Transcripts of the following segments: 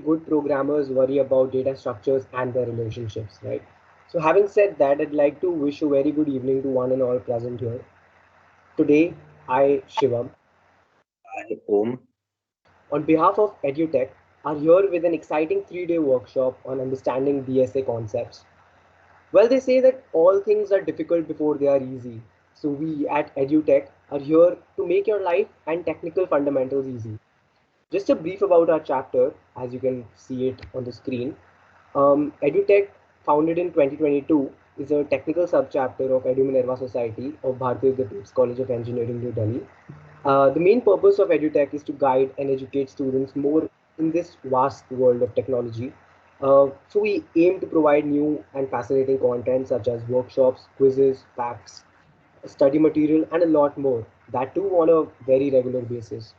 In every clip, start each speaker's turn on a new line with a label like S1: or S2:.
S1: good programmers worry about data structures and their relationships, right? So, having said that, I'd like to wish a very good evening to one and all present here. Today, I, Shivam,
S2: Hi, Om.
S1: on behalf of EduTech, are here with an exciting 3-day workshop on understanding DSA concepts. Well, they say that all things are difficult before they are easy. So, we at EduTech are here to make your life and technical fundamentals easy. Just a brief about our chapter, as you can see it on the screen. EduTech, founded in 2022, is a technical subchapter of Edu Minerva Society of Bharatiya Vidyapeeth's College of Engineering, New Delhi. The main purpose of EduTech is to guide and educate students more in this vast world of technology. So we aim to provide new and fascinating content such as workshops, quizzes, facts, study material, and a lot more. That too on a very regular basis.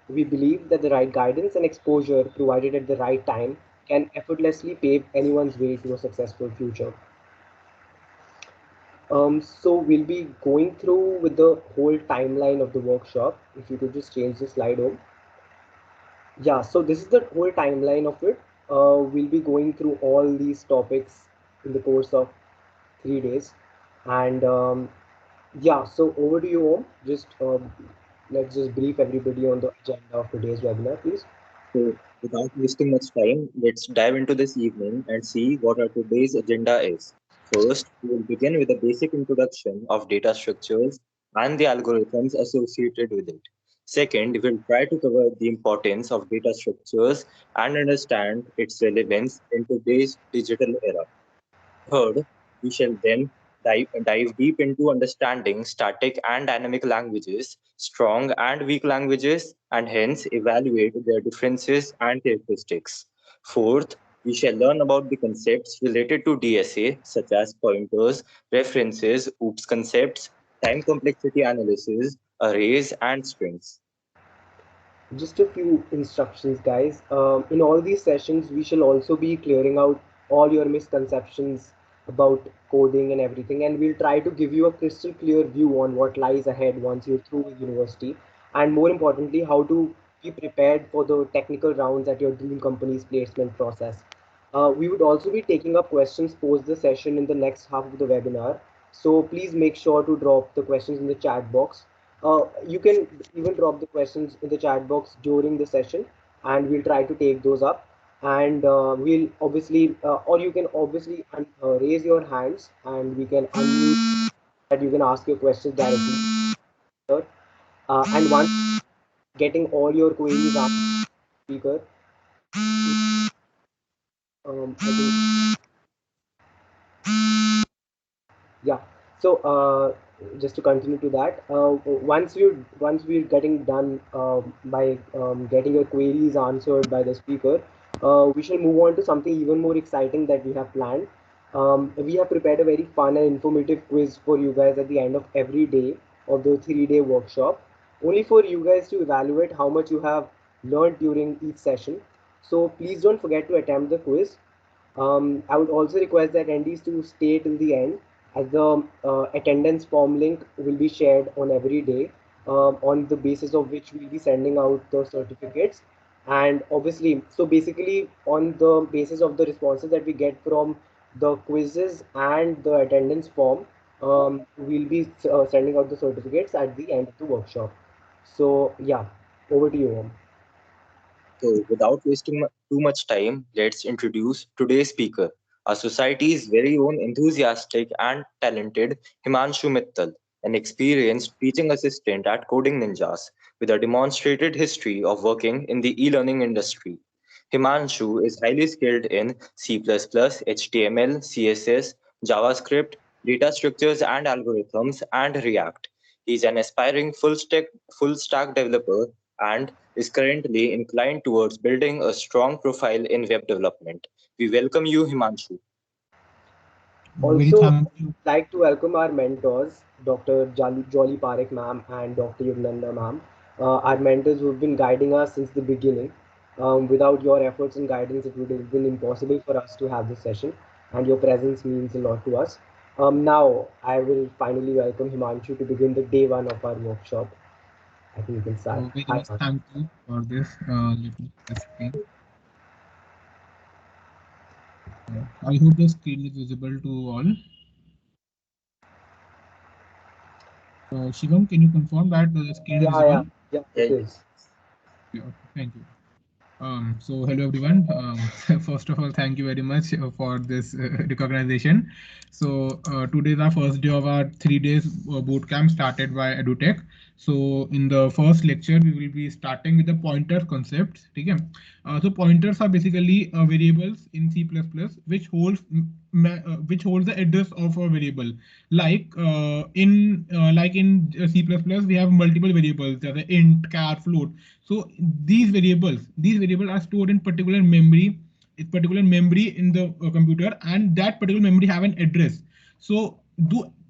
S1: We believe that the right guidance and exposure provided at the right time can effortlessly pave anyone's way to a successful future. So we'll be going through with the whole timeline of the workshop. If you could just change the slide home. Yeah, so this is the whole timeline of it. We'll be going through all these topics in the course of 3 days. And yeah, so over to you, Om. Just let's just brief everybody on the agenda of today's webinar, please.
S2: So, without wasting much time, let's dive into this evening and see what our today's agenda is. First, we will begin with a basic introduction of data structures and the algorithms associated with it. Second, we'll try to cover the importance of data structures and understand its relevance in today's digital era. Third, we shall then dive deep into understanding static and dynamic languages, strong and weak languages, and hence evaluate their differences and characteristics. Fourth, we shall learn about the concepts related to DSA, such as pointers, references, OOPS concepts, time complexity analysis, arrays, and strings.
S1: Just a few instructions, guys. In all these sessions, we shall also be clearing out all your misconceptions about coding and everything, and we'll try to give you a crystal clear view on what lies ahead once you're through with university, and more importantly, how to be prepared for the technical rounds at your dream company's placement process. We would also be taking up questions post the session in the next half of the webinar. So please make sure to drop the questions in the chat box. You can even drop the questions in the chat box during the session, and we'll try to take those up. And we'll obviously, or you can obviously raise your hands, and we can unmute that you can ask your questions directly. And once getting all your queries answered, speaker, I think yeah. So just to continue to that, once we're getting done by getting your queries answered by the speaker, we shall move on to something even more exciting that we have planned. We have prepared a very fun and informative quiz for you guys at the end of every day of the 3-day workshop, only for you guys to evaluate how much you have learned during each session. So please don't forget to attempt the quiz. I would also request the attendees to stay till the end, as the attendance form link will be shared on every day, on the basis of which we'll be sending out the certificates. And obviously, so basically, on the basis of the responses that we get from the quizzes and the attendance form, we'll be sending out the certificates at the end of the workshop. So, yeah, over to you, Om.
S2: So, without wasting too much time, let's introduce today's speaker, our society's very own enthusiastic and talented Himanshu Mittal, an experienced teaching assistant at Coding Ninjas with a demonstrated history of working in the e-learning industry. Himanshu is highly skilled in C++, HTML, CSS, JavaScript, data structures and algorithms, and React. He is an aspiring full stack developer and is currently inclined towards building a strong profile in web development. We welcome you, Himanshu.
S3: Very
S1: Also,
S3: thank you.
S1: like to welcome our mentors, Dr. Jolly Parekh ma'am and Dr. Yugnanda ma'am, our mentors who have been guiding us since the beginning. Without your efforts and guidance, it would have been impossible for us to have this session, and your presence means a lot to us. Now, I will finally welcome Himanshu to begin the day one of our workshop. I think you can start.
S3: Very
S1: Hi,
S3: much
S1: Himanshu.
S3: thank you for this. Let me explain. I hope the screen is visible to all. Shivam, can you confirm that the screen is
S1: Yeah, yeah,
S3: visible?
S1: yeah,
S2: Yeah,
S1: it is.
S3: Yeah, okay, thank you. So hello everyone. First of all, thank you very much for this recognition. So today is our first day of our 3 days boot camp started by EduTech. So in the first lecture, we will be starting with the pointer concepts. Okay? So pointers are basically variables in C++ which holds the address of a variable. Like in C++, we have multiple variables, that are int, char, float. So these variables are stored in particular memory in the computer, and that particular memory have an address. So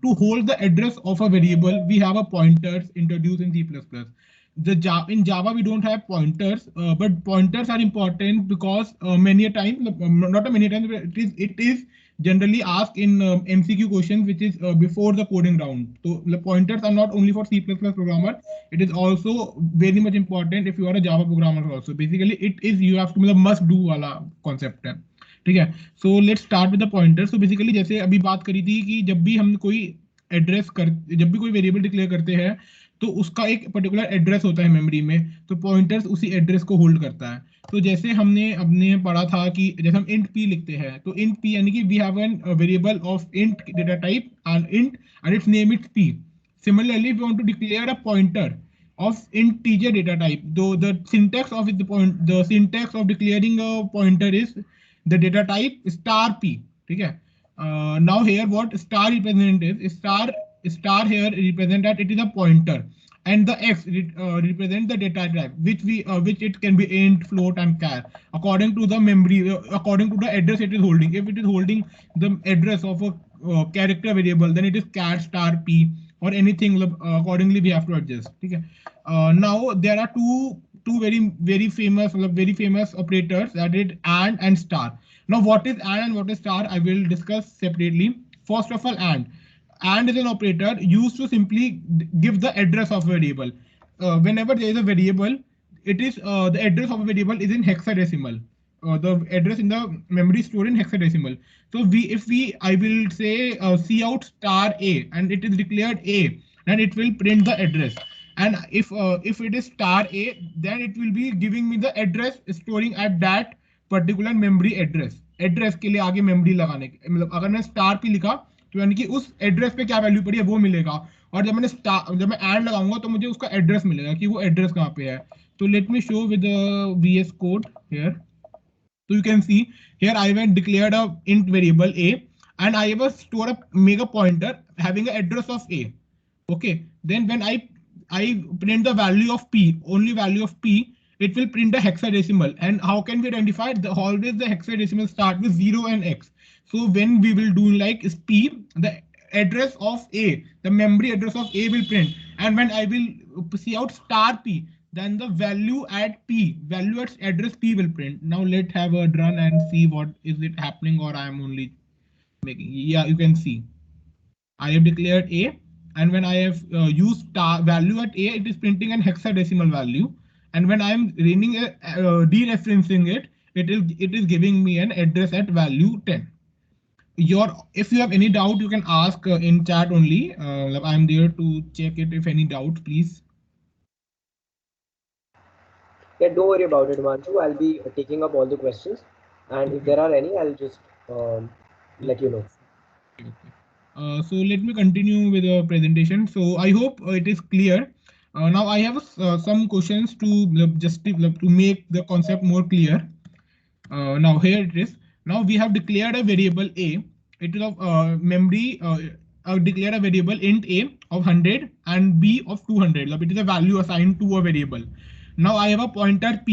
S3: to hold the address of a variable, we have a pointers introduced in C++. In Java we don't have pointers, but pointers are important because many a time, not a many times, but it is generally asked in MCQ questions, which is before the coding round. So the pointers are not only for C++ programmer, it is also very much important if you are a Java programmer also. Basically it is, you have to, मतलब must do वाला concept है. ठीक है. So let's start with the pointer. So basically जैसे अभी बात करी थी कि जब भी कोई वेरिएबल डिक्लेयर करते हैं, तो उसका एक पर्टिकुलर एड्रेस होता है मेमोरी में. तो पॉइंटर्स उसी एड्रेस को होल्ड करता है. तो जैसे हमने अपने पढ़ा था कि जैसे हम इंट पी लिखते हैं, तो इंट पी यानी कि we have an variable of int data type and its name its P. Similarly, if you want to declare a pointer of integer data type, though the syntax of declaring a pointer is the data type star p. ठीक है. Now here what star represent is star here represent that it is a pointer, and the x represent the data type which it can be int, float, and char according to the memory, according to the address it is holding. If it is holding the address of a character variable, then it is char star p or anything. Accordingly we have to adjust. Okay. Now there are two very famous operators, that is and star. Now what is and what is star, I will discuss separately. First of all, and is an operator used to simply give the address of a variable. Whenever there is a variable, it is the address of a variable is in hexadecimal. The address in the memory stored in hexadecimal. So if we I will say C out star a, and it is declared a, then it will print the address. And if it is star a, then it will be giving me the address storing at that particular memory address के लिए आगे memory लगाने के, मतलब अगर मैंने star पे लिखा, तो यानी कि उस एड्रेस पे क्या वैल्यू पड़ी है वो मिलेगा. और जब मैं एंड लगाऊंगा तो मुझे उसका एड्रेस मिलेगा कि वो एड्रेस कहाँ पे है. तो let me show with VS code here. So you can see here I have declared a int variable a, and I have store a mega pointer having an address of a. Okay, then when I print the value of p, only value of p, it will print a hexadecimal. And how can we identify the always the hexadecimal start with 0 and x. So when we will do like is p, the address of a, the memory address of a will print. And when I will see out star p, then the value at address p will print. Now let's have a run and see what is it happening, or I am only making. Yeah, you can see I have declared a, and when I have used value at a, it is printing an hexadecimal value. And when I am dereferencing it, it is giving me an address at value 10. If you have any doubt, you can ask in chat only. I'm there to check it. If any doubt, please.
S1: Yeah, don't worry about it, Manchu. I'll be taking up all the questions, and if
S3: Okay.
S1: there are any, I'll just let you
S3: Okay.
S1: know.
S3: Okay. So let me continue with the presentation. So I hope it is clear. Now I have some questions to to make the concept more clear. Now here it is. Now we have declared a variable a. It is of memory. Declare a variable int a of 100 and b of 200. It is a value assigned to a variable. Now I have a pointer p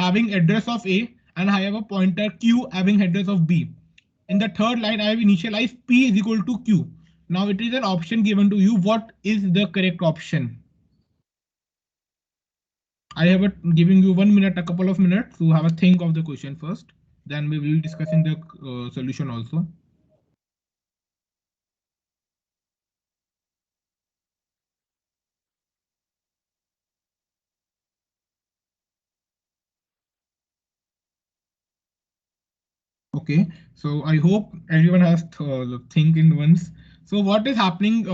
S3: having address of a, and I have a pointer q having address of b. In the third line, I have initialized p is equal to q. Now it is an option given to you. What is the correct option? I have giving you 1 minute, a couple of minutes to have a think of the question first. Then we will be discussing the solution also. Okay, so I hope everyone has think in once. So what is happening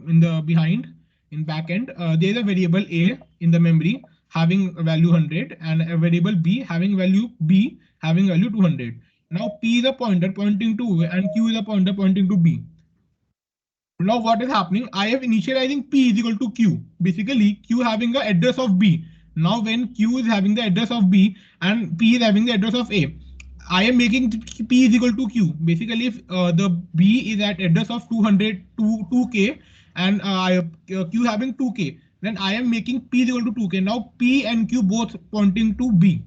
S3: in the behind in backend? There is a variable a in the memory having a value 100 and a variable b having value b having value 200. Now p is a pointer pointing to a and q is a pointer pointing to b. Now what is happening? I am initializing p is equal to q. Basically, q having the address of b. Now when q is having the address of b and p is having the address of a, I am making p is equal to q. Basically, if the b is at address of 200 to 2k and q having 2k, then I am making p is equal to 2k. Now p and q both pointing to b.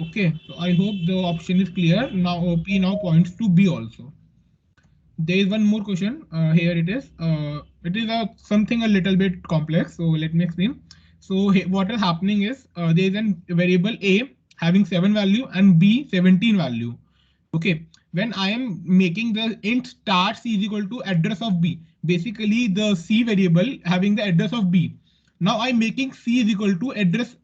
S3: Okay, so I hope the option is clear. Now p now points to b also. There is one more question. Here it is. It is something a little bit complex. So let me explain. So what is happening is there is a variable a having 7 value and b 17 value. Okay. When I am making the int start c is equal to address of b, basically the c variable having the address of b. Now I'm making c is equal to address.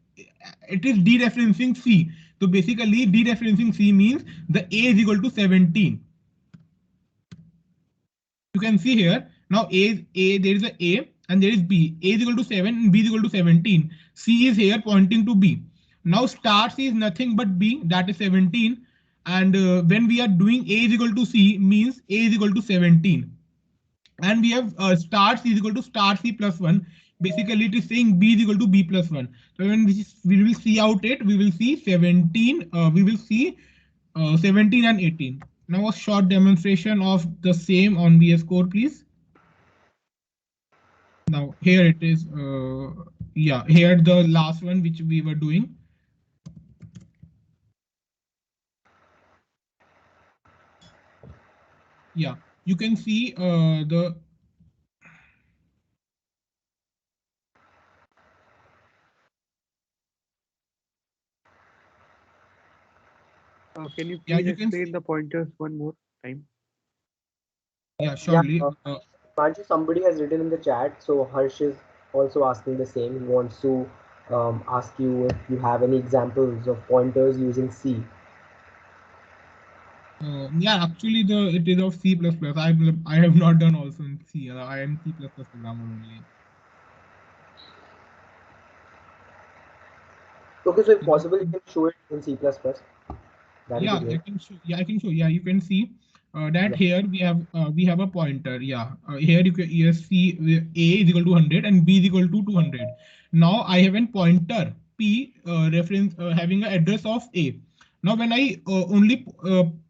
S3: It is dereferencing c. So basically dereferencing c means the a is equal to 17. You can see here now a there is a and there is b. A is equal to 7 and b is equal to 17. C is here pointing to b. Now start c is nothing but b, that is 17, and when we are doing a is equal to c means a is equal to 17, and we have start c is equal to start c plus 1. Basically it is saying b is equal to b plus 1. So when we will see out it, we will see 17, we will see 17 and 18. Now a short demonstration of the same on VS Code, please. Now here it is. Yeah, here the last one which we were doing. Yeah, you can see the.
S4: Can you
S3: Yeah,
S4: please
S3: you can
S4: explain
S3: see.
S4: the pointers one more time?
S3: Yeah,
S1: Yeah,
S3: surely.
S1: Manju, somebody has written in the chat. So Harsh is also asking the same. He wants to ask you if you have any examples of pointers using C.
S3: Yeah, actually the it is of C++. I have not done also in C. I am C++ programmer only.
S1: Okay, so if
S3: So this
S1: possible, you can show it in C++. That'll be
S3: yeah, I
S1: great.
S3: can show. Yeah, I can show. Yeah, you can see that
S1: Yeah.
S3: here we have a pointer. Yeah, here you see a is equal to 100 and b is equal to 200. Now I have a pointer p reference having an address of a. Now when I only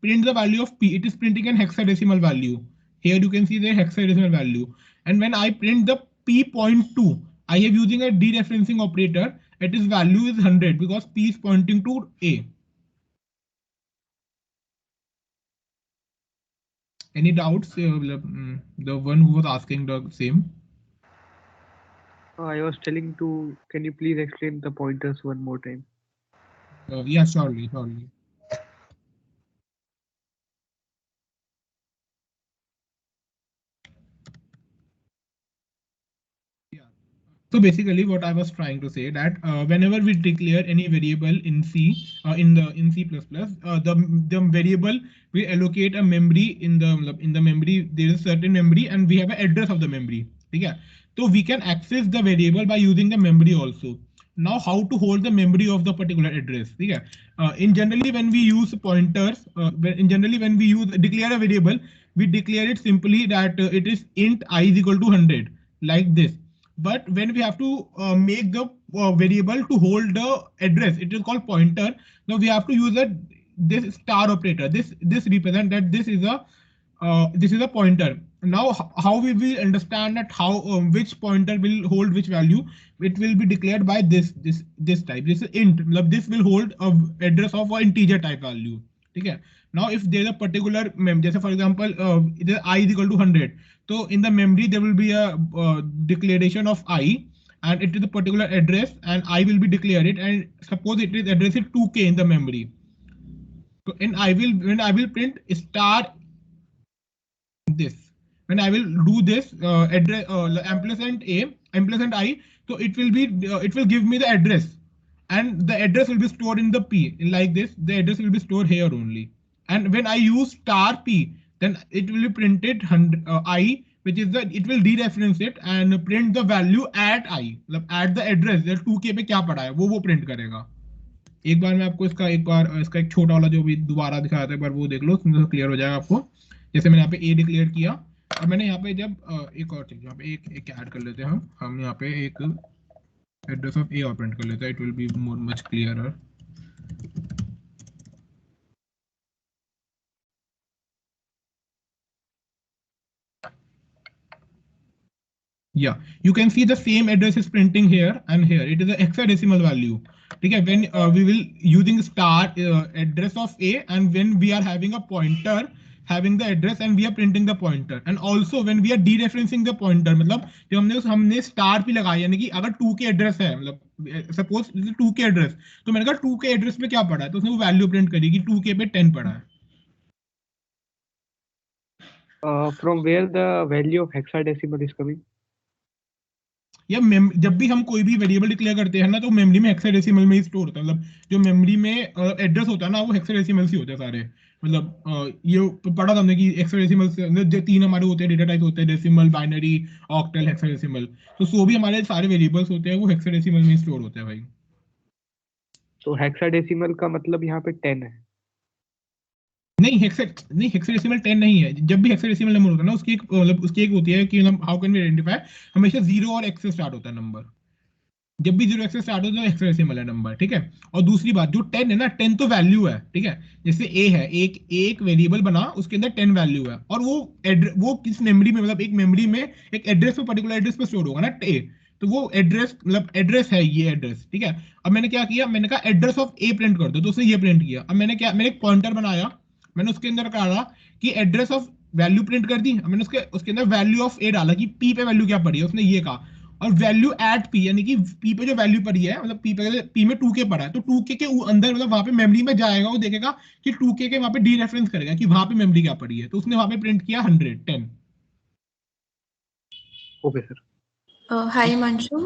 S3: print the value of p, it is printing an hexadecimal value. Here you can see the hexadecimal value. And when I print the p point 2, I have using a dereferencing operator. It is value is 100 because p is pointing to a. Any doubts? The one who was asking the same.
S4: I was telling to, can you please explain the pointers one more time?
S3: Yeah, surely, surely. Yeah. So basically, what I was trying to say that whenever we declare any variable in C, in C++, the variable we allocate a memory in the memory. There is a certain memory, and we have an address of the memory. Yeah. So we can access the variable by using the memory also. Now, how to hold the memory of the particular address? Yeah. In generally, when we use pointers, when we use declare a variable, we declare it simply that it is int I is equal to 100, like this. But when we have to make the variable to hold the address, it is called pointer. Now we have to use a this star operator. This represent that this is a pointer. Now how we will understand that how which pointer will hold which value? It will be declared by this type. This is int. This will hold a address of an integer type value. Okay. Now if there is a particular just for example the I is equal to 100, so in the memory there will be a declaration of I, and it is a particular address, and I will be declared it, and suppose it is addressed 2k in the memory. So in I will when I will print star this, when I will do this address ampersand a ampersand I, so it will give me the address, and the address will be stored in the p like this. The address will be stored here only. and when I use star p, then it will be printed I, which is the, it will dereference it and print the value at I, मतलब at the address 2k पे क्या पड़ा है वो print करेगा. एक बार मैं आपको इसका एक बार इसका एक छोटा वाला जो भी दोबारा दिखाया था एक बार वो देख लो, उसमें क्लियर हो जाएगा आपको. जैसे मैंने यहाँ पे ए डिक्लेयर किया और मैंने यहाँ पे जब एक और चीज यहाँ पे एक ऐड कर लेते हैं हम यहाँ पे एक एड्रेस ऑफ ए और प्रिंट कर लेते हैं. It will be more much clearer. Yeah, you can see the same address is printing here and here. It is a hexadecimal value. ठीक है, when we will using star address of A, and when we are having a pointer having the address and we are printing the pointer, and also when we are dereferencing the pointer, मतलब जब हमने star भी लगाया, यानी कि अगर 2 के address है, मतलब सपोज 2 के एड्रेस, तो मैंने कहा 2 के एड्रेस पे क्या पड़ा है, तो उसने वो वैल्यू प्रिंट करी कि 2 के पे 10 पड़ा है.
S4: From where the value of hexadecimal is coming?
S3: या जब भी हम कोई भी वेरिएबल डिक्लेयर करते हैं ना, तो मेमोरी में हेक्साडेसिमल में ही स्टोर होता है. मतलब जो मेमोरी में एड्रेस होता है ना, वो हेक्साडेसिमल से होते हैं सारे. मतलब ये पढ़ा था हमने कि हेक्साडेसिमल से जो 3 हमारे होते हैं डेटा टाइप होते हैं, डेसिमल, बाइनरी, ऑक्टल, हेक्साडेसिमल. तो सो भी हमारे सारे वेरिएबल्स होते हैं वो हेक्साडेसिमल में स्टोर होते हैं भाई.
S4: तो hexadecimal का मतलब यहाँ पे 10 है.
S3: नहीं हेक्साडेसिमल 10 नहीं है. जब भी हेक्साडेसिमल नंबर होता है ना, उसकी एक मतलब उसकी एक होती है कि हाउ कैन वी आइडेंटिफाई, हमेशा 0 और x से स्टार्ट होता है नंबर. जब भी 0 से स्टार्ट होता है हेक्साडेसिमल है नंबर. ठीक है. और दूसरी बात, जो 10 है ना, 10 तो वैल्यू है. ठीक है. जैसे a है, एक वेरिएबल बना, उसके अंदर 10 वैल्यू है, और वो किस मेमोरी में, मतलब एक मेमोरी में एक एड्रेस पे, पर्टिकुलर एड्रेस पे स्टोर होगा ना a. तो वो एड्रेस मतलब एड्रेस है ये एड्रेस. ठीक है. अब मैंने क्या किया, मैंने कहा एड्रेस ऑफ a प्रिंट कर दो, तो उसने ये प्रिंट किया. अब मैंने एक पॉइंटर बनाया, मैंने उसके अंदर कहा कि एड्रेस ऑफ वैल्यू प्रिंट कर दी. मैंने उसके अंदर वैल्यू ऑफ a डाला कि p पे वैल्यू क्या पड़ी है, उसने ये कहा. और वैल्यू एट पी, यानी कि पी पे जो वैल्यू पड़ी है, मतलब पी में 2k पड़ा है, तो 2k के अंदर मतलब वहां पे मेमोरी में जाएगा, वो देखेगा कि 2k के वहां पे डी रेफरेंस करेगा कि वहां पे मेमोरी क्या पड़ी है, तो उसने वहां पे प्रिंट किया 110.
S4: Okay, sir.
S5: Hi Manshu,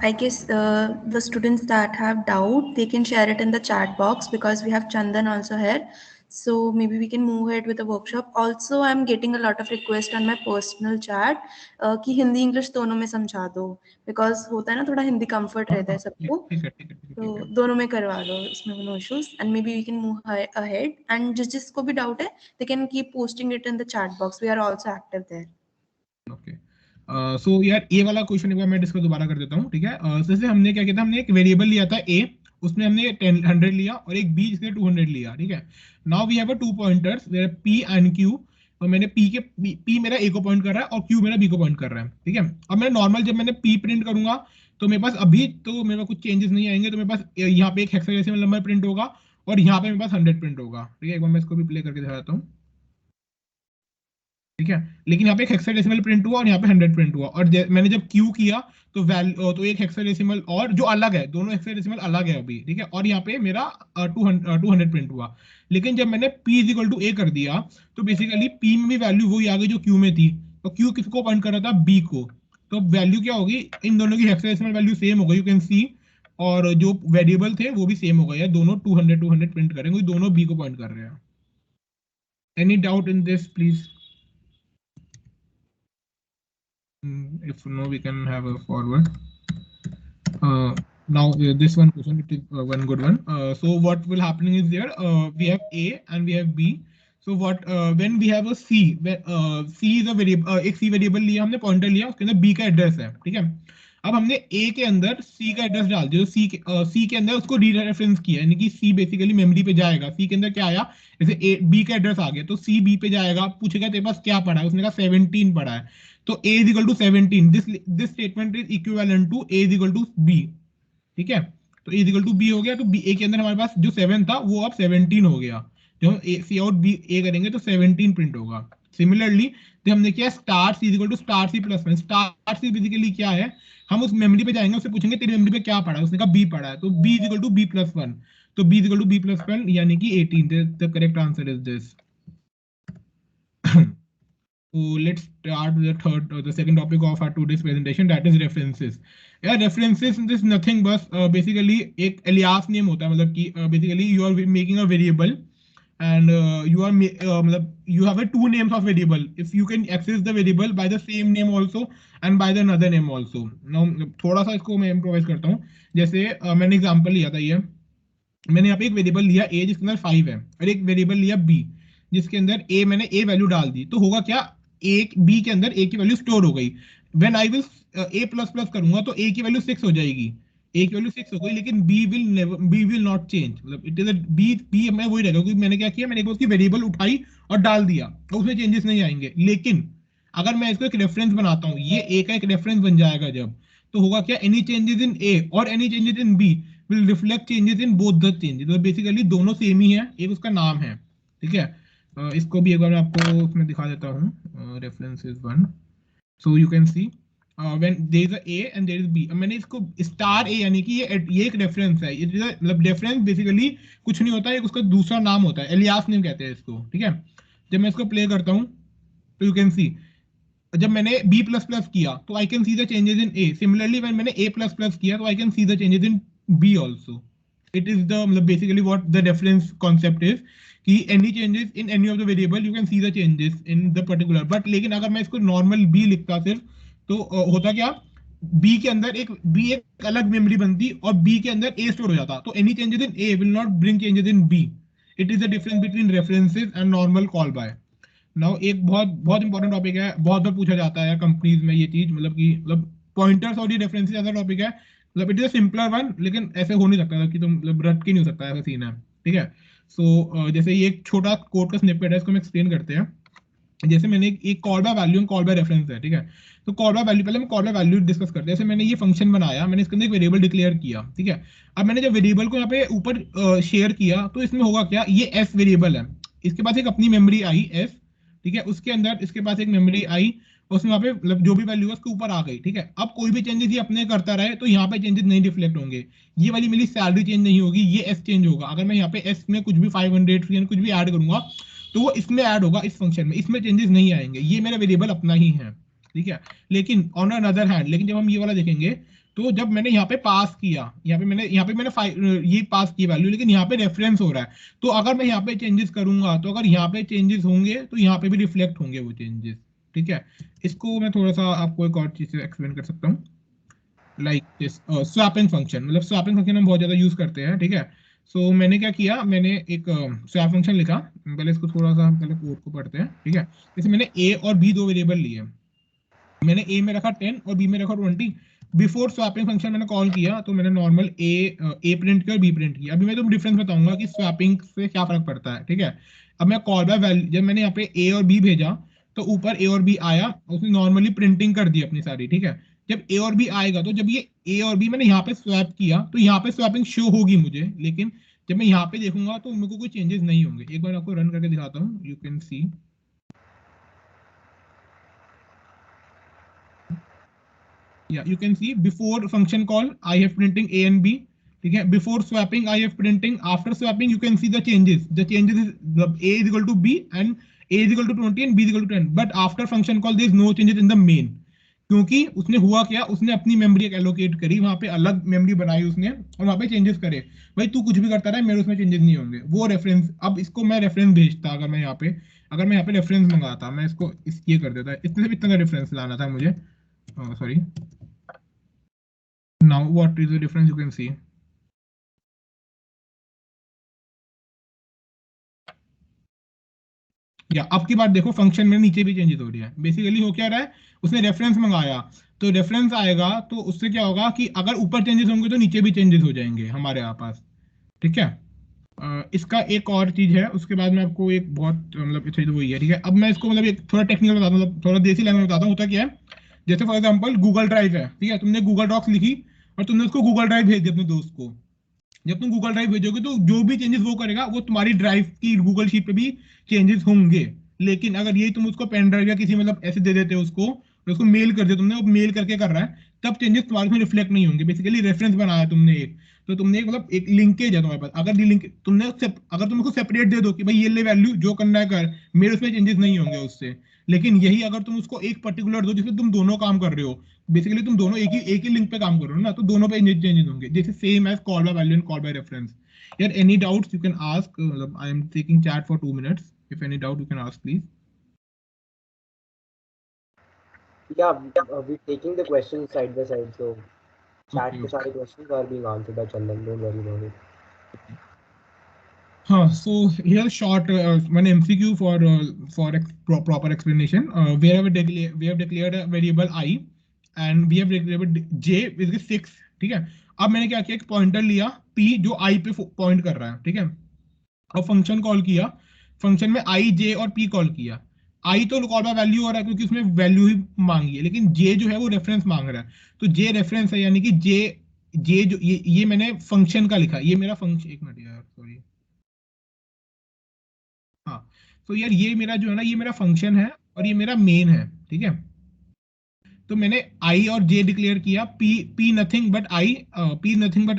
S5: I guess the students that have doubt, they can share it in the chat box because we have Chandan also here. So maybe we can move ahead with the workshop. Also, I'm getting a lot of requests on my personal chat कि Hindi English दोनों में समझा दो, because होता है ना थोड़ा Hindi comfort रहता है सबको, तो दोनों में करवा दो, इसमें no issues, and maybe we can move ahead. And जिसको भी doubt है, they can keep posting it in the chat box. We are also active there.
S3: Okay. सो यार ए वाला क्वेश्चन एक बार मैं डिस्कस दोबारा कर देता हूँ. ठीक है. जैसे हमने क्या किया था, हमने एक वेरिएबल लिया था a, उसमें हमने 100 लिया, और एक b जिसने 200 लिया. ठीक है. Now we have 2 pointers p and q. और मैंने p मेरा a को पॉइंट कर रहा है और q मेरा b को पॉइंट कर रहा है. ठीक है. अब मैं नॉर्मल जब मैंने p प्रिंट करूंगा, तो मेरे पास अभी तो मेरे पास कुछ चेंजेस नहीं आएंगे, तो मेरे पास यहाँ पे एक हेक्साडेसिमल नंबर प्रिंट होगा और यहाँ पे मेरे पास 100 प्रिंट होगा. ठीक है. एक बार मैं इसको भी प्ले करके दिखाता हूँ. ठीक है. लेकिन यहाँ पे एक हेक्साडेसिमल प्रिंट हुआ और यहाँ पे 100 प्रिंट हुआ, और मैंने जब क्यू किया तो तो एक हेक्साडेसिमल और जो अलग है, दोनों हेक्साडेसिमल अलग है अभी. ठीक है. और यहाँ पे मेरा 200 प्रिंट हुआ. लेकिन जब मैंने p is equal to a कर दिया, तो बेसिकली p में भी वैल्यू वही आ गई जो q में थी. तो q किसको पॉइंट कर रहा था, b को. तो वैल्यू क्या होगी, इन दोनों की हेक्साडेसिमल वैल्यू सेम हो गई, यू कैन सी. और जो वेरिएबल थे वो भी सेम हो गए, दोनों 200 प्रिंट करेंगे, दोनों b को पॉइंट कर रहे हैं. Any doubt in this please? If no, we can have a forward. Now this one question, it is one good one. So what will happening is there, we have a and we have b. So what when we have a c, c is a variable, एक c variable लिया हमने, pointer लिया, उसके अंदर b का address है. ठीक है. अब हमने a के अंदर c का एड्रेस डाल दिया, तो c के अंदर उसको रीरेफरेंस किया, यानी कि c बेसिकली मेमोरी पे जाएगा. c के अंदर क्या आया, जैसे b का एड्रेस आ गया, तो c b पे जाएगा, पूछेगा तेरे पास क्या पड़ा है, उसने कहा 17 पड़ा है, तो a is equal to 17. This statement is equivalent to a is equal to b. ठीक है. तो a is equal to b हो गया, तो b a के अंदर हमारे पास जो 7 था वो अब 17 हो गया. जब हम c आउट b a करेंगे तो 17 प्रिंट होगा. सिमिलरली जब हमने किया star c equal to star c plus 1, star c basically क्या है, हम उस मेमोरी पे जाएंगे, उससे पूछेंगे तेरी मेमोरी पे क्या पड़ा है, उसने कहा b पड़ा है, तो b is equal to b plus 1. तो b is equal to b plus 1, यानी कि 18. The correct answer is this. So let's start with the second topic of our today's presentation, that is references. Yeah, references is nothing but basically एक alias name होता है, मतलब कि basically you are making a variable and you are you have a two names of variable. If you can access the variable by the same name also and by the another name also. Now थोड़ा सा इसको मैं improvise करता हूँ. जैसे मैंने example लिया था, ये मैंने यहाँ पे एक वेरिएबल लिया a जिसके अंदर 5 है, और एक वेरिएबल लिया b जिसके अंदर मैंने a वैल्यू डाल दी. तो होगा क्या, b के अंदर a की वैल्यू स्टोर हो गई. When I will a plus plus करूंगा तो a की वैल्यू 6 हो जाएगी. a की वैल्यू 6 हो गई, लेकिन b विल नॉट चेंज. मतलब इट इज b मैं वही रहेगा, क्योंकि मैंने क्या किया, मैंने एक उसकी वेरिएबल उठाई और डाल दिया, तो उसमें चेंजेस नहीं आएंगे. लेकिन अगर मैं इसको एक रेफरेंस बनाता हूँ, ये a का एक रेफरेंस बन जाएगा जब, तो होगा क्या, एनी चेंजेस इन a और any changes in b will reflect changes in both the changes. तो बेसिकली दोनों सेम ही है, एक उसका नाम है. ठीक है, इसको भी एक बार मैं आपको उसमें दिखा देता हूँ. Reference is 1, so you can see when there is a a and there is b. अब मैंने इसको स्टार a यानी कि ये एक रेफरेंस है. मतलब रेफरेंस बेसिकली कुछ नहीं होता है, एक उसका दूसरा नाम होता है, एलियास नेम कहते हैं इसको. ठीक है, जब मैं इसको प्ले करता हूँ तो यू कैन सी, जब मैंने b प्लस प्लस किया तो I can see the changes in a. Similarly when मैंने a प्लस प्लस किया तो I can see the changes in b also. It is the मतलब basically what the reference concept is कि any changes in any of the variable you can see the changes in the particular. But लेकिन अगर मैं इसको normal b लिखता सिर्फ, तो होता क्या, b के अंदर एक अलग मेमोरी बनती और b के अंदर a स्टोर हो जाता. तो any changes in a will not bring changes in b. It is the difference between references and normal call by. Now एक बहुत बहुत इंपॉर्टेंट टॉपिक है, बहुत बार पूछा जाता है कंपनीज में ये चीज, मतलब कि मतलब पॉइंटर्स और ये रेफरेंसेस ऐसा टॉपिक है, मतलब it is a simpler one, लेकिन ऐसे हो नहीं सकता कि तुम मतलब रट के नहीं हो सकता, ऐसा सीन है. ठीक है, सो जैसे ये एक छोटा कोड का स्निपेट है, इसको हम एक्सप्लेन करते हैं. जैसे मैंने एक call by value call by reference है. ठीक है, तो कॉल बाय वैल्यू, पहले हम कॉल बाय वैल्यू डिस्कस करते हैं. जैसे मैंने ये फंक्शन बनाया, मैंने इसके अंदर एक वेरिएबल डिक्लेयर किया. ठीक है, अब मैंने जब वेरिएबल को यहाँ पे ऊपर शेयर किया तो इसमें होगा क्या, ये एस वेरिएबल है, इसके पास एक अपनी मेमोरी आई एस. ठीक है, उसके अंदर इसके पास एक मेमोरी आई, उसमें वहाँ पे मतलब जो भी वैल्यू है उसके ऊपर आ गई. ठीक है, अब कोई भी चेंजेस ये अपने करता रहे तो यहाँ पे चेंजेस नहीं रिफ्लेक्ट होंगे. ये वाली मेरी सैलरी चेंज नहीं होगी, ये एस चेंज होगा. अगर मैं यहाँ पे एस में कुछ भी 500 300 कुछ भी ऐड करूंगा तो वो इसमें ऐड होगा, इस फंक्शन में, इसमें चेंजेस नहीं आएंगे. ये मेरा वेरिएबल अपना ही है. ठीक है, लेकिन ऑन अनदर हैंड, लेकिन जब हम ये वाला देखेंगे तो जब मैंने यहाँ पे पास किया, यहाँ पे मैंने ये पास की वैल्यू, लेकिन यहाँ पे रेफरेंस हो रहा है. तो अगर मैं यहाँ पे चेंजेस करूंगा तो अगर यहाँ पे चेंजेस होंगे तो यहाँ पे भी रिफ्लेक्ट होंगे वो चेंजेस. ठीक है, इसको मैं थोड़ा सा आपको एक और चीज से एक्सप्लेन कर सकता हूँ, लाइक दिस स्वैपिंग फंक्शन. मतलब स्वैपिंग फंक्शन हम बहुत ज्यादा यूज करते हैं. ठीक है, सो मैंने क्या किया, मैंने एक स्वैप फंक्शन लिखा. पहले इसको थोड़ा सा पहले कोड को पढ़ते हैं. ठीक है, जैसे मैंने a और b दो वेरिएबल लिए, मैंने a में रखा 10 और b में रखा 20. बिफोर स्वैपिंग फंक्शन मैंने कॉल किया तो मैंने नॉर्मल a प्रिंट किया और b प्रिंट किया. अभी मैं तुम डिफरेंस बताऊंगा कि स्वैपिंग से क्या फर्क पड़ता है. ठीक है, अब मैं कॉल बाय वैल्यू, जब मैंने यहाँ पे a और b भेजा तो ऊपर a और b आया, उसने नॉर्मली प्रिंटिंग कर दी अपनी सारी. ठीक है, जब a और b आएगा तो जब ये a और b मैंने यहाँ पे स्वैप किया तो यहाँ पे स्वैपिंग शो होगी मुझे, लेकिन जब मैं यहाँ पे देखूंगा तो मेरे को कोई चेंजेस नहीं होंगे. एक बार आपको रन करके दिखाता हूँ, you can C. Yeah, you can see before function call I have printing a and b. ठीक है, before swapping I have printing, after swapping you can see the changes. The changes is the a is equal to b and a is equal to 20 and b is equal to 10. But after function call there is no changes in the main. क्योंकि उसने हुआ क्या, उसने अपनी memory एक allocate करी, वहां पे अलग मेमोरी बनाई उसने और वहां पे चेंजेस करे. भाई तू कुछ भी करता रहे, मेरे उसमें चेंजेस नहीं होंगे. वो रेफरेंस, अब इसको मैं रेफरेंस भेजता, अगर मैं यहाँ पे रेफरेंस मंगाता, मैं इसको ये कर देता, इतने से इतना रेफरेंस लाना था मुझे. Sorry, now what is the difference you can see. या अब की बात देखो, फंक्शन में नीचे भी चेंजेस हो रही है. बेसिकली हो क्या रहा है, उसने रेफरेंस मंगाया तो रेफरेंस आएगा, तो उससे क्या होगा कि अगर ऊपर चेंजेस होंगे तो नीचे भी चेंजेस हो जाएंगे हमारे पास. ठीक है, इसका एक और चीज है, उसके बाद मैं आपको एक बहुत मतलब अच्छा तो वही है. ठीक है, अब मैं इसको मतलब एक थोड़ा टेक्निकल बताता हूँ, मतलब थोड़ा देसी लैंग्वेज बताता हूँ. होता क्या है, जैसे फॉर एग्जांपल गूगल ड्राइव है. ठीक है, तुमने गूगल डॉक्स लिखी और तुमने उसको गूगल ड्राइव भेज दिया अपने दोस्त को. जब तुम गूगल ड्राइव भेजोगे तो जो भी चेंजेस वो करेगा वो तुम्हारी ड्राइव की गूगल शीट पे भी चेंजेस होंगे. लेकिन अगर यही तुम उसको पेन ड्राइव या किसी मतलब ऐसे दे देते हो उसको, तो उसको मेल कर दिया तुमने, वो मेल करके कर रहा है, तब चेंजेस तुम्हारे में रिफ्लेक्ट नहीं होंगे. बेसिकली रेफरेंस बनाया तुमने एक, तो तुमने एक मतलब एक लिंकेज है तुम्हारे पास. अगर ये लिंक तुमने अगर तुम उसको सेपरेट दे दो कि भाई ये ले वैल्यू जो करना है कर, मेरे उसमें चेंजेस नहीं होंगे उससे. लेकिन यही अगर तुम उसको एक पर्टिकुलर दो जिसमें तुम दोनों काम कर रहे हो, बेसिकली तुम दोनों एक ही लिंक पे काम कर रहे हो ना, तो दोनों पे चेंजेस होंगे. जैसे same as call by value and call by reference. यार any doubts you can ask, मतलब I am taking chat for 2 minutes, if any doubt you can ask please.
S1: Yeah, we're taking the questions side by side, so chat
S3: Okay,
S1: के सारे questions are being answered by Chandan. Don't worry about it.
S3: हाँ, so here's short one MCQ for proper explanation. We have declared a variable I and we have declared j is 6, ठीक है. अब मैंने क्या किया, एक पॉइंटर लिया p जो i पे पॉइंट कर रहा है, ठीक है. अब फंक्शन कॉल किया, फंक्शन में i j और p कॉल किया. i तो कॉल बाय वैल्यू हो रहा है क्योंकि उसमें वैल्यू ही मांगी है, लेकिन j जो है वो रेफरेंस मांग रहा है. तो j रेफरेंस है, यानी कि j जो ये मैंने फंक्शन का लिखा, ये मेरा फंक्शन, एक मिनट यार सॉरी. हाँ, तो यार ये मेरा जो है ना, ये मेरा फंक्शन है और ये मेरा मेन है, ठीक है. तो मैंने आई और जे डिक्लेयर किया, P nothing but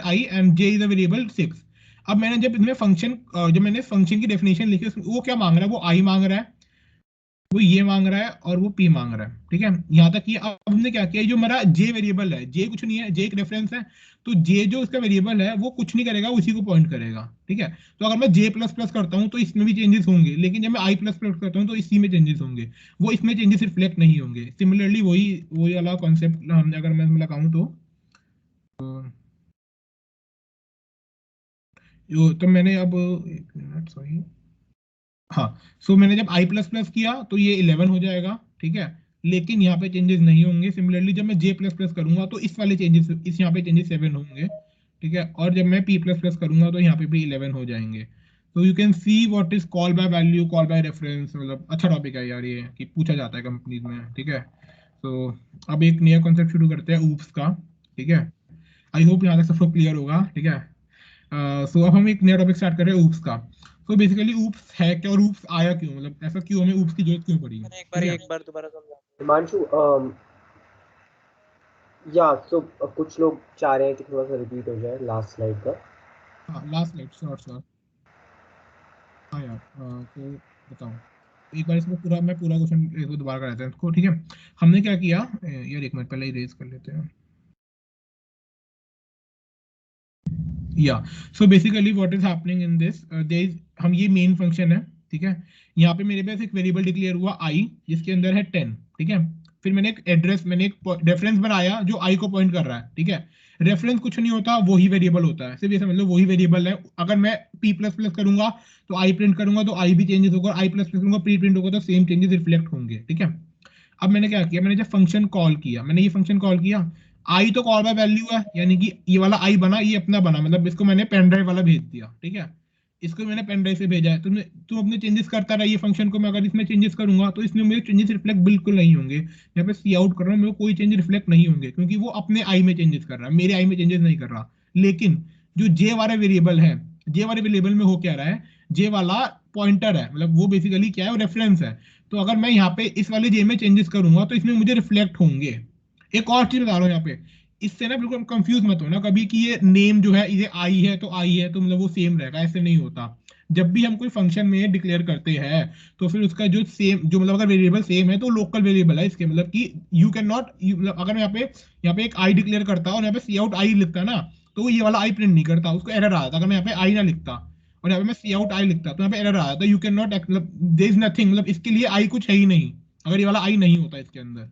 S3: I and J is a variable 6. अब मैंने जब इसमें फंक्शन, जब मैंने फंक्शन की डेफिनेशन लिखी, वो क्या मांग रहा है, वो आई मांग रहा है, वो ये मांग रहा है और वो पी मांग रहा है, ठीक है. यहाँ तक कि अब हमने क्या किया, जो मेरा जे वेरिएबल है, जे कुछ नहीं है, जे एक रेफरेंस है, तो जे जो उसका वेरिएबल है वो कुछ नहीं करेगा, उसी को पॉइंट करेगा, ठीक है. तो अगर मैं जे प्लस प्लस करता हूँ तो इसमें भी चेंजेस होंगे, लेकिन जब मैं आई प्लस प्लस करता हूँ तो इसी में चेंजेस होंगे, वो इसमें चेंजेस रिफ्लेक्ट नहीं होंगे. सिमिलरली वही वही वाला कॉन्सेप्ट हमने, अगर मैं लगाऊं तो मैंने अब एक मिनट सॉरी, हाँ, सो मैंने जब i प्लस प्लस किया तो ये 11 हो जाएगा, ठीक है. लेकिन यहाँ पे चेंजेस नहीं होंगे. सिमिलरली जब मैं j प्लस प्लस करूंगा तो इस वाले चेंजेस, इस यहाँ पे चेंजेस 7 होंगे, ठीक है. और जब मैं p प्लस प्लस करूंगा तो यहाँ पे भी 11 हो जाएंगे. तो you can see what is call by value, call by reference. मतलब अच्छा टॉपिक है यार ये, कि पूछा जाता है कंपनीज में, ठीक है. तो अब एक नया कॉन्सेप्ट शुरू करते हैं, ऊप्स का, ठीक है. आई होप यहाँ तक सबको क्लियर होगा, ठीक है. सो अब हम एक नया टॉपिक स्टार्ट कर रहे हैं, ऊप्स का. तो बेसिकली ऊप्स है क्या और ऊप्स आया क्यों, मतलब ऐसा क्यों, हमें ऊप्स की जरूरत क्यों पड़ी,
S6: एक बार दोबारा समझा.
S1: हिमांशु, या सो कुछ लोग चाह रहे हैं कि थोड़ा सा रिपीट हो जाए लास्ट स्लाइड का.
S3: हाँ, लास्ट स्लाइड, श्योर. हाँ यार, तो बताओ एक बार इसको पूरा, मैं पूरा क्वेश्चन इसको दोबारा कर देते हैं इसको, ठीक है. हमने क्या किया यार, एक मिनट पहले इरेज कर लेते हैं. या so basically what is happening in this, there is, हम ये मेन फंक्शन है, ठीक है. यहाँ पे मेरे पास एक वेरिएबल डिक्लेयर हुआ i, जिसके अंदर है 10, ठीक है. फिर मैंने एक एड्रेस, मैंने एक रेफरेंस बनाया जो i को पॉइंट कर रहा है, ठीक है. रेफरेंस कुछ नहीं होता, वही वेरिएबल होता है, सिर्फ ये समझ लो वही वेरिएबल है. अगर मैं p प्लस प्लस करूंगा तो i प्रिंट करूंगा तो i भी चेंजेस होगा, i प्लस प्लस करूंगा प्री प्रिंट होगा, तो सेम चेंजेस रिफ्लेक्ट होंगे, ठीक है. अब मैंने क्या किया, मैंने जब फंक्शन कॉल किया, मैंने ये फंक्शन कॉल किया, आई तो कॉल बाय वैल्यू है, यानी कि ये वाला आई बना, ये अपना बना, मतलब इसको मैंने पेन ड्राइव वाला भेज दिया, ठीक है. इसको मैंने पेन ड्राइव से भेजा है. तुम अपने चेंजेस करता रहा, ये फंक्शन को मैं अगर इसमें चेंजेस करूंगा तो इसमें मेरे चेंजेस रिफ्लेक्ट बिल्कुल नहीं होंगे. यहाँ पे सी आउट कर रहा हूँ, मेरे को कोई चेंज रिफ्लेक्ट नहीं होंगे, क्योंकि वो अपने आई में चेंजेस कर रहा है, मेरे आई में चेंजेस नहीं कर रहा. लेकिन जो जे वाला वेरिएबल है, जे वाले वेरिएबल में हो क्या रहा है, जे वाला पॉइंटर है, मतलब वो बेसिकली क्या है, वो रेफरेंस है. तो अगर मैं यहाँ पे इस वाले जे में चेंजेस करूंगा तो इसमें मुझे रिफ्लेक्ट होंगे. एक और चीज बता रहा हूँ यहाँ पे, इससे ना बिल्कुल कंफ्यूज मत होना कभी कि ये नेम जो है, ये आई है तो आई है तो मतलब वो सेम रहेगा, ऐसे नहीं होता. जब भी हम कोई फंक्शन में डिक्लेयर करते हैं तो फिर उसका जो सेम, जो मतलब अगर वेरिएबल सेम है तो लोकल वेरिएबल है इसके, मतलब कि यू कैन नॉट, मतलब अगर मैं यहाँ पे एक आई डिक्लेयर करता और यहाँ पे सी आउट आई लिखता ना, तो वो ये वाला आई प्रिंट नहीं करता, उसको एरर आता. अगर मैं यहाँ पे आई ना लिखता और यहाँ पे मैं सी आउट आई लिखता तो यहाँ पे एरर आया था, यू कैन नॉट, मतलब देयर इज नथिंग, मतलब इसके लिए आई कुछ है ही नहीं अगर ये वाला आई नहीं होता इसके अंदर,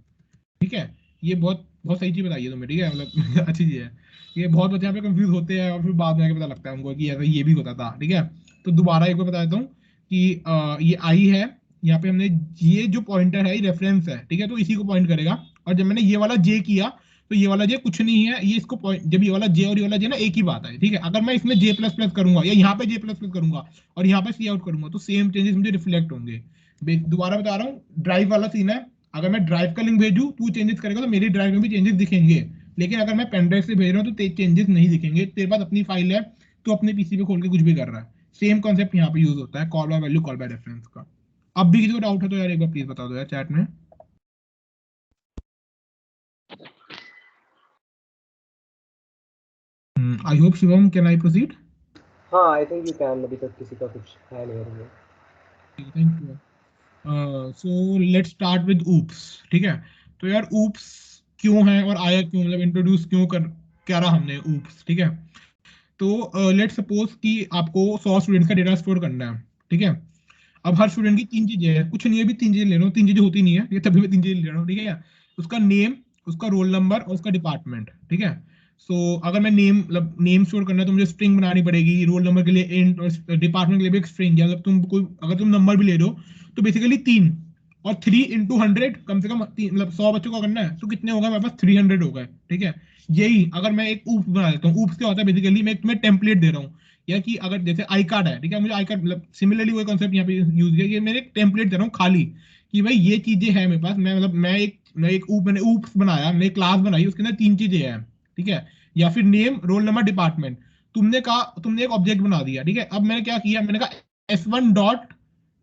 S3: ठीक है. ये बहुत बहुत सही चीज बताई है तुम्हें, ठीक है, मतलब अच्छी चीज है. ये बहुत बच्चे यहाँ पे कंफ्यूज होते हैं और फिर बाद में आके पता लगता है उनको कि ऐसा ये भी होता था, ठीक है. तो दोबारा एक बार बता देता हूँ कि ये आई है, यहाँ पे हमने ये जो पॉइंटर है ये रेफरेंस है, ठीक है, तो इसी को पॉइंट करेगा. और जब मैंने ये वाला जे किया तो ये वाला जे कुछ नहीं है, ये इसको पॉइंट, जब ये वाला जे और ये वाला जे ना एक ही बात है, ठीक है. अगर मैं इसमें जे प्लस प्लस करूंगा या यहाँ पे जे प्लस प्लस करूंगा और यहाँ पे सी आउट करूंगा तो सेम चेंजेस मुझे रिफ्लेक्ट होंगे. दोबारा बता रहा हूँ, ड्राइव वाला सीन है, अगर मैं ड्राइव का लिंक भेजूं तू चेंजेस करेगा तो मेरी ड्राइव में भी चेंजेस दिखेंगे, लेकिन अगर मैं पेन ड्राइव से भेज रहा हूँ तो चेंजेस नहीं दिखेंगे. तेरे पास अपनी फाइल है, तो अपने पीसी पे खोल के कुछ भी कर रहा है. सेम कॉन्सेप्ट यहाँ पे यूज होता है, call by value, call by reference का. अब भी किसी को डाउट है तो यार एक बार प्लीज बता दो यार चैट में. I hope Shivam, can I proceed?
S1: हाँ, आई थिंक यू कैन. अभी तक किसी का कुछ है नहीं है.
S3: Thank you. So let's start with oops, ठीक है. तो यार ऊप्स क्यों है और आया क्यों, मतलब इंट्रोड्यूस क्यों कर क्या रहा हमने ऊप्स, ठीक है. तो लेट सपोज कि आपको 100 स्टूडेंट्स का डेटा स्टोर करना है, ठीक है। अब हर स्टूडेंट की 3 चीजें हैं, कुछ नहीं है, भी 3 चीजें ले रहा हूँ, 3 चीजें होती नहीं है, ये तभी मैं 3 चीजें ले रहा हूँ, ठीक है। उसका नेम, उसका रोल नंबर और उसका डिपार्टमेंट, ठीक है। सो अगर मैं नेम, मतलब नेम स्टोर करना है तो मुझे स्ट्रिंग बनानी पड़ेगी, रोल नंबर के लिए इंट और डिपार्टमेंट के लिए भी एक स्ट्रिंग, मतलब तुम कोई अगर तुम नंबर भी ले रहे हो तो बेसिकली 3 और 3 × 100 कम से कम मतलब 100 बच्चों का करना है तो कितने होगा मेरे पास, 300 हो गए, ठीक है। यही अगर मैं एक ऊप बना देता हूँ, ऊप क्या होता है बेसिकली, मैं तुम्हें टेम्पलेट दे रहा हूँ, या कि अगर जैसे आई कार्ड है, ठीक है, मुझे आई कार्ड मतलब सिमिलरली वही कॉन्सेप्ट यहाँ पे यूज किया, ये मैंने एक टेम्पलेट दे रहा हूँ खाली, कि भाई ये चीजें हैं मेरे पास, मैं मतलब मैंने ऊप्स बनाया, मैंने क्लास बनाई, उसके अंदर 3 चीजें हैं, ठीक है। या फिर नेम, रोल नंबर, डिपार्टमेंट। तुमने कहा, तुमने एक ऑब्जेक्ट बना दिया, ठीक है। अब मैंने क्या किया, मैंने कहा S1 dot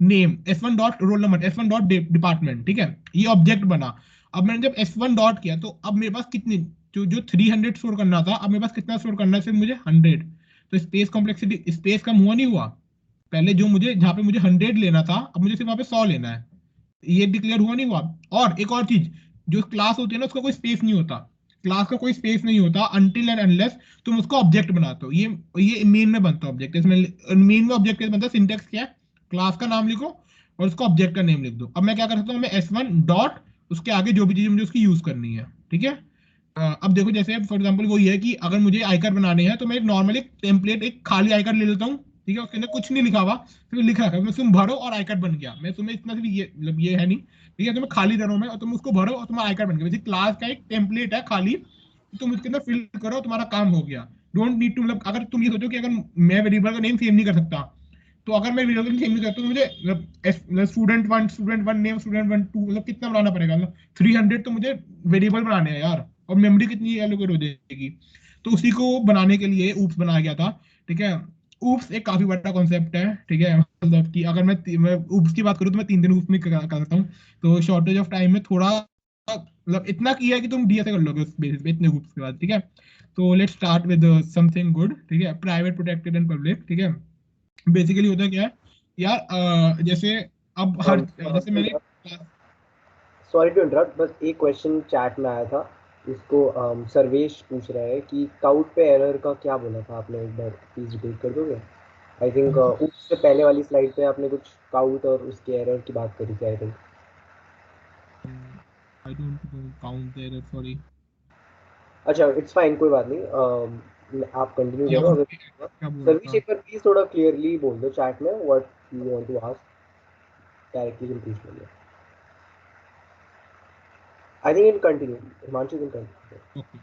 S3: name, S1 dot roll number, S1 dot department, ठीक है। ये ऑब्जेक्ट बना। अब मैंने जब S1 डॉट किया तो अब मेरे पास कितनी, जो 300 स्टोर करना था, अब मेरे पास कितना स्टोर करना है, सिर्फ मुझे 100। तो स्पेस कॉम्प्लेक्सिटी, स्पेस कम हुआ नहीं हुआ, पहले जो मुझे, जहां पे मुझे 100 लेना था, अब मुझे सिर्फ वहां पे 100 लेना है, ये डिक्लेयर हुआ नहीं हुआ। और एक और चीज, जो क्लास होती है ना, उसका कोई स्पेस नहीं होता, क्लास का कोई स्पेस नहीं होता अनटिल एंड अनलेस तुम उसको ऑब्जेक्ट बनाते हो। ये मेन में बनता है ऑब्जेक्ट, इसमें मेन में ऑब्जेक्ट बनता है। सिंटेक्स क्या है, क्लास का नाम लिखो और उसको ऑब्जेक्ट का नेम लिख दो। अब मैं क्या कर सकता हूँ, मैं S1 डॉट उसके आगे जो भी चीज मुझे उसकी यूज करनी है, ठीक है। अब देखो, जैसे फॉर एग्जांपल वो ये है कि अगर मुझे आई कार्ड बनाने हैं तो मैं नॉर्मली एक टेम्पलेट, एक खाली आई कार्ड ले लेता हूँ, ठीक है। उसके अंदर कुछ नहीं लिखा हुआ, सिर्फ लिखा है, मैं तुम भरो और आई कार्ड बन गया। मैं तुम्हें इतना सिर्फ ये मतलब ये है नहीं, ठीक है, तुम्हें खाली दे रहा हूं मैं, और तुम उसको भरो और तुम्हारा आई कार्ड बन गया। वैसे क्लास का एक टेम्पलेट है खाली, तुम उसके अंदर फिल करो, तुम्हारा काम हो गया। डोंट नीड टू, मतलब अगर तुम ये सोचो कि अगर मैं वेरिएबल का नेम सेव नहीं कर सकता, तो अगर मैं वेरिएबल का नेम सेव नहीं करता तो मुझे मतलब स्टूडेंट 1 नेम, स्टूडेंट 1 2 मतलब कितना बनाना पड़ेगा, मतलब 300 तो मुझे वेरिएबल बनाने हैं यार, और मेमोरी कितनी एलोकेट हो जाएगी। तो उसी को बनाने के लिए ऊप्स बनाया गया था, ठीक है। ऊप्स एक काफी बड़ा कॉन्सेप्ट है, ठीक है। मतलब कि अगर मैं ऊप्स की बात करूँ तो मैं 3 दिन ऊप्स में कर सकता हूँ। तो शॉर्टेज ऑफ टाइम में थोड़ा, मतलब इतना किया है कि तुम डीएसए कर लोगे उस बेसिस पे, इतने ऊप्स के बाद, ठीक है। तो let's start with something good, ठीक है। प्राइवेट, प्रोटेक्टेड एंड पब्लिक, ठीक है। बेसिकली होता क्या है यार, जैसे अब हर, जैसे मैंने,
S1: सॉरी टू इंटरप्ट, बस एक क्वेश्चन चैट में आया था, इसको सर्वेश पूछ रहा है कि काउट पे एरर का क्या बोला था आपने, एक बार प्लीज रिपीट कर दोगे। आई थिंक उससे पहले वाली स्लाइड पे आपने कुछ काउट और उसके एरर की बात करी थी, I think.
S3: I don't count error, sorry.
S1: अच्छा, इट्स फाइन, कोई बात नहीं, आप कंटिन्यू
S3: क्या
S1: करो अगर।
S3: क्या बोल रहा
S1: सर्विस
S3: था?
S1: एक बार प्लीज थोड़ा क्लियरली बोल दो चैट में, what you want to ask, directly तुम पूछ लो। I think in continue, Himanshu can continue.
S3: Okay,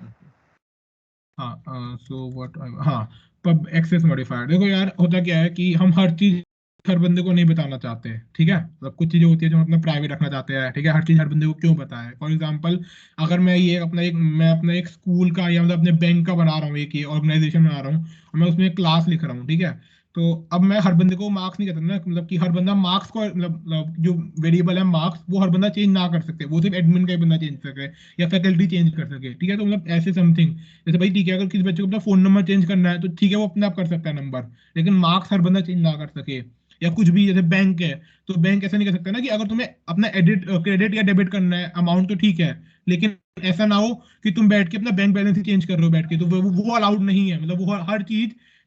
S3: हाँ, सो व्हाट, हाँ, पब एक्सेस मॉडिफायर। देखो यार, होता क्या है कि हम हर चीज हर बंदे को नहीं बताना चाहते, ठीक है। मतलब कुछ चीजें होती है जो हम अपना प्राइवेट रखना चाहते हैं, ठीक है। हर चीज हर बंदे को क्यों बताए, फॉर एग्जांपल अगर मैं अपना एक स्कूल का या मतलब अपने बैंक का बना रहा हूँ, एक ऑर्गेनाइजेशन बना रहा हूँ, और मैं उसमें क्लास लिख रहा हूँ, ठीक है। तो अब मैं हर बंदे को मार्क्स नहीं कहता ना, मतलब कि हर बंदा मार्क्स को, मतलब जो वेरिएबल है मार्क्स, वो हर बंदा चेंज ना कर सकते, वो सिर्फ एडमिन का ही बंदा चेंज कर सके या फैकल्टी चेंज कर सके, ठीक है। तो मतलब ऐसे समथिंग, जैसे भाई ठीक है, अगर किसी बच्चे को अपना फोन नंबर चेंज करना है तो ठीक है, वो अपने आप कर सकता है नंबर, लेकिन मार्क्स हर बंदा चेंज ना कर सके। या कुछ भी, जैसे बैंक है, तो बैंक ऐसा नहीं कर सकता ना कि अगर तुम्हें अपना एडिट क्रेडिट या डेबिट करना है अमाउंट तो ठीक है, लेकिन ऐसा ना हो कि तुम बैठ के अपना बैंक बैलेंस ही चेंज कर रहे हो बैठ के, तो वो अलाउड नहीं है। मतलब वो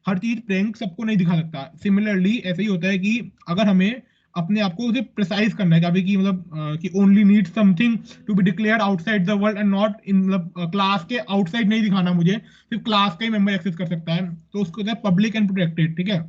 S3: हर चीज बैंक सबको नहीं दिखा सकता। सिमिलरली ऐसा ही होता है कि अगर हमें अपने आप को उसे प्रिसाइज करना है कि अभी की मतलब कि only need something to be declare outside the world and not in, मतलब क्लास के आउटसाइड नहीं दिखाना मुझे, सिर्फ क्लास का ही मेंबर एक्सेस कर सकता है, तो उसको कहते हैं पब्लिक एंड प्रोटेक्टेड, ठीक है।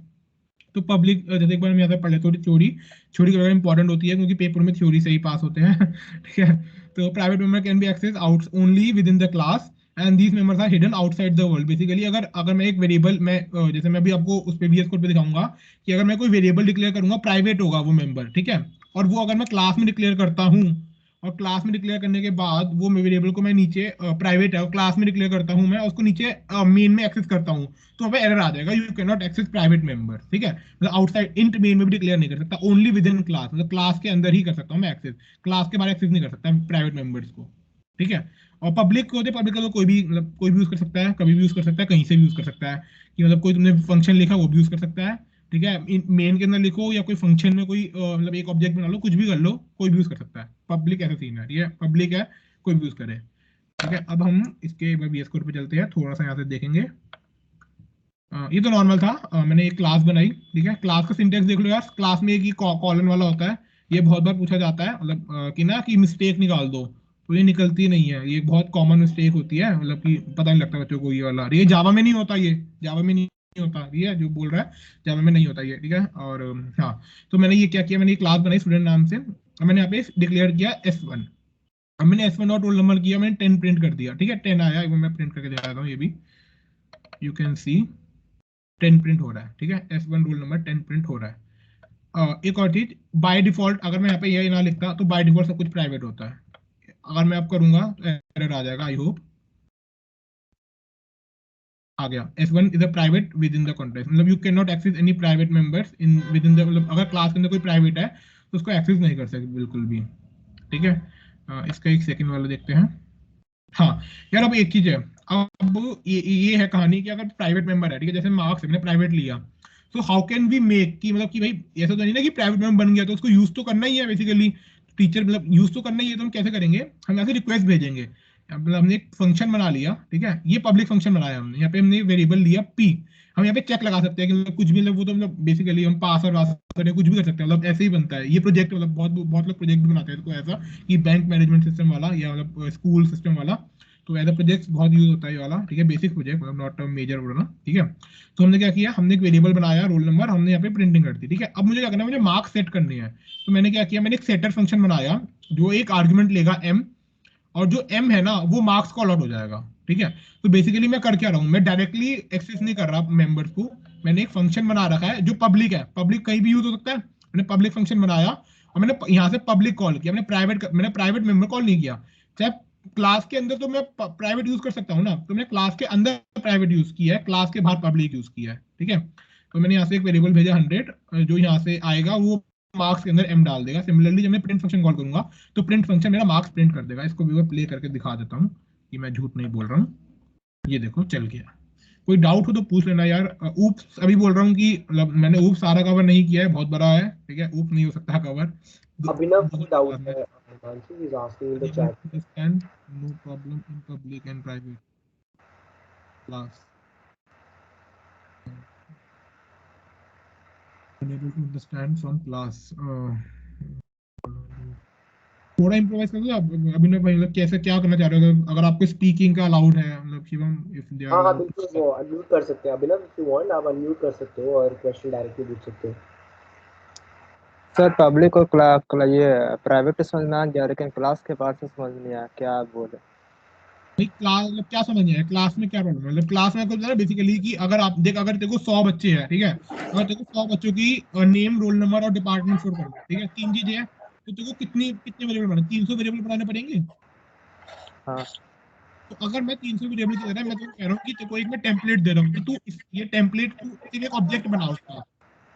S3: तो पब्लिक, जैसे एक बार हम यहाँ पे पढ़ ले, थोड़ी थ्योरी थ्योरी की इंपॉर्टेंट होती है क्योंकि पेपर में थ्योरी से ही पास होते हैं ठीक है। तो private member can be access out only within the class and these members are hidden outside the world. Basically अगर अगर मैं एक वेरिएबल, मैं जैसे मैं भी आपको उस पे VS कोड पे दिखाऊंगा कि अगर मैं कोई वेरिएबल डिक्लेयर करूंगा, प्राइवेट होगा वो मेंबर, ठीक है। और वो अगर मैं क्लास में डिक्लेयर करता हूँ, और क्लास में डिक्लेयर करने के बाद वो वेरिएबल को मैं नीचे, प्राइवेट है और क्लास में डिक्लेयर करता हूँ मैं, उसको नीचे मेन में एक्सेस करता हूँ, तो वहाँ पे एरर आ जाएगा, you can not access private member, ठीक है। मतलब आउटसाइड इंट मेन में भी डिक्लेयर नहीं कर सकता, ओनली विद इन क्लास, मतलब क्लास के अंदर ही कर सकता हूँ मैं एक्सेस, क्लास के बाहर एक्सेस नहीं कर सकता प्राइवेट मेंबर्स को, ठीक है। और पब्लिक होते, पब्लिक का तो कोई भी, मतलब कोई भी यूज कर सकता है, कभी भी यूज कर सकता है, कहीं से भी यूज कर सकता है, कि मतलब कोई तुमने फंक्शन लिखा वो भी यूज कर सकता है, ठीक है। मेन के अंदर लिखो या कोई फंक्शन में कोई मतलब एक ऑब्जेक्ट बना लो, कुछ भी कर लो, कोई भी यूज कर सकता है। पब्लिक ऐसा सीन है, ठीक है, पब्लिक है, कोई भी यूज करे, ठीक है। अब हम इसके VS कोड पे चलते हैं, थोड़ा सा यहाँ से देखेंगे। ये तो नॉर्मल था। मैंने एक क्लास बनाई, ठीक है। क्लास का सिंटेक्स देख लो यार, क्लास में एक ही कॉलन वाला होता है। ये बहुत बार पूछा जाता है, मतलब कि ना कि मिस्टेक निकाल दो, तो ये निकलती नहीं है। ये बहुत कॉमन मिस्टेक होती है, मतलब कि पता नहीं लगता बच्चों को ये वाला। ये जावा में नहीं होता, ये जावा में नहीं होता, ये जो बोल रहा है जावा में नहीं होता ये, ठीक है। और हाँ, तो मैंने ये क्या किया, मैंने ये क्लास बनाई स्टूडेंट नाम से, और मैंने यहाँ पे डिक्लेयर किया S1। अब मैंने S1 और रोल नंबर किया, मैंने 10 प्रिंट कर दिया, ठीक है। 10 आया, एक बार मैं प्रिंट करके दिखाता हूँ। ये भी यू कैन सी 10 प्रिंट हो रहा है, ठीक है। S1 रोल नंबर 10 प्रिंट हो रहा है। एक और चीज, बाय डिफॉल्ट अगर मैं यहाँ पे ये ना लिखता तो बाय डिफॉल्ट सब कुछ प्राइवेट होता है। अगर मैं अब करूंगा तो एरर आ जाएगा, आई होप आ गया। S1 is a private within the context, मतलब you can not access any private members in within the, मतलब अगर क्लास के अंदर कोई प्राइवेट है तो उसको एक्सेस नहीं कर सकते बिल्कुल भी, ठीक है। इसका एक सेकंड वाला देखते हैं। हाँ यार, अब एक चीज है, अब ये है कहानी कि अगर प्राइवेट मेंबर है, ठीक है, जैसे मार्क्स है, मैंने प्राइवेट लिया, तो हाउ कैन वी मेक कि, मतलब कि भाई ऐसा तो नहीं ना कि प्राइवेट मेंबर बन गया तो उसको यूज तो करना ही है बेसिकली, टीचर मतलब यूज तो करना ही है, तो हम कैसे करेंगे, हम यहाँ से रिक्वेस्ट भेजेंगे। मतलब हमने एक फंक्शन बना लिया, ठीक है, ये पब्लिक फंक्शन बनाया हमने, यहाँ पे हमने वेरिएबल लिया p। हम यहाँ पे चेक लगा सकते हैं कि मतलब कुछ भी, मतलब वो तो मतलब बेसिकली हम पास और वास करें, कुछ भी कर सकते हैं, मतलब ऐसे ही बनता है ये प्रोजेक्ट। मतलब बहुत बहुत लोग प्रोजेक्ट भी बनाते हैं इसको ऐसा, कि बैंक मैनेजमेंट सिस्टम वाला या मतलब स्कूल सिस्टम वाला। तो एज अ प्रोजेक्ट बहुत यूज होता है ये वाला, ठीक है, बेसिक प्रोजेक्ट, मतलब नॉट अ मेजर बोलना, ठीक है। तो हमने क्या किया, हमने एक वेरिएबल बनाया रोल नंबर, हमने यहाँ पे प्रिंटिंग कर दी, ठीक है। अब मुझे क्या करना है, मुझे मार्क्स सेट करने हैं। तो मैंने क्या किया, मैंने एक सेटर फंक्शन बनाया जो एक आर्गुमेंट लेगा m, और जो m है ना वो मार्क्स कॉल आउट हो जाएगा, ठीक है। तो बेसिकली मैं कर क्या रहा हूँ, मैं डायरेक्टली एक्सेस नहीं कर रहा मेंबर्स को, मैंने एक फंक्शन बना रखा है जो पब्लिक है, पब्लिक कहीं भी यूज हो सकता है। मैंने पब्लिक फंक्शन बनाया और मैंने यहाँ से पब्लिक कॉल किया, मैंने प्राइवेट मेंबर कॉल नहीं किया। चाहे क्लास के अंदर तो मैं प्राइवेट यूज कर सकता हूँ ना, तो मैंने क्लास के अंदर प्राइवेट यूज किया है, क्लास के बाहर पब्लिक यूज किया है, ठीक है। तो मैंने यहाँ से एक वेरिएबल भेजा 100, जो यहाँ से आएगा वो मार्क्स के अंदर m डाल देगा। सिमिलरली जब मैं प्रिंट फंक्शन कॉल करूंगा तो प्रिंट फंक्शन मेरा मार्क्स प्रिंट कर देगा। इसको भी मैं प्ले करके दिखा देता हूँ कि मैं झूठ नहीं बोल रहा हूँ। ये देखो चल गया। कोई डाउट हो तो पूछ लेना यार। ऊप्स अभी बोल रहा हूँ कि मतलब मैंने ऊप्स सारा कवर नहीं किया है, बहुत बड़ा है, ठीक है, ऊप्स नहीं हो सकता cover.
S1: Abhinav, no doubt hai. Himanshu is asking in the
S3: able
S1: chat.
S3: to understand no problem in public and private class, unable to understand from class। थोड़ा इम्प्रोवाइज कर दो अभिनव भाई, मतलब कैसे क्या करना चाह रहे हो, अगर आपको स्पीकिंग का अलाउड है, मतलब शिवम इफ दे आर
S1: हाँ हाँ
S3: अलाउड।
S1: बिल्कुल, वो अनम्यूट कर सकते हैं अभिनव, इफ यू वांट आप अनम्यूट कर सकते हो और क्वेश्चन डायरेक्टली पूछ सकते हो।
S6: सर पब्लिक और ये प्राइवेट समझ में आ गया, लेकिन क्लास के पार्ट से समझ नहीं आया क्या आप बोले।
S3: भाई क्लास मतलब क्या समझ नहीं आया, क्लास में क्या प्रॉब्लम है, मतलब क्लास में कुछ है बेसिकली कि अगर आप देख, अगर देखो 100 बच्चे हैं, ठीक है, अगर देखो 100 बच्चों की नेम रोल नंबर और डिपार्टमेंट स्टोर करना है, ठीक है, तीन चीजें हैं, तो देखो कितनी कितने वेरिएबल बनाने, 300 वेरिएबल बनाने पड़ेंगे।
S6: हाँ
S3: तो अगर मैं 300 वेरिएबल की जगह मैं तो कह रहा हूँ कि तेरे को एक मैं टेम्पलेट दे रहा हूँ कि तू ये टेम्पलेट तू सिर्फ एक ऑब्जेक्ट बना उसका।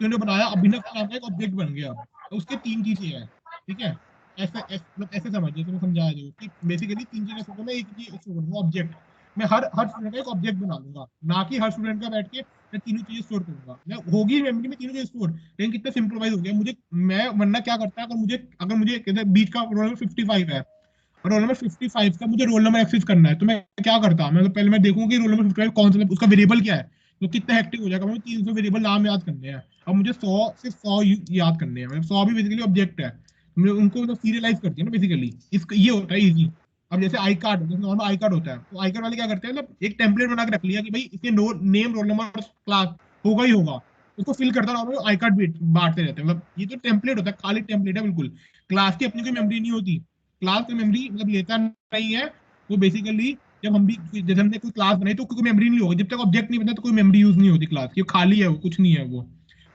S3: तूने बनाया, अभिनव का नाम का एक ऑब्जेक्ट बन गया, तो उसके तीन चीजें हैं, ठीक है। मतलब ऐसे समझ, जैसे मैं समझाया जो कि बेसिकली तीन चीजें स्टोर करना, एक चीज स्टोर करूंगा ऑब्जेक्ट। मैं हर स्टूडेंट का एक ऑब्जेक्ट बना लूंगा, ना कि हर स्टूडेंट का बैठ के मैं तीनों चीजें स्टोर करूंगा। मैं होगी मेमोरी में तीनों चीजें स्टोर, लेकिन कितना सिंप्लीफाइज हो गया मुझे। मैं वरना क्या करता है, अगर मुझे बीच का रोल नंबर 55 है और रोल नंबर 55 का मुझे रोल नंबर एक्सेस करना है, तो मैं क्या करता, मैं तो पहले मैं देखूंगा कि रोल नंबर 55 कौन सा, उसका वेरिएबल क्या है, तो कितना हेक्टिक हो जाएगा। मुझे 300 वेरिएबल नाम याद करने हैं, अब मुझे 100 से 100 याद करने हैं, मतलब 100 भी बेसिकली ऑब्जेक्ट है, मुझे उनको मतलब सीरियलाइज करती है ना बेसिकली। इसका ये होता है इजी। अब जैसे आई कार्ड, जैसे नॉर्मल आई कार्ड होता है, तो आई कार्ड वाले क्या करते हैं, मतलब एक टेम्पलेट बना के रख लिया कि भाई इसके नेम रोल नंबर क्लास होगा ही होगा, उसको फिल करता रहो, आई कार्ड बांटते रहते हैं। मतलब ये तो टेम्पलेट होता है, खाली टेम्पलेट है बिल्कुल। क्लास की अपनी कोई मेमोरी नहीं होती, क्लास की मेमोरी मतलब लेता नहीं है वो बेसिकली। जब हम भी जैसे हमने कोई क्लास बनाई तो कोई मेमोरी नहीं होगी, जब तक ऑब्जेक्ट नहीं बनता तो कोई मेमोरी यूज नहीं होती क्लास की, खाली है वो, कुछ नहीं है वो।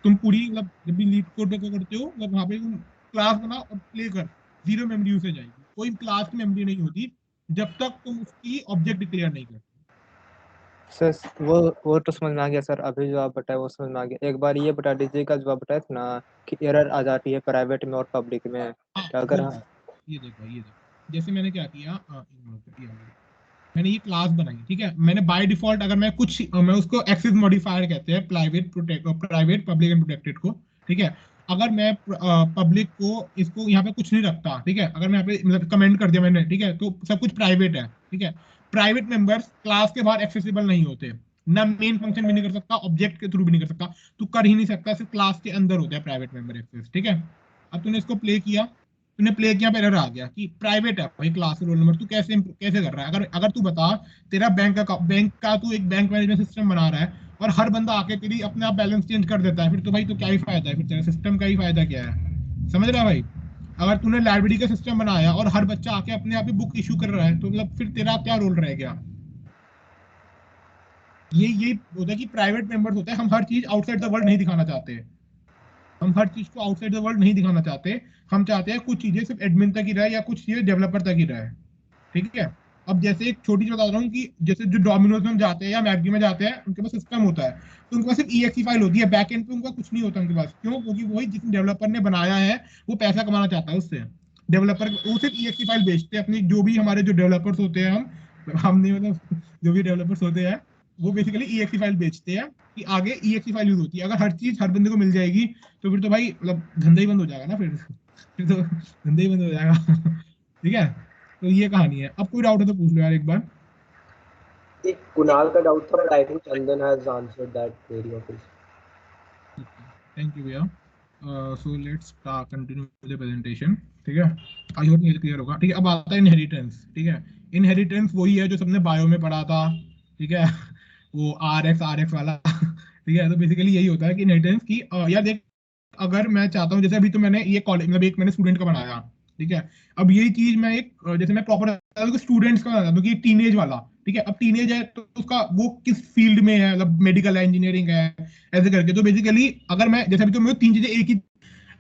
S3: तुम पूरी मतलब जब भी लीड कोड पे करते हो, मतलब वहां पे तुम क्लास बना और प्ले कर, जीरो मेमोरी यूज हो जाएगी, कोई क्लास की मेमोरी नहीं होती जब तक तुम उसकी ऑब्जेक्ट डिक्लेयर नहीं करते।
S6: सर वो तो समझ में आ गया सर, अभी जो आप बताए वो समझ में आ गया। एक बार ये बता दीजिएगा जो आप बताए थे ना कि एरर आ जाती है प्राइवेट में और पब्लिक में,
S3: हाँ
S6: तो अगर
S3: वो बात, ये देखो जैसे मैंने क्या किया, ये आ गया। मैंने ये क्लास बनाई, ठीक है, मैंने बाय डिफॉल्ट अगर मैं कुछ मैं उसको एक्सेस मॉडिफायर कहते हैं, प्राइवेट पब्लिक एंड प्रोटेक्टेड को, ठीक है। अगर मैं पब्लिक को इसको यहाँ पे कुछ नहीं रखता, ठीक है, अगर मैं यहाँ पे मतलब कमेंट कर दिया मैंने, ठीक है, तो सब कुछ प्राइवेट है, ठीक है। प्राइवेट मेंबर्स क्लास के बाहर एक्सेसिबल नहीं होते, ना मेन फंक्शन भी नहीं कर सकता, ऑब्जेक्ट के थ्रू भी नहीं कर सकता, तू कर ही नहीं सकता, सिर्फ क्लास के अंदर होता है प्राइवेट मेंबर एक्सेस। ठीक है, अब तूने इसको प्ले किया, तूने प्ले किया पर एरर आ गया कि प्राइवेट है भाई क्लास रोल नंबर, तू कैसे कैसे कर रहा है? अगर अगर तू बता, तेरा बैंक का तू एक बैंक मैनेजमेंट सिस्टम बना रहा है और हर बंदा आके तेरी अपने आप बैलेंस चेंज कर देता है, फिर तो भाई तो क्या ही फायदा है, फिर तेरा सिस्टम का ही फायदा क्या है? समझ रहा है भाई? अगर तूने लाइब्रेरी का सिस्टम बनाया और हर बच्चा आके अपने आप ही बुक इशू कर रहा है, तो मतलब फिर तेरा क्या रोल रह गया? ये होता है कि प्राइवेट मेंबर्स होते हैं, हम हर चीज आउटसाइड द वर्ल्ड नहीं दिखाना चाहते, हम हर चीज को आउटसाइड द वर्ल्ड नहीं दिखाना चाहते, हम चाहते हैं कुछ चीजें सिर्फ एडमिन तक ही रहे या कुछ चीजें डेवलपर तक ही रहे। ठीक है, अब जैसे एक छोटी चीज बता रहा हूँ कि जैसे जो डोमिनोज में हम जाते हैं या मैकडी में जाते हैं, उनके पास सिस्टम होता है, तो उनके पास सिर्फ ईएक्सी फाइल होती है, बैक एंड पे उनका कुछ नहीं होता उनके पास। क्यों? क्योंकि वही जिस डेवलपर ने बनाया है वो पैसा कमाना चाहता है उससे। डेवलपर वो सिर्फ ईएक्सी फाइल बेचते हैं अपनी, जो भी हमारे जो डेवलपर्स होते हैं, हम नहीं मतलब जो भी डेवलपर्स होते हैं वो बेसिकली ईएक्सी फाइल बेचते हैं कि आगे ईएक्सी फाइल यूज होती है। अगर हर चीज हर बंदे को मिल जाएगी तो फिर तो भाई मतलब धंधा ही बंद हो जाएगा ना, फिर तो धंधा ही बंद हो जाएगा। ठीक है, तो ये कहानी है। अब कोई डाउट है तो पूछ लो यार एक बार।
S1: एक कुणाल का डाउट था, but I think Chandan has answered that query of his.
S3: Thank you भैया। So let's continue the presentation. ठीक है, आई होप ये क्लियर होगा। ठीक है, अब आता है इनहेरिटेंस। ठीक है, इनहेरिटेंस वही है जो सबने बायो में पढ़ा था। ठीक है, वो आर एक्स वाला। ठीक है, तो बेसिकली यही होता है कि इनहेरिटेंस की यार देख, अगर मैं चाहता हूँ, जैसे अभी तो मैंने ये कॉलेज मतलब एक मैंने स्टूडेंट का बनाया। ठीक है, अब यही चीज मैं एक जैसे मैं प्रॉपर स्टूडेंट्स का बनाता हूँ कि टीनेज वाला। ठीक है, अब टीनेज है तो उसका वो किस फील्ड में है, मतलब मेडिकल है, इंजीनियरिंग है, ऐसे करके। तो बेसिकली अगर मैं जैसे अभी तो मैं तीन चीजें एक ही,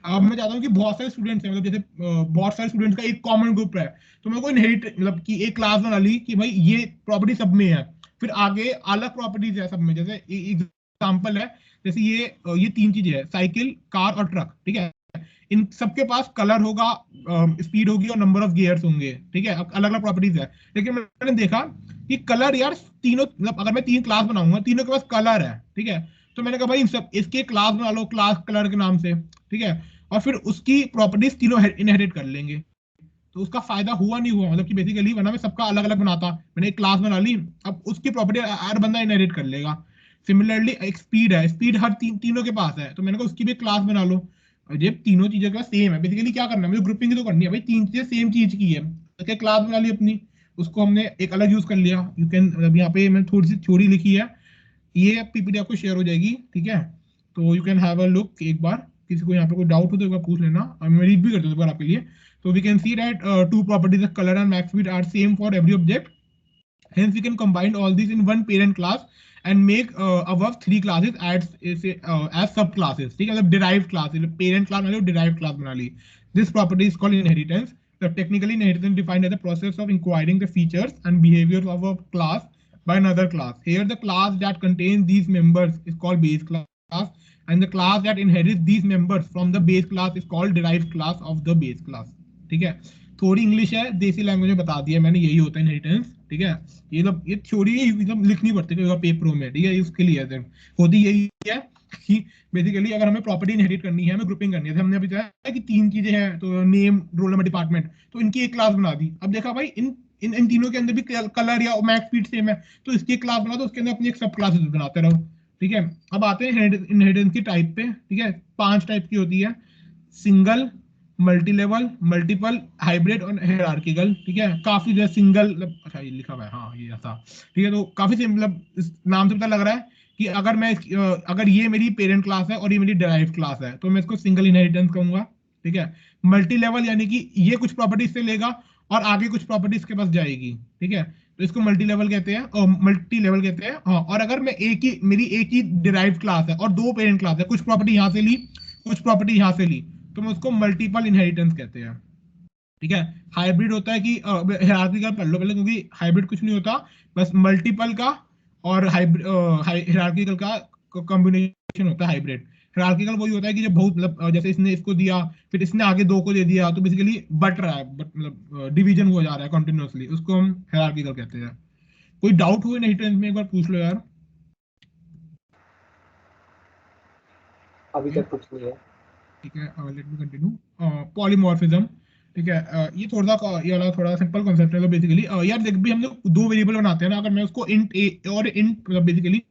S3: अब मैं चाहता हूँ कि बहुत सारे स्टूडेंट्स हैं, मतलब जैसे बहुत सारे स्टूडेंट्स का एक कॉमन ग्रुप है, तो मैं कोई इनहेरिट मतलब कि एक क्लास बना ली कि भाई ये प्रॉपर्टी सब में है, फिर आगे अलग प्रॉपर्टीज है सब में। जैसे एग्जाम्पल है, जैसे ये तीन चीजें है, साइकिल, कार और ट्रक। ठीक है, इन सबके पास कलर होगा, स्पीड होगी और नंबर ऑफ गियर्स होंगे। ठीक है, अलग अलग प्रॉपर्टीज है, लेकिन मैंने देखा कि कलर यार तीनों, मतलब अगर मैं तीन क्लास बनाऊंगा, तीनों के पास कलर है। ठीक है, तो मैंने कहा भाई इन सब इसके क्लास बना लो, क्लास कलर के नाम से। ठीक है, और फिर उसकी प्रॉपर्टीज तीनों इनहेरिट कर लेंगे। तो उसका फायदा हुआ नहीं हुआ, मतलब कि बेसिकली वरना मैं सबका अलग अलग बनाता, मैंने एक क्लास बना ली, अब उसकी प्रॉपर्टी हर बंदा इनहेरिट कर लेगा। सिमिलरली एक स्पीड है, स्पीड हर तीनों के पास है, तो मैंने कहा उसकी भी क्लास बना लो। और ये तीनों चीजें का सेम है, बेसिकली क्या करना है मुझे, ग्रुपिंग तो करनी है भाई, तीन चीजें सेम चीज की है, तो क्लास बना ली अपनी, उसको हमने एक अलग यूज कर लिया। यू कैन, अब यहाँ पे मैंने थोड़ी सी थ्योरी लिखी है, ये पीपीटी आपको शेयर हो जाएगी। ठीक है, तो you can have a look एक बार, किसी को यहाँ पे कोई डाउट हो तो एक बार पूछ लेना, और मैं रीड भी कर दूँ एक बार आपके लिए। तो we can see that two properties of color and max speed are same for every object. Hence, we can combine all these in one parent class and make above three classes as subclasses. ठीक है, मतलब derived class, parent class मतलब derived class बना ली। This property is called inheritance. So technically, inheritance defined as the process of acquiring the features and behaviors of a class by another class. Here, the class that contains these members is called base class, and the class that inherits these members from the base class is called derived class of the base class. ठीक है, थोड़ी English है, देसी language में बता दिया मैंने, यही होता है इनहेरिटेंस। ठीक है, ये मतलब ये थ्योरी एकदम लिखनी पड़ती है पेपरों में। ठीक है, उसके लिए होती यही है कि बेसिकली अगर हमें प्रॉपर्टी इनहेरिट करनी है, हमें ग्रुपिंग करनी है, तो हमने अभी बताया कि तीन चीजें हैं, तो नेम, रोल नंबर, डिपार्टमेंट, तो इनकी एक क्लास बना दी। अब देखा भाई इन इन इन तीनों के अंदर भी कलर या मैक्स स्पीड सेम है, तो इसकी एक क्लास बना दो, उसके अंदर अपनी एक सब क्लासेस बनाते रहो। ठीक है, अब आते हैं इनहेरिटेंस की टाइप पे। ठीक है, 5 टाइप की होती है, single, multi level, multiple, hybrid और हायरार्किकल। ठीक है, काफी जो सिंगल, अच्छा ये लिखा हुआ है, हाँ ये ऐसा। ठीक है, तो काफी मतलब इस नाम से पता लग रहा है कि अगर मैं अगर ये मेरी पेरेंट क्लास है और ये मेरी डिराइव्ड क्लास है, तो मैं इसको सिंगल इनहेरिटेंस कहूंगा। ठीक है, मल्टी लेवल यानी कि ये कुछ प्रॉपर्टीज से लेगा और आगे कुछ प्रॉपर्टीज के पास जाएगी। ठीक है, तो इसको मल्टी लेवल कहते हैं, और मल्टी लेवल कहते हैं। हाँ, और अगर मैं मेरी एक ही डिराइव्ड क्लास है और दो पेरेंट क्लास है, कुछ प्रॉपर्टी यहाँ से ली, कुछ प्रॉपर्टी यहाँ से ली, तो मैं उसको मल्टीपल इनहेरिटेंस कहते हैं। ठीक है, हाइब्रिड होता है कि हिरार्किकल पढ़ लो पहले, क्योंकि हाइब्रिड कुछ नहीं होता, बस मल्टीपल का और हिरार्किकल का कॉम्बिनेशन होता है हाइब्रिड। हिरार्किकल वही होता है कि जब बहुत मतलब जैसे इसने इसको दिया, फिर इसने आगे दो को दे दिया, तो बेसिकली बट रहा है, बट मतलब डिवीजन हो जा रहा है कंटिन्यूअसली, उसको हम हिरार्किकल कहते हैं। कोई डाउट हुए इनहेरिटेंस में एक बार पूछ लो यार।
S1: अभी
S3: Okay?
S1: तक कुछ नहीं है।
S3: ठीक है, लेट मी कंटिन्यू। पॉलीमॉर्फिज्म, ठीक है। ये ये वाला थोड़ा सिंपल कॉन्सेप्ट है। तो बेसिकली यार देख भी हम लोग दो वेरिएबल बनाते हैं ना, अगर मैं उसको इंट ए और इंट मतलब basically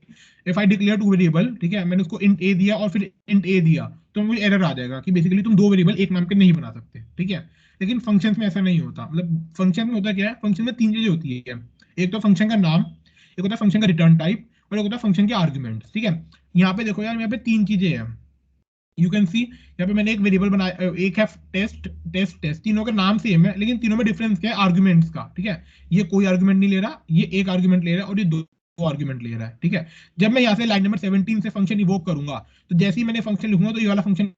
S3: if I declare two variable, ठीक है, मैंने उसको इंट ए दिया और फिर इंट ए दिया, तो मुझे एरर आ जाएगा कि बेसिकली तुम दो वेरिएबल एक नाम के नहीं बना सकते, ठीक है। लेकिन फंक्शंस में ऐसा नहीं होता। मतलब फंक्शन में होता क्या है, फंक्शन में तीन चीजें होती है। एक तो फंक्शन का नाम, एक होता है फंक्शन का रिटर्न टाइप, और एक होता है फंक्शन के आर्गुमेंट्स, ठीक है। यहाँ पे देखो यार, यहाँ पे तीन चीजें हैं। यू कैन सी यहाँ पे मैंने एक वेरिएबल बनाया, एक है टेस्ट टेस्ट टेस्ट, तीनों के नाम सेम है लेकिन तीनों में डिफरेंस क्या है, आर्गुमेंट्स का, ठीक है। ये कोई आर्गुमेंट नहीं ले रहा, ये एक आर्गुमेंट ले रहा है और ये दो आर्गुमेंट ले रहा है, ठीक है। जब मैं यहाँ से लाइन नंबर 17 से फंक्शन इवोक करूंगा, तो जैसे ही मैंने फंक्शन लिखूंगा तो ये वाला फंक्शन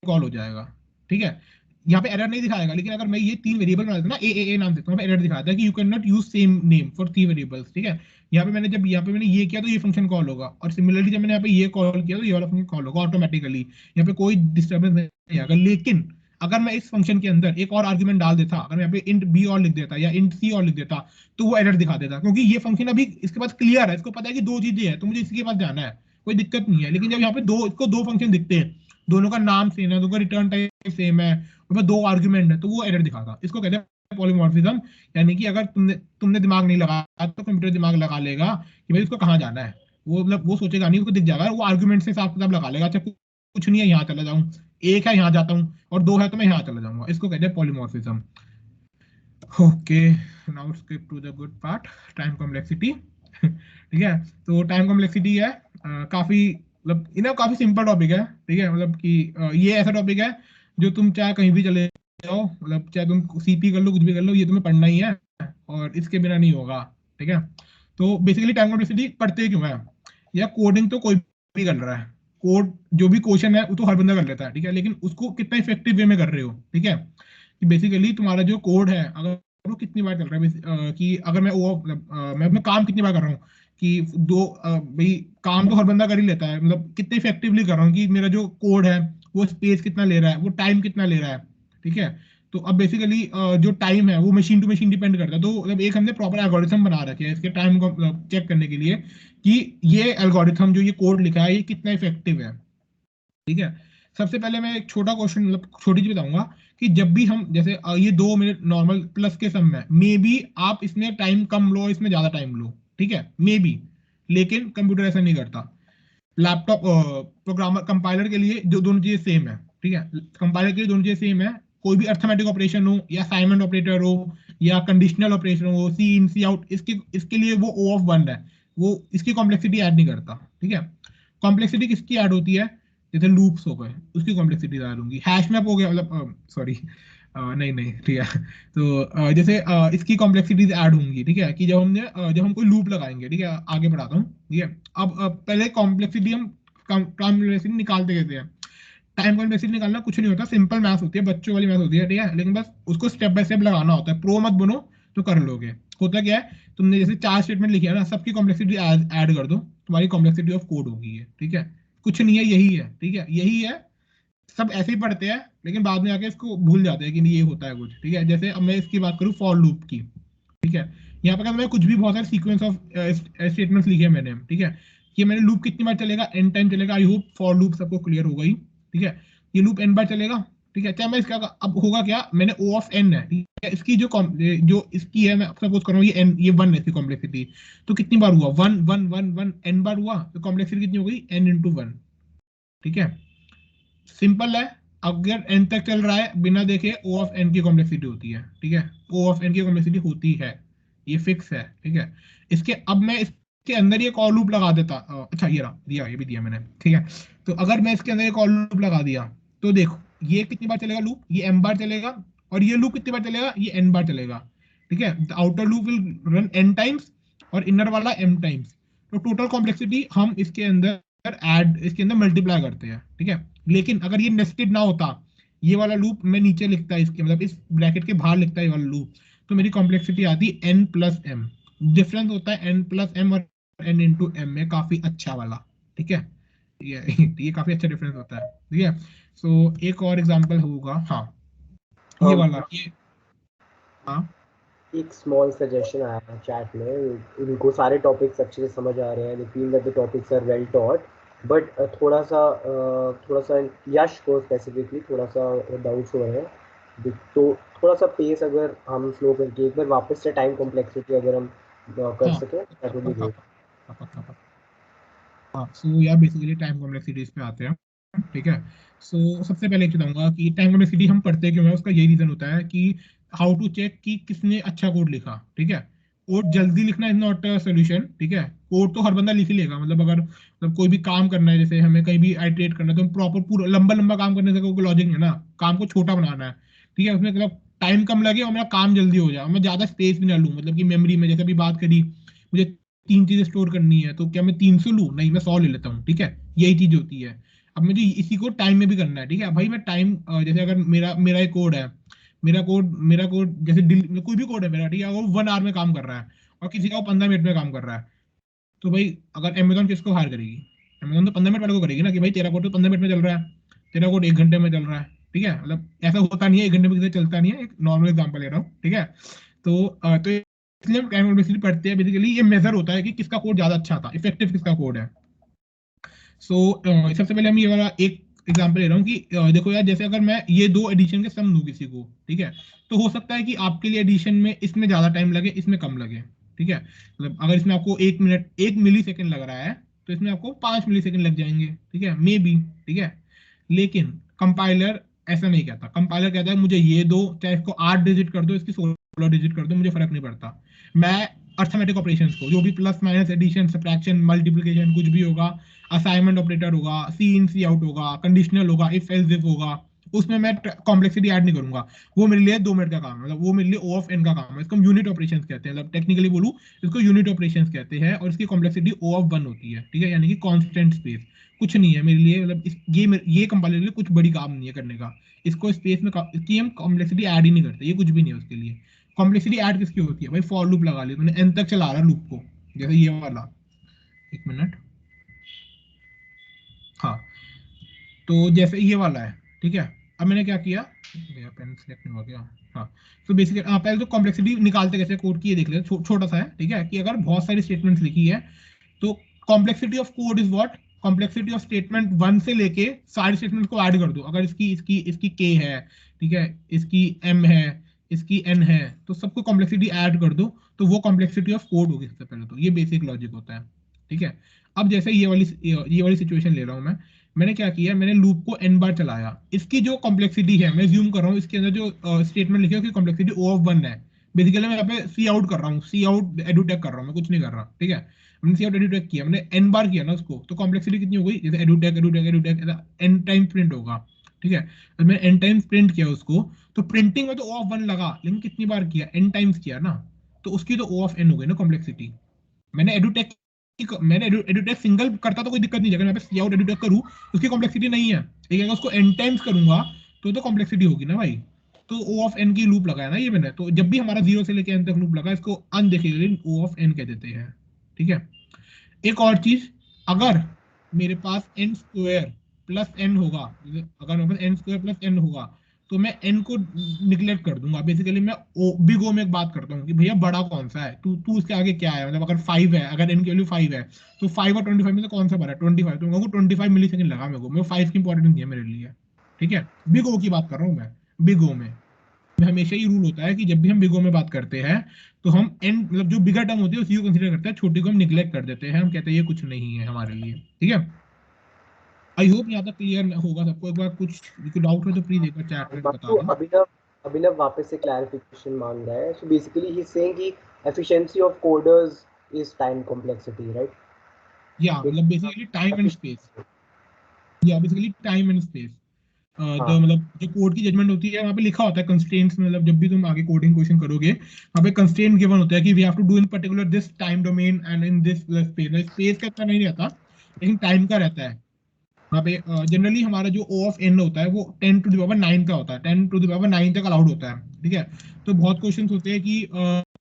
S3: कॉल हो जाएगा, ठीक है। यहाँ पे एरर नहीं दिखाएगा, लेकिन अगर मैं ये तीन वेरिएबल बना देता ना, ए नाम से, तो वहाँ पे एरर दिखाता है कि you can not use same name for three variables, ठीक है। यहाँ पे मैंने जब यहाँ पे मैंने ये किया तो ये फंक्शन कॉल होगा, और सिमिलरली जब मैंने यहाँ पे ये कॉल किया तो ये वाला फंक्शन कॉल होगा ऑटोमेटिकली। यहाँ पे कोई डिस्टर्बेंस नहीं आएगा। लेकिन अगर मैं इस फंक्शन के अंदर एक और आर्गुमेंट डाल देता, अगर मैं यहाँ पे इंट बी और लिख देता या इंट सी और लिख देता, तो वो एरर दिखा देता, क्योंकि ये फंक्शन अभी इसके पास क्लियर है, इसको पता है कि दो चीजें हैं तो मुझे इसके पास जाना है, कोई दिक्कत नहीं है। लेकिन जब यहाँ पे इसको दो फंक्शन दिखते हैं, दोनों का नाम सेम है, दोनों का रिटर्न टाइप सेम है, और दो आर्गुमेंट है, तो वो एरर दिखाता। इसको कहते हैं पॉलीमॉर्फिज्म। यानी कि अगर तुमने दिमाग नहीं लगाया तो कंप्यूटर दिमाग लगा लेगा कि भाई इसको कहाँ जाना है। वो मतलब वो सोचेगा नहीं, उसको दिख जाएगा, वो आर्गुमेंट से हिसाब किताब लगा लेगा। अच्छा कुछ नहीं है, यहाँ चला जाऊँ, एक है यहाँ जाता हूँ, और दो है तो मैं यहाँ चला जाऊंगा। इसको कहते हैं polymorphism. Okay, now skip to the good part, time complexity. ठीक है, तो टाइम कॉम्प्लेक्सिटी है काफी, मतलब इन्हें काफी सिंपल टॉपिक है, ठीक है। मतलब कि ये ऐसा टॉपिक है जो तुम चाहे कहीं भी चले जाओ, मतलब चाहे तुम सीपी कर लो, कुछ भी कर लो, ये तुम्हें पढ़ना ही है, और इसके बिना नहीं होगा, ठीक है। तो बेसिकली टाइम कॉम्प्लेक्सिटी पढ़ते क्यों है, या कोडिंग तो कोई भी कर रहा है, कोड जो भी क्वेश्चन है वो तो हर बंदा कर लेता है, ठीक है। लेकिन उसको कितना इफेक्टिव वे में कर रहे हो, ठीक है। कि बेसिकली तुम्हारा जो कोड है, अगर वो कितनी बार चल रहा है, कि अगर मैं अपना काम कितनी बार कर रहा हूँ, कि भाई काम तो हर बंदा कर ही लेता है, मतलब कितने इफेक्टिवली कर रहा हूँ, कि मेरा जो कोड है वो स्पेस कितना ले रहा है, वो टाइम कितना ले रहा है, ठीक है। तो अब बेसिकली जो टाइम है वो मशीन टू मशीन डिपेंड करता है। तो मतलब एक हमने प्रॉपर एल्गोरिथम बना रखे है इसके टाइम को चेक करने के लिए, कि ये एल्गोरिथम जो ये कोड लिखा है ये कितना इफेक्टिव है, ठीक है। सबसे पहले मैं एक छोटा क्वेश्चन, मतलब छोटी चीज बताऊंगा, कि जब भी हम जैसे ये 2 मिनट नॉर्मल प्लस के सम में, मे बी आप इसमें टाइम कम लो, इसमें ज्यादा टाइम लो, ठीक है, मे बी। लेकिन कंप्यूटर ऐसा नहीं करता। लैपटॉप प्रोग्रामर कंपाइलर के लिए जो दोनों चीजें सेम है, ठीक है। कंपाइलर के लिए दोनों चीजें सेम है। कोई भी अर्थमेटिक ऑपरेशन हो, या असाइनमेंट ऑपरेटर हो, या कंडीशनल ऑपरेशन हो, सी इन सी आउट, इसके लिए वो O ऑफ 1 है, वो इसकी कॉम्प्लेक्सिटी ऐड नहीं करता, ठीक है। कॉम्प्लेक्सिटी किसकी ऐड होती है, जैसे लूप्स हो गए, उसकी कॉम्प्लेक्सिटी ऐड होगी। हैश मैप हो गया, मतलब सॉरी नहीं नहीं, ठीक है। तो जैसे इसकी कॉम्प्लेक्सिटीज ऐड होंगी, ठीक है। कि जब हम कोई लूप लगाएंगे, ठीक है, आगे बढ़ाता हूँ, ठीक है। अब पहले कॉम्प्लेक्सिटी हम कॉम्प्लेक्सिटी निकालते कैसे हैं। टाइम कॉम्प्लेक्सिटी निकालना कुछ नहीं होता, सिंपल मैथ होती है, बच्चों वाली मैथ होती है, ठीक है। लेकिन बस उसको स्टेप बाय स्टेप लगाना होता है, प्रो मत बनो तो कर लोगे। होता क्या है, तुमने जैसे 4 स्टेटमेंट लिखी है ना, सबकी कॉम्प्लेक्सिटी ऐड कर दो, तुम्हारी कॉम्प्लेक्सिटी ऑफ कोड होगी है, ठीक है। कुछ नहीं है, यही है, ठीक है, यही है। सब ऐसे ही पढ़ते हैं, लेकिन बाद में आके इसको भूल जाते हैं कि नहीं ये होता है कुछ, ठीक है। जैसे अब मैं इसकी बात करूँ फॉर लूप की, ठीक है। यहाँ पर मैं कुछ भी बहुत सारे सीक्वेंस ऑफ स्टेटमेंट्स लिखे हैं मैंने, ठीक है। कि मैंने लूप कितनी बार चलेगा, n टाइम चलेगा। आई होप फॉर लूप सबको क्लियर होगा ही, ठीक है। ये लूप n बार चलेगा, ठीक है। चाहे मैं इसका अब होगा क्या, मैंने O ऑफ n है, ठीक है। इसकी जो इसकी है, मैं सपोज कर रहा हूँ ये n, ये 1 है इसकी कॉम्प्लेक्सिटी। तो कितनी बार हुआ, 1 1 1 1 n बार हुआ, तो कॉम्प्लेक्सिटी कितनी हो गई, n into 1, ठीक है। सिंपल है। अगर n तक चल रहा है बिना देखे, O ऑफ n की कॉम्प्लेक्सिटी होती है, ठीक है। O ऑफ n की कॉम्प्लेक्सिटी होती है, ये फिक्स है, ठीक है। इसके अब मैं इसके अंदर ये कॉल लूप लगा देता, अच्छा ये रहा, दिया, ये भी दिया मैंने, ठीक है। तो अगर मैं इसके अंदर ये कॉल लूप लगा दिया, तो देखो ये कितनी बार चलेगा लूप, ये m बार चलेगा, और ये लूप कितनी बार चलेगा, ये n बार चलेगा, ठीक है। The outer loop will run n times और इनर वाला m टाइम्स। तो टोटल कॉम्प्लेक्सिटी हम इसके अंदर इसके अंदर मल्टीप्लाई करते हैं, ठीक है। लेकिन अगर ये नेस्टेड ना होता, ये वाला लूप मैं नीचे लिखता है इसके, मतलब इस ब्रैकेट के बाहर लिखता है ये वाला लूप, तो मेरी कॉम्प्लेक्सिटी आती n प्लस m। डिफरेंस होता है n प्लस m और n इंटू m में, काफी अच्छा वाला, ठीक है। ये काफी अच्छा डिफरेंस होता है, ठीक है। सो एक और एग्जांपल होगा, हाँ ये वाला, ये हाँ
S1: एक स्मॉल सजेशन आया है चैट में, उनको सारे टॉपिक्स अच्छे से समझ आ रहे हैं, they feel that the topics are well taught, but थोड़ा सा यश को स्पेसिफिकली थोड़ा सा डाउट्स हो रहे हैं। तो थोड़ा सा पेस अगर हम स्लो करके एक बार वापस से टाइम कॉम्प्लेक्सिटी अगर हम कर
S3: हाँ,
S1: सके दैट वुड बी
S3: पक्का
S1: ग्रेट।
S3: पक्का पक्का पक्का। हाँ, सो यार बेसिकली टाइम कॉम्प्लेक्सिटीज पे आते हैं, ठीक है। सो सबसे पहले एक बताऊंगा कि टाइम कॉम्प्लेक्सिटी हम पढ़ते क्यों है, उसका यही रीजन होता है कि हाउ टू चेक कि किसने अच्छा कोड लिखा, ठीक है। कोड जल्दी लिखना इज नॉट अ सोल्यूशन, ठीक है। कोड तो हर बंदा लिख ही लेगा, मतलब अगर मतलब कोई भी काम करना है, जैसे हमें कहीं भी आइटरेट करना है, तो हम प्रॉपर पूरा लंबा लंबा काम करने से कोई लॉजिक है ना, काम को छोटा बनाना है, ठीक है। उसमें मतलब टाइम कम लगे और मेरा काम जल्दी हो जाए और मैं ज्यादा स्पेस भी ना लूँ, मतलब कि मेमोरी में जैसे अभी बात करी, मुझे 3 चीजें स्टोर करनी है, तो क्या मैं 300 लूँ? नहीं, मैं 100 ले लेता हूँ, ठीक है। यही चीज होती है। अब मुझे इसी को टाइम में भी करना है, ठीक है भाई। मैं टाइम जैसे अगर मेरा मेरा एक कोड है, मेरा कोड जैसे कोई भी कोड है मेरा, ठीक है, वो 1 आवर में काम कर रहा है और किसी का वो 15 मिनट में काम कर रहा है, तो भाई अगर अमेजोन किसको हायर करेगी? अमेजोन तो 15 मिनट वाले को करेगी ना, कि भाई तेरा कोड तो 15 मिनट में चल रहा है, तेरा कोड 1 घंटे में चल रहा है, ठीक है। मतलब ऐसा होता नहीं है, 1 घंटे में किसी चलता नहीं है, एक नॉर्मल एग्जाम्पल ले रहा हूँ, ठीक है। तो इसलिए हम टाइम बेसिकली पढ़ते हैं, बेसिकली ये मेजर होता है कि किसका कोड ज्यादा अच्छा था, इफेक्टिव किसका कोड है। सो सबसे पहले हम ये वाला एक एग्जांपल ले रहा हूँ कि देखो यार, जैसे अगर मैं ये दो एडिशन के सम दूं किसी को, ठीक है, तो हो सकता है कि आपके लिए एडिशन में इसमें ज्यादा टाइम लगे, इसमें कम लगे, ठीक है। मतलब अगर इसमें आपको 1 मिनट 1 मिली सेकेंड लग रहा है, तो इसमें आपको 5 मिली सेकेंड लग जाएंगे, ठीक है, मे बी, ठीक है। लेकिन कंपाइलर ऐसा नहीं कहता, कंपाइलर कहता है मुझे ये दो, चाहे इसको 8 डिजिट कर दो, इसकी 16 डिजिट कर दो, मुझे फर्क नहीं पड़ता। मैं अर्थमेटिक ऑपरेशंस को, जो भी plus minus addition subtraction multiplication कुछ भी होगा, असाइनमेंट ऑपरेटर होगा, सी इन सी आउट होगा, कंडीशनल होगा, इफ एल्स इफ होगा, उसमें मैं कॉम्प्लेक्सिटी ऐड नहीं करूंगा। वो मेरे लिए 2 मिनट का काम है, मतलब वो मेरे लिए ओ ऑफ एन का काम है। इसको हम यूनिट ऑपरेशंस कहते हैं, मतलब टेक्निकली बोलूं, इसको यूनिट ऑपरेशंस कहते हैं, और इसकी कॉम्प्लेक्सिटी ओ ऑफ 1 होती है, ठीक है, यानी कि कांस्टेंट स्पेस। कुछ नहीं है मेरे लिए, मतलब ये कंपाइलर के लिए कुछ बड़ी काम नहीं है करने का। इसको स्पेस में इसकी हम कॉम्प्लेक्सिटी ऐड ही नहीं करते, ये कुछ भी नहीं है उसके लिए। कॉम्प्लेक्सिटी ऐड किसकी होती है भाई? फॉर लूप लगा लिया तुमने, एन तक चला रहा लूप को, जैसे ये वाला। 1 मिनट। हाँ, तो जैसे ये वाला है, ठीक है। अब मैंने क्या किया, मेरा पेन सिलेक्ट नहीं हो गया। हाँ, तो बेसिकली पहले तो कॉम्प्लेक्सिटी निकालते कैसे कोड की, ये देख लेते छोटा सा है, ठीक है, कि अगर बहुत सारी स्टेटमेंट्स लिखी है, तो complexity of code is what? Complexity of statement 1 से लेके सारी स्टेटमेंट को ऐड कर दो। अगर इसकी इसकी इसकी के है, ठीक है, इसकी एम है, इसकी एन है, तो सबको कॉम्प्लेक्सिटी ऐड कर दो, तो वो कॉम्प्लेक्सिटी ऑफ कोड होगी सबसे पहले। तो ये बेसिक लॉजिक होता है, ठीक है। अब जैसे ये वाली सिचुएशन ले रहा हूँ मैं, मैंने क्या किया, मैंने लूप को n बार चलाया, इसकी जो कॉम्प्लेक्सिटी है, मैं ज्यूम कर रहा हूँ, इसके अंदर जो स्टेटमेंट लिखी है उसकी कॉम्प्लेक्सिटी ओ ऑफ 1 है। बेसिकली मैं यहाँ पे सी आउट कर रहा हूँ, सी आउट एडुटेक कर रहा हूँ, मैं कुछ नहीं कर रहा, ठीक है। मैंने सी आउट एडुटेक किया, मैंने n बार किया ना उसको, तो कॉम्प्लेक्सिटी कितनी हो गई? जैसे edutech edutech edutech n time print होगा, ठीक है। तो मैंने n टाइम्स प्रिंट किया उसको, तो प्रिंटिंग में तो ओ ऑफ 1 लगा, लेकिन कितनी बार किया? n टाइम्स किया ना, तो उसकी तो ओ ऑफ n हो गई ना कॉम्प्लेक्सिटी। मैंने एडुटेक मैंने एडुटेक सिंगल करता तो कोई दिक्कत नहीं है, अगर मैं सी आउट एडुटेक करूँ उसकी कॉम्प्लेक्सिटी नहीं है, लेकिन अगर उसको एन टाइम्स करूंगा तो कॉम्प्लेक्सिटी होगी ना भाई। तो ओ ऑफ एन की लूप लगाया ना ये मैंने, तो जब भी हमारा 0 से लेकर एन तक लूप लगा, इसको अनदेखिए ओ ऑफ एन कह देते हैं, ठीक है। एक और चीज, अगर मेरे पास एन स्क्वायर प्लस एन होगा, अगर मेरे पास एन स्क्वायर प्लस एन होगा, तो मैं एन को निगलेक्ट कर दूंगा। बेसिकली मैं बिग ओ में एक बात करता हूँ कि भैया बड़ा कौन सा है, तू तू इसके आगे क्या है, मतलब अगर 5 है, अगर एन की वैल्यू 5 है, तो 5 और 25 में से कौन सा बड़ा है? 25। तो मैं 25 मिली सेकंड लगा मेरे को, मेरे 5 की इंपॉर्टेंस नहीं है मेरे लिए, ठीक है। बिग ओ की बात कर रहा हूँ मैं, बिग ओ में हमेशा ही रूल होता है कि जब भी हम बिग ओ में बात करते हैं, तो हम एंड मतलब जो बिगर टर्म होती है उसी को कंसीडर करते हैं, छोटी को हम निगलेक्ट कर देते हैं, हम कहते हैं ये कुछ नहीं है हमारे लिए, ठीक है। आई होप यहाँ तक क्लियर होगा सबको। एक बार कुछ डाउट हो तो प्लीज एक बार चैट में बता
S1: तो
S3: दो।
S1: अभिनव वापस से क्लैरिफिकेशन मांग रहा है। So basically he is saying कि efficiency of coders is time complexity, right?
S3: या मतलब बेसिकली टाइम एंड स्पेस, या basically time and space, the
S1: हाँ,
S3: मतलब जो कोड की जजमेंट होती है वहाँ पे लिखा होता है कंस्ट्रेंट्स, मतलब जब भी तुम आगे कोडिंग क्वेश्चन करोगे, वहाँ पे कंस्ट्रेंट गिवन होता है कि we have to do in particular this time domain and in this space. Space का इतना नहीं रहता, लेकिन टाइम का रहता है। वहाँ पे जनरली हमारा जो ओ ऑफ एन होता है वो 10⁹ का होता है, 10⁹ तक अलाउड होता है, ठीक है। तो बहुत क्वेश्चंस होते हैं कि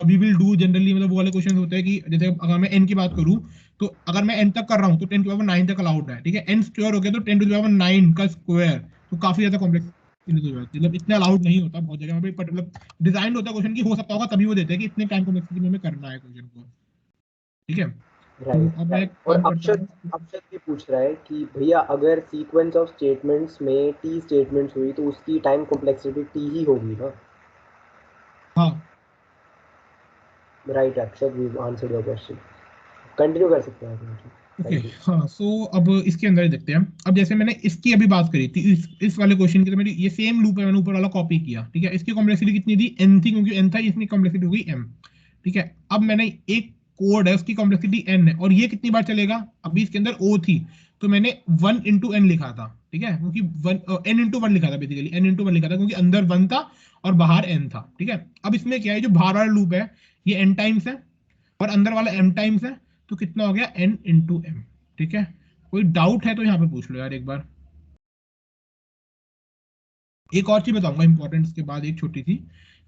S3: वी विल डू जनरली, मतलब वो वाले क्वेश्चंस होते हैं कि जैसे अगर मैं एन की बात करूँ, तो अगर मैं एन तक कर रहा हूँ तो 10⁹ तक अलाउड है, ठीक है। एन स्क्वायर हो गया तो 10⁹ का स्क्वायर, तो काफी ज्यादा कॉम्प्लेक्स, मतलब इतना अलाउड नहीं होता बहुत जगह पे, मतलब डिजाइन होता है क्वेश्चन की, हो सकता होगा तभी वो देते हैं कि इतने टाइम कॉम्प्लेक्सिटी में हमें करना है क्वेश्चन को, ठीक है।
S1: राइट
S3: अब मैं एक
S1: और
S3: काम करता
S1: अक्षत
S3: हूँ।
S1: अक्षत भी पूछ रहा है कि भैया अगर सीक्वेंस ऑफ स्टेटमेंट्स में टी स्टेटमेंट्स हुई तो उसकी टाइम कॉम्प्लेक्सिटी टी ही होगी ना?
S3: हाँ
S1: right Akshat, we answered your question. Continue कर सकते हैं आप।
S3: ओके।
S1: Thank you.
S3: हाँ सो अब इसके अंदर ही देखते हैं। अब जैसे मैंने इसकी अभी बात करी थी, इस वाले क्वेश्चन की, तो मेरी ये सेम लूप है, मैंने ऊपर वाला कॉपी किया, ठीक है। इसकी कॉम्प्लेक्सिटी कितनी थी? n थी, क्योंकि n था, इसकी कॉम्प्लेक्सिटी हो गई m, ठीक है। अब मैंने एक कोड है, उसकी कॉम्प्लेक्सिटी n है, और ये कितनी बार चलेगा? अभी इसके अंदर o थी, तो मैंने 1 इंटू n लिखा था, ठीक है, क्योंकि n इंटू वन लिखा था, बेसिकली n इंटू वन लिखा था, क्योंकि अंदर 1 था और बाहर n था, ठीक है। अब इसमें क्या है, जो बाहर वाला लूप है ये n टाइम्स है और अंदर वाला m टाइम्स है, तो कितना हो गया? n इंटू m, ठीक है। कोई डाउट है तो यहाँ पे पूछ लो यार एक बार। एक और चीज बताऊंगा इंपॉर्टेंट इसके बाद, एक छोटी सी,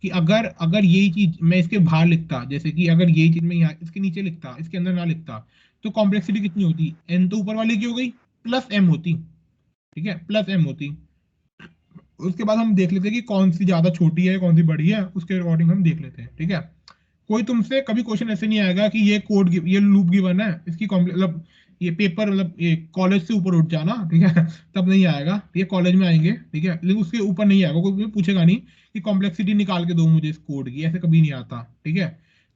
S3: कि अगर अगर यही चीज मैं इसके बाहर लिखता, जैसे कि अगर यही चीज मैं यहाँ इसके नीचे लिखता, इसके अंदर ना लिखता, तो कॉम्प्लेक्सिटी कितनी होती? n तो ऊपर वाले की हो गई, प्लस m होती, ठीक है, प्लस m होती। उसके बाद हम देख लेते हैं कि कौन सी ज्यादा छोटी है कौन सी बड़ी है, उसके अकॉर्डिंग हम देख लेते हैं, ठीक है। कोई तुमसे कभी क्वेश्चन ऐसे नहीं आएगा कि ये कोड ये लूप गिवन है, इसकी मतलब ये पेपर मतलब ये कॉलेज से ऊपर उठ जाना, ठीक है, तब नहीं आएगा, ये कॉलेज में आएंगे, ठीक है, लेकिन उसके ऊपर नहीं आएगा, कोई पूछेगा नहीं कि कॉम्प्लेक्सिटी निकाल के दो मुझे इस कोड की, ऐसे कभी नहीं आता, ठीक है।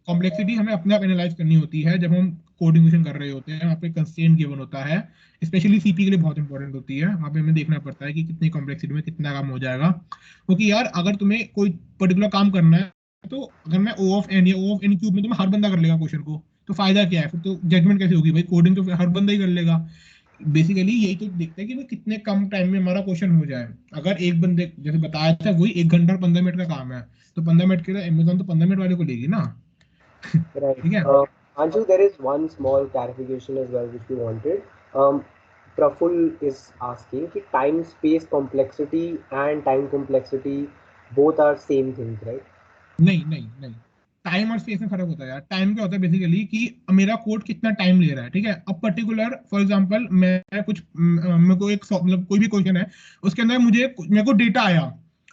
S3: कॉम्प्लेक्सिटी हमें अपने आप एनालाइज करनी होती है जब हम कोडिंग कर रहे होते हैं, वहाँ पे कंस्ट्रेंट गिवन होता है, स्पेशली सीपी के लिए बहुत इंपॉर्टेंट होती है, वहाँ पे हमें देखना पड़ता है कि कितनी कॉम्प्लेक्सिटी में कितना काम हो जाएगा, क्योंकि यार अगर तुम्हें कोई पर्टिकुलर काम करना है, तो अगर मैं ओ ऑफ एन या ओ ऑफ एन क्यूब में, तो मैं हर बंदा कर लेगा क्वेश्चन को, तो फायदा क्या है फिर? तो जजमेंट कैसे होगी भाई? कोडिंग तो फिर हर बंदा ही कर लेगा। बेसिकली यही तो देखते हैं कि भाई कितने कम टाइम में हमारा क्वेश्चन हो जाए। अगर एक बंदे जैसे बताया था वही 1 घंटा और 15 मिनट का काम है, तो 15 मिनट के लिए अमेजोन तो 15 मिनट वाले को लेगी ना।
S1: Right.
S3: ठीक है।
S1: Anshu, there is one small clarification as well which we wanted. Praful is asking कि time space complexity and time complexity both are same things, right?
S3: नहीं नहीं नहीं, टाइम और स्पेस में फर्क होता है यार। टाइम क्या होता है बेसिकली कि मेरा कोड कितना टाइम ले रहा है, ठीक है। अब पर्टिकुलर फॉर एग्जांपल मैं कुछ मेरे को एक मतलब कोई भी क्वेश्चन है, उसके अंदर मेरे को डेटा आया,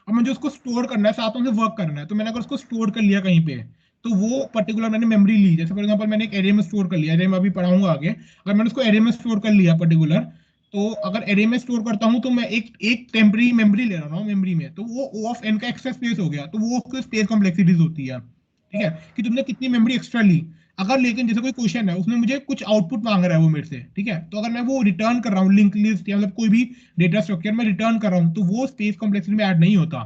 S3: और मुझे उसको स्टोर करना है, साथ में वर्क करना है, तो मैंने अगर उसको स्टोर कर लिया कहीं पे, तो वो पर्टिकुलर मैंने मेमोरी ली, जैसे फॉर एग्जांपल मैंने एक एरे में स्टोर कर लिया, एरे में अभी पढ़ाऊंगा आगे, अगर मैंने उसको एरे में स्टोर कर लिया पर्टिकुलर, तो अगर एरे में स्टोर करता हूं, तो मैं एक एक टेम्पररी मेमोरी ले रहा हूँ मेमोरी में, तो वो ओ ऑफ एन का एक्स्ट्रा स्पेस हो गया, तो वो स्पेस कॉम्प्लेक्सिटीज होती है, ठीक है, कि तुमने कितनी मेमोरी एक्स्ट्रा ली। अगर लेकिन जैसे कोई क्वेश्चन है उसमें मुझे कुछ आउटपुट मांग रहा है वो मेरे से, ठीक है, तो अगर मैं वो रिटर्न कर रहा हूँ लिंक लिस्ट या मतलब कोई भी डेटा स्ट्रक्चर में रिटर्न कर रहा हूँ, तो वो स्पेस कॉम्प्लेक्सिटी में ऐड नहीं होता।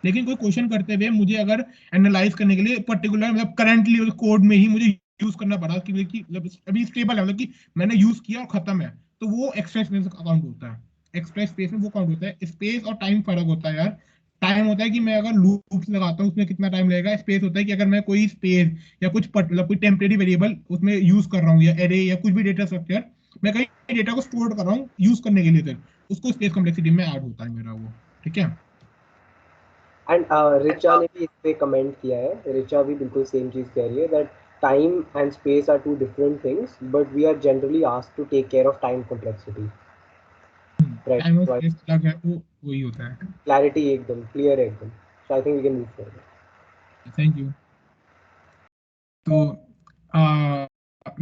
S3: लेकिन कोई क्वेश्चन करते हुए मुझे अगर एनालाइज करने के लिए पर्टिकुलर मतलब करंटली कोड में ही मुझे यूज करना पड़ा कि मतलब अभी स्टेबल है, मतलब कि मैंने यूज किया और खत्म है, तो वो एक्स्ट्रा स्पेस अकाउंट होता है। एक्स्ट्रा स्पेस में वो काउंट होता है। स्पेस और टाइम फर्क होता है यार। टाइम होता है कि मैं अगर लूप्स लगाता हूँ उसमें कितना टाइम लगेगा। स्पेस होता है कि अगर मैं कोई स्पेस या कुछ मतलब कोई टेम्परेरी वेरिएबल उसमें यूज कर रहा हूँ, या एरे या कुछ भी डेटा स्ट्रक्चर, मैं कहीं डेटा को स्टोर कर रहा हूँ यूज करने के लिए, फिर उसको स्पेस कॉम्प्लेक्सिटी में ऐड होता है मेरा वो, ठीक है।
S1: एंड रिचा ने भी इस पे कमेंट किया है, रिचा भी बिल्कुल सेम चीज कह रही है that time and space are two different things but we are generally asked to take care of time complexity. Right,
S3: time और स्पेस अलग है, वो वही होता है।
S1: क्लैरिटी एकदम क्लियर है एकदम। So I think we can move forward.
S3: Thank you. तो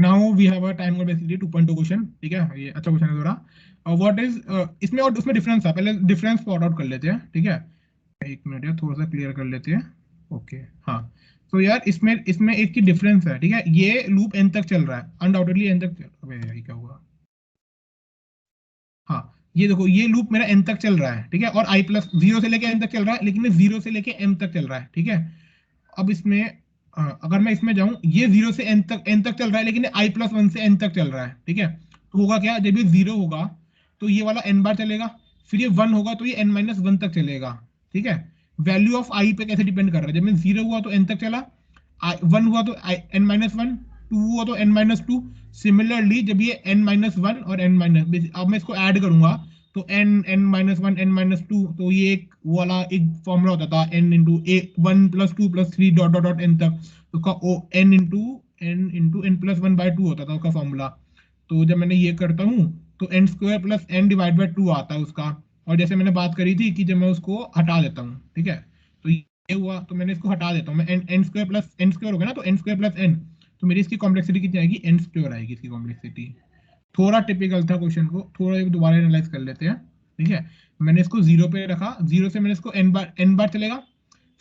S3: now we have a time complexity 2.2 question, ठीक है, ये अच्छा क्वेश्चन है थोड़ा। व्हाट इज इसमें और उसमें डिफरेंस है, पहले डिफरेंस सॉर्ट आउट कर लेते हैं, ठीक है। एक मिनट यार, थोड़ा सा क्लियर कर लेते हैं। ओके, हाँ। तो यार इसमें इसमें एक की डिफरेंस है, ठीक है। ये लूप एन तक चल रहा है, अनडाउटेडली एन तक अबे यार ये क्या हुआ? हाँ, ये देखो ये लूप मेरा एन तक चल रहा है, ठीक है, और आई प्लस जीरो से लेके एन तक चल रहा है, लेकिन मैं जीरो से लेके एम तक चल रहा है, ठीक है। अब इसमें अगर मैं इसमें जाऊं, ये जीरो से एन तक चल रहा है, लेकिन आई प्लस वन से एन तक चल रहा है, ठीक है। तो होगा क्या, जब ये जीरो होगा तो ये वाला एन बार चलेगा, फिर ये वन होगा तो ये एन माइनस वन तक चलेगा, ठीक है। वैल्यू ऑफ आई पे कैसे डिपेंड कर रहा है, जब मैं जीरो हुआ तो एन तक चला, वन हुआ तो एन माइनस वन, टू हुआ तो एन माइनस टू। सिमिलरली जब ये एन माइनस वन और एन माइनस, अब मैं इसको ऐड करूंगा, तो N N minus one N minus two, तो ये एक वो वाला एक फॉर्मूला होता था, N into A one plus two plus three dot dot dot N तक, तो उसका O N into N plus one by two होता था उसका फॉर्मूला। तो जब मैंने ये करता हूँ, तो N square plus N divide by two आता है उसका। और जैसे मैंने बात करी थी कि जब मैं उसको हटा देता हूँ, ठीक है, तो ये हुआ, तो मैंने इसको हटा देता हूँ, मैं N N square plus N square हो गया ना, तो एन स्क्वायर प्लस एन, तो मेरी इसकी कॉम्प्लेक्सिटी कितनी आएगी, n स्क्वायर आएगी इसकी कॉम्प्लेक्सिटी। थोड़ा टिपिकल था क्वेश्चन को, थोड़ा एक दोबारा एनालाइज कर लेते हैं, ठीक है। मैंने इसको 0 पे रखा, 0 से मैंने इसको n बार चलेगा,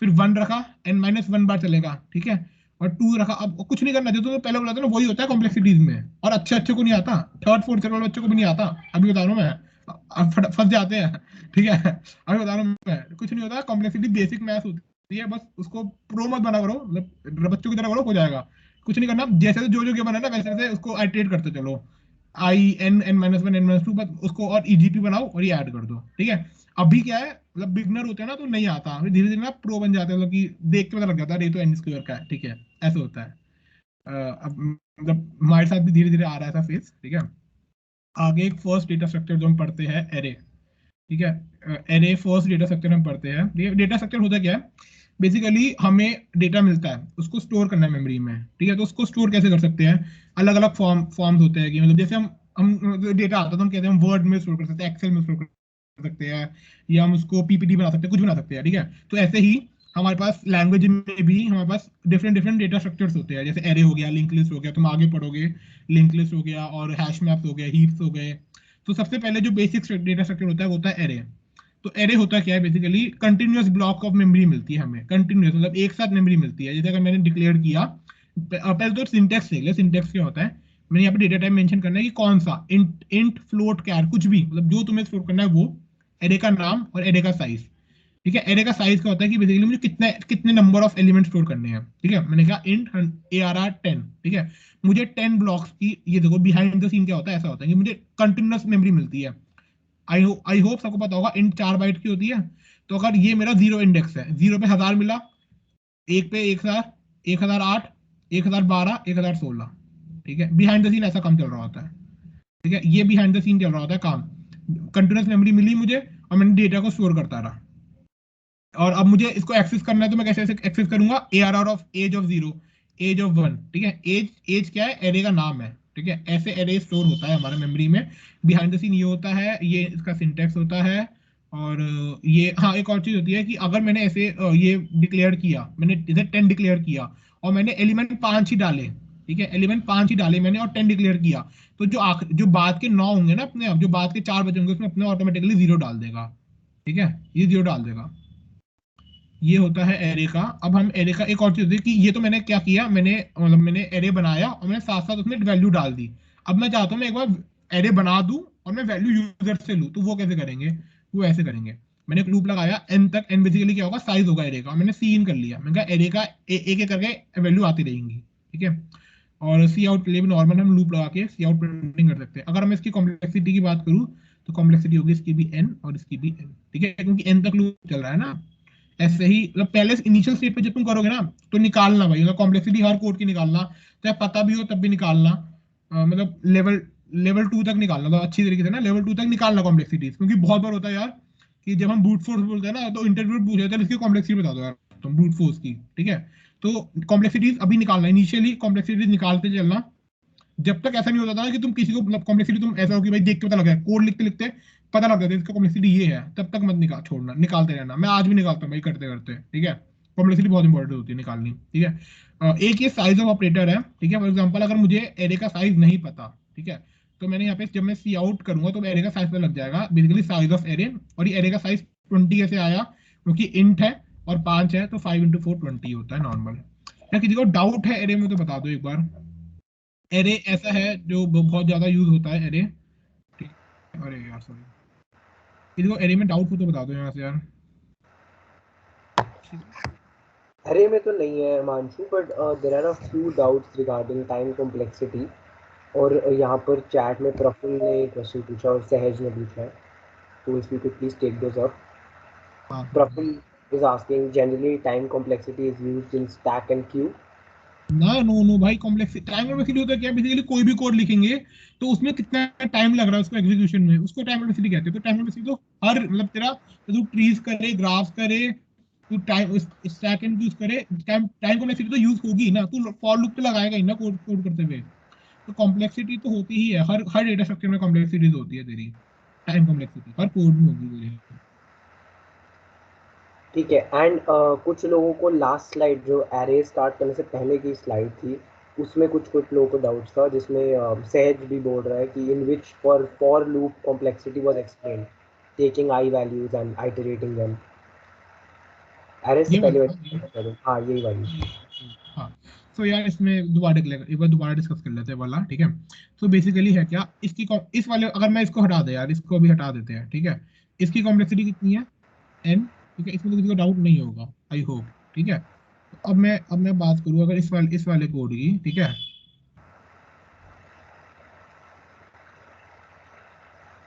S3: फिर 1 रखा, n-1 बार चलेगा, ठीक है, और 2 रखा। अब कुछ नहीं करना, जो तो पहले बोला था ना वही होता है कॉम्प्लेक्सिटीज में, और अच्छे अच्छे को नहीं आता, थर्ड फोर्थ वाले बच्चों को भी नहीं आता, अभी बता रहा हूँ मैं, अब फंस जाते हैं, ठीक है, अभी बता रहा हूँ मैं, कुछ नहीं होता, कॉम्प्लेक्सिटी बेसिक मैथ होती है, बस उसको प्रो मत बना करो, मतलब बच्चों की तरह करो, हो जाएगा। कुछ नहीं करना, जैसे जो गिवन है ना वैसे वैसे उसको आइटरेट करते चलो, I N N minus one N minus two, बस उसको और ईजीपी बनाओ और ये ऐड कर दो, ठीक है। अभी क्या है, मतलब बिगनर होते हैं ना तो नहीं आता, फिर धीरे धीरे ना प्रो बन जाते हैं, मतलब कि देख के पता लग जाता है ये तो एन स्क्वायर का है, ठीक है, ऐसा होता है। अब मतलब हमारे साथ भी धीरे धीरे आ रहा है ऐसा फेज, ठीक है। आगे एक फर्स्ट डेटा स्ट्रक्चर जो हम पढ़ते हैं, एरे, ठीक है। एरे फर्स्ट डेटा स्ट्रक्चर हम पढ़ते हैं। डेटा स्ट्रक्चर होता क्या है, बेसिकली हमें डेटा मिलता है, उसको स्टोर करना है मेमोरी में, ठीक है। तो उसको स्टोर कैसे कर सकते हैं, अलग अलग फॉर्म्स होते हैं, कि मतलब जैसे हम डेटा आता है तो हम कहते हैं हम वर्ड में स्टोर कर सकते हैं, एक्सेल में स्टोर कर सकते हैं, या हम उसको पीपीटी बना सकते हैं, कुछ बना सकते हैं, ठीक है। तो ऐसे ही हमारे पास लैंग्वेज में भी हमारे पास डिफरेंट डिफरेंट डेटा स्ट्रक्चर्स होते हैं, जैसे एरे हो गया, लिंक लिस्ट हो गया, तुम आगे पढ़ोगे, लिंक लिस्ट हो गया, और हैश मैप्स हो गए, हीप्स हो गए। तो सबसे पहले जो बेसिक डेटा स्ट्रक्चर होता है वो होता है एरे। तो एरे होता क्या है, basically continuous block of memory मिलती है हमें, कंटिन्यूअस मतलब एक साथ मेमोरी मिलती है। जैसे अगर मैंने डिक्लेयर किया, पहले तो सिंटेक्स देख ले, सिंटेक्स क्या होता है, मैंने यहाँ पे डेटा टाइप मेंशन करना है कि कौन सा, इंट फ्लोट कैर, कुछ भी, मतलब जो तुम्हें स्टोर करना है वो, एरे का नाम और एरे का साइज, ठीक है। एरे का साइज क्या होता है कि बेसिकली मुझे कितने कितने नंबर ऑफ एलिमेंट स्टोर करने हैं, ठीक है। मैंने कहा इंट ARR 10, ठीक है, मुझे 10 ब्लॉक्स की, ये देखो बिहाइंड द सीन क्या होता है, ऐसा होता है कि मुझे कंटिन्यूअस मेमोरी मिलती है। आई होप सबको पता होगा इंट 4 बाइट की होती है। तो अगर ये मेरा 0 इंडेक्स है, 0 पे 1000 मिला, एक पे 1000, 1008, 1012, 1016, ठीक है। बिहाइंड द सीन ऐसा काम चल रहा होता है, ठीक है, ये बिहाइंड द सीन चल रहा होता है काम। कंटिन्यूस मेमोरी मिली मुझे और मैंने डेटा को स्टोर करता रहा, और अब मुझे इसको एक्सेस करना है, तो मैं कैसे एक्सेस करूंगा, ARR of edge of 0, edge of 1, ठीक है। एज एज क्या है, एरे का नाम है, ठीक है। ऐसे एरे स्टोर होता है हमारे मेमोरी में। बिहाइंड द सीन ये होता है, ये इसका सिंटेक्स होता है। और ये, हाँ, एक और चीज होती है कि अगर मैंने ऐसे ये डिक्लेयर किया, मैंने जैसे 10 डिक्लेयर किया और मैंने एलिमेंट 5 ही डाले, ठीक है, एलिमेंट 5 ही डाले मैंने और 10 डिक्लेयर किया, तो जो बाद के 9 होंगे ना अपने आप, जो बाद के 4 बचे होंगे उसमें अपने ऑटोमेटिकली 0 डाल देगा, ठीक है, ये 0 डाल देगा। ये होता है एरे का। अब हम एरे का एक और चीज होती है कि ये तो मैंने क्या किया, मैंने मतलब मैंने एरे बनाया और मैंने साथ साथ उसमें वैल्यू डाल दी। अब मैं चाहता हूँ मैं एक बार एरे बना दूं और मैं वैल्यू यूजर से लूं, तो वो कैसे करेंगे, वो ऐसे करेंगे। मैंने एक लूप लगाया एन तक, एन बेसिकली क्या होगा, साइज होगा एरे का, मैंने सी इन कर लिया, मैंने कहा एरे का एक एक करके वैल्यू आती रहेंगी, ठीक है। और सी आउट के लिए भी नॉर्मल हम लूप लगा के सी आउट प्रिंटिंग कर सकते हैं। अगर मैं इसकी कॉम्प्लेक्सिटी की बात करूँ तो कॉम्प्लेक्सिटी होगी इसकी भी एन और इसकी भी एन, ठीक है, क्योंकि एन तक लूप चल रहा है ना। ऐसे ही मतलब पहले इनिशियल स्टेट पे जब तुम करोगे ना तो निकालना भाई, मतलब कॉम्प्लेक्सिटी हर कोड की निकालना, चाहे पता भी हो तब भी निकालना। मतलब लेवल लेवल 2 तक निकालना, तो अच्छी तरीके से ना लेवल 2 तक निकालना कॉम्प्लेक्सिटीज, क्योंकि बहुत बार होता है यार कि जब हम ब्रूट फोर्स बोलते हैं ना तो इंटरव्यू पूछ जाता है इसकी कॉम्प्लेक्सिटी बता दो यार तुम ब्रूट फोर्स की, ठीक है। तो कॉम्प्लेक्सिटीज अभी निकालना, इनिशियली कॉम्प्लेक्सिटीज निकालते चलना, जब तक ऐसा नहीं होता था ना कि तुम किसी को मतलब कॉम्प्लेक्सिटी तुम ऐसा हो कि भाई देख के पता लगा, कोड लिखते लिखते पता लग जाता है इसका कॉम्प्लेक्सिटी ये है, तब तक मत छोड़ना, निकालते रहना। मैं आज भी निकालता हूँ भाई करते करते, ठीक है। कॉम्प्लेक्सिटी बहुत इंपॉर्टेंट होती है निकालनी, ठीक है। एक ये साइज ऑफ ऑपरेटर है, ठीक है। फॉर एग्जाम्पल अगर मुझे एरे का साइज नहीं पता, ठीक है, तो मैंने यहाँ पे जब मैं सी आउट करूंगा तो एरे का साइज पता लग जाएगा, बेसिकली साइज ऑफ एरे। और ये एरे का साइज 20 कैसे आया, क्योंकि इंट है और 5 है, तो 5 × 4 20 होता है नॉर्मल। या किसी को डाउट है एरे में तो बता दो एक बार। एरे ऐसा है जो बहुत ज्यादा यूज होता है एरे, ठीक है। अरे यार सॉरी, किसी को एरे में डाउट हो तो बता दो यहाँ से यार।
S1: अरे में तो नहीं है मानसू, but there are a few doubts regarding time complexity. और यहाँ पर चैट में प्रफुल्ल ने क्वेश्चन पूछा और सहज ने पूछा है, तो if you could please take those up.
S3: हाँ,
S1: Praful is asking, generally time complexity is used in stack and queue.
S3: ना, नो नो भाई, कॉम्प्लेक्सिटी टाइम कॉम्प्लेक्सिटी होता है क्या, बेसिकली कोई भी कोड लिखेंगे तो उसमें कितना टाइम लग रहा है उसको एग्जीक्यूशन में, उसको टाइम कॉम्प्लेक्सिटी कहते हैं। तो टाइम कॉम्प्लेक्सिटी तो हर मतलब तेरा, तू ट्रीज करे, ग्राफ्स करे, तू टाइम स्टैक एंड यूज करे, टाइम टाइम कॉम्प्लेक्सिटी तो यूज होगी ना, तू फॉर लूप तो लगाएगा ही ना कोड कोड करते हुए। तो कॉम्प्लेक्सिटी तो होती ही है, हर हर डेटा स्ट्रक्चर में कॉम्प्लेक्सिटीज होती है तेरी, टाइम कॉम्प्लेक्सिटी हर कोड में होगी तेरी।
S1: ठीक है। एंड कुछ लोगों को लास्ट स्लाइड जो एरे स्टार्ट करने से पहले की स्लाइड थी उसमें कुछ कुछ लोगों को डाउट्स था, जिसमें सहज भी बोल रहा है कि in which for loop complexity was explained taking I values and iterating them. Error से
S3: ये
S1: पहले
S3: वाला
S1: हाँ यही वाली।
S3: हाँ। सो यार इसमें दोबारा एक बार दोबारा डिस्कस कर लेते हैं वाला, ठीक है। तो बेसिकली है क्या, इस वाले अगर मैं इसको हटा दे यार, इसको भी हटा देते हैं, ठीक है। इसकी कॉम्प्लेक्सिटी कितनी है, n, ठीक है। इसमें तो किसी को डाउट नहीं होगा, आई होप, ठीक है। तो अब मैं बात करूँ अगर इस वाले कोड की, ठीक है।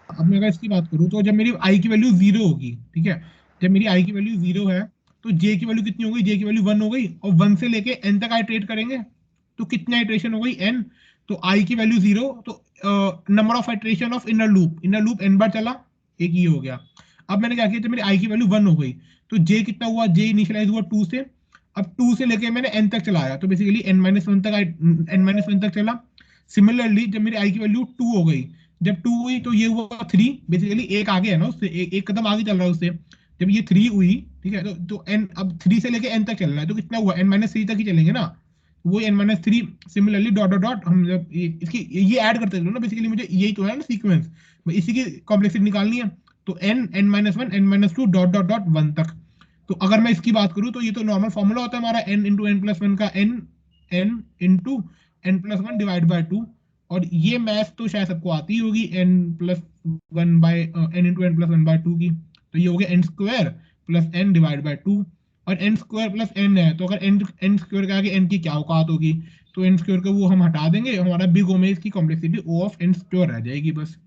S3: अब मैं अगर इसकी बात करूँ तो जब मेरी आई की वैल्यू 0 होगी, ठीक है, जब मेरी आई की वैल्यू 0 है तो जे की वैल्यू कितनी हो गई, जे की वैल्यू 1 हो गई, और 1 से लेके n तक आइटरेट करेंगे तो कितना आइटरेशन हो गई, n। तो आई की वैल्यू 0, तो number of iteration of inner loop n बार चला, एक ये हो गया। अब मैंने क्या किया, जब मेरी आई की वैल्यू 1 हो गई तो जे कितना हुआ, जे इनिशियलाइज हुआ 2 से। अब 2 से लेके मैंने n तक चलाया तो बेसिकली n-1 तक चला। सिमिलरली जब मेरी आई की वैल्यू 2 हो गई, जब 2 हुई तो ये हुआ 3, बेसिकली एक आगे है ना उससे, एक कदम आगे चल रहा है उससे। जब ये 3 हुई, ठीक है, तो n अब 3 से लेके n तक चल रहा है तो कितना हुआ, n-3 तक ही चलेंगे ना, वो n-3। Similarly dot dot dot हम जब इसकी ये ऐड करते चलो ना, बेसिकली मुझे यही तो है ना सीक्वेंस, इसी की कॉम्प्लेक्सिटी निकालनी है। तो n-1 n-2 dot dot dot 1 तक। तो अगर मैं इसकी बात करूं तो ये तो नॉर्मल फॉर्मूला होता है हमारा n into N plus one का, n into n+1 divide by 2। और ये मैथ तो शायद सबको आती ही होगी, n into N plus one by 2 की। तो ये हो गया n square plus n divide by 2। और n स्क्वायर प्लस n है तो अगर n स्क्वायर के आगे n की क्या औकात होगी, तो n स्क्वायर को वो हम हटा देंगे, हमारा बिग ओ में इसकी complexity o of n square रह जाएगी बस।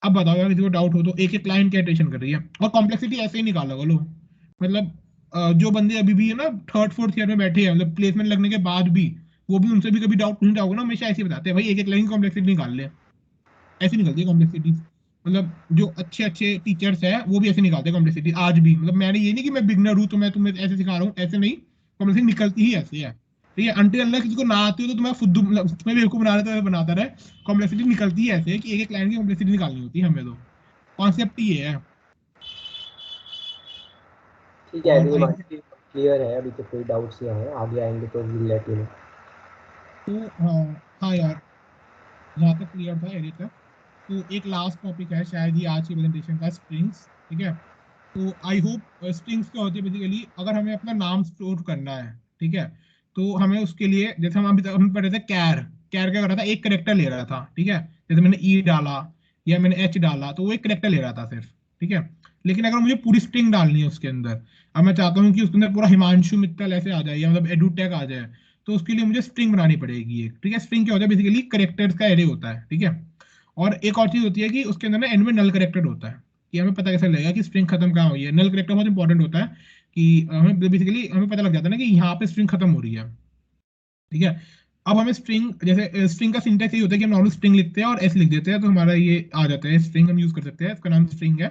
S3: अब बताओ यार, किसी को डाउट हो तो, एक एक लाइन क्या इटरेशन कर रही है, और कॉम्प्लेक्सिटी ऐसे ही निकाला लो। मतलब जो बंदे अभी भी है ना थर्ड फोर्थ ईयर में बैठे हैं, मतलब प्लेसमेंट लगने के बाद भी, वो भी उनसे भी कभी डाउट पूछना होगा ना, हमेशा ऐसे ही बताते हैं भाई एक एक लाइन की कॉम्प्लेक्सिटी निकाल ले। ऐसे निकलती है कॉम्प्लेक्सिटी। मतलब जो अच्छे अच्छे टीचर्स हैं वो भी ऐसे निकालते हैं कॉम्प्लेक्सिटी आज भी। मतलब मैंने ये नहीं कि मैं बिगनर हूँ तो मैं तुम्हें ऐसे सिखा रहा हूँ, ऐसे नहीं, कॉम्प्लेक्सिटी निकलती ही ऐसे है। ठीक है, अनटिल अनलेस किसी को ना आती हो तो तुम्हें खुद मतलब तुम्हें बेवकूफ बना रहे तो बनाता रहे। कॉम्प्लेक्सिटी निकलती ही ऐसे है कि एक एक लाइन की कॉम्प्लेक्सिटी निकालनी होती है हमें, तो कॉन्सेप्ट ही ये है।
S1: ठीक है,
S3: और
S1: अभी
S3: आई
S1: क्लियर है, अभी तो कोई डाउट्स नहीं है, आगे आएंगे तो विल लेट यू नो।
S3: तो हाँ हाँ यार, यहाँ तक क्लियर था एरिया तक। तो एक लास्ट टॉपिक है शायद ही आज की प्रेजेंटेशन का, स्ट्रिंग्स, ठीक है। तो आई होप स्ट्रिंग्स क्या होती है बेसिकली, अगर हमें अपना नाम स्टोर करना है, ठीक है, तो हमें उसके लिए जैसे हम अभी तक हम पढ़े थे कैर, कैर क्या कर रहा था, एक करेक्टर ले रहा था, ठीक है। जैसे मैंने ई डाला या मैंने एच डाला तो वो एक करेक्टर ले रहा था सिर्फ, ठीक है। लेकिन अगर मुझे पूरी स्ट्रिंग डालनी है उसके अंदर, अब मैं चाहता हूँ कि उसके अंदर पूरा हिमांशु मित्तल ऐसे आ जाए या मतलब एडुटेक आ जाए, तो उसके लिए मुझे स्ट्रिंग बनानी पड़ेगी एक, ठीक है। स्ट्रिंग क्या होता है बेसिकली, करेक्टर्स का एरे होता है, ठीक है। और एक और चीज होती है कि उसके अंदर ना एंड में नल करेक्टर होता है, कि हमें पता कैसे लगेगा कि स्ट्रिंग खत्म कहाँ हुई है। नल करेक्टर बहुत इंपॉर्टेंट होता है कि हमें बेसिकली हमें पता लग जाता है ना कि यहाँ पे स्ट्रिंग खत्म हो रही है, ठीक है। अब हमें स्ट्रिंग, जैसे स्ट्रिंग का सिंटैक्स ये होता है कि हम नॉर्मल स्ट्रिंग लिखते हैं और एस लिख देते हैं तो हमारा ये आ जाता है, स्ट्रिंग हम यूज कर सकते हैं, इसका नाम स्ट्रिंग है।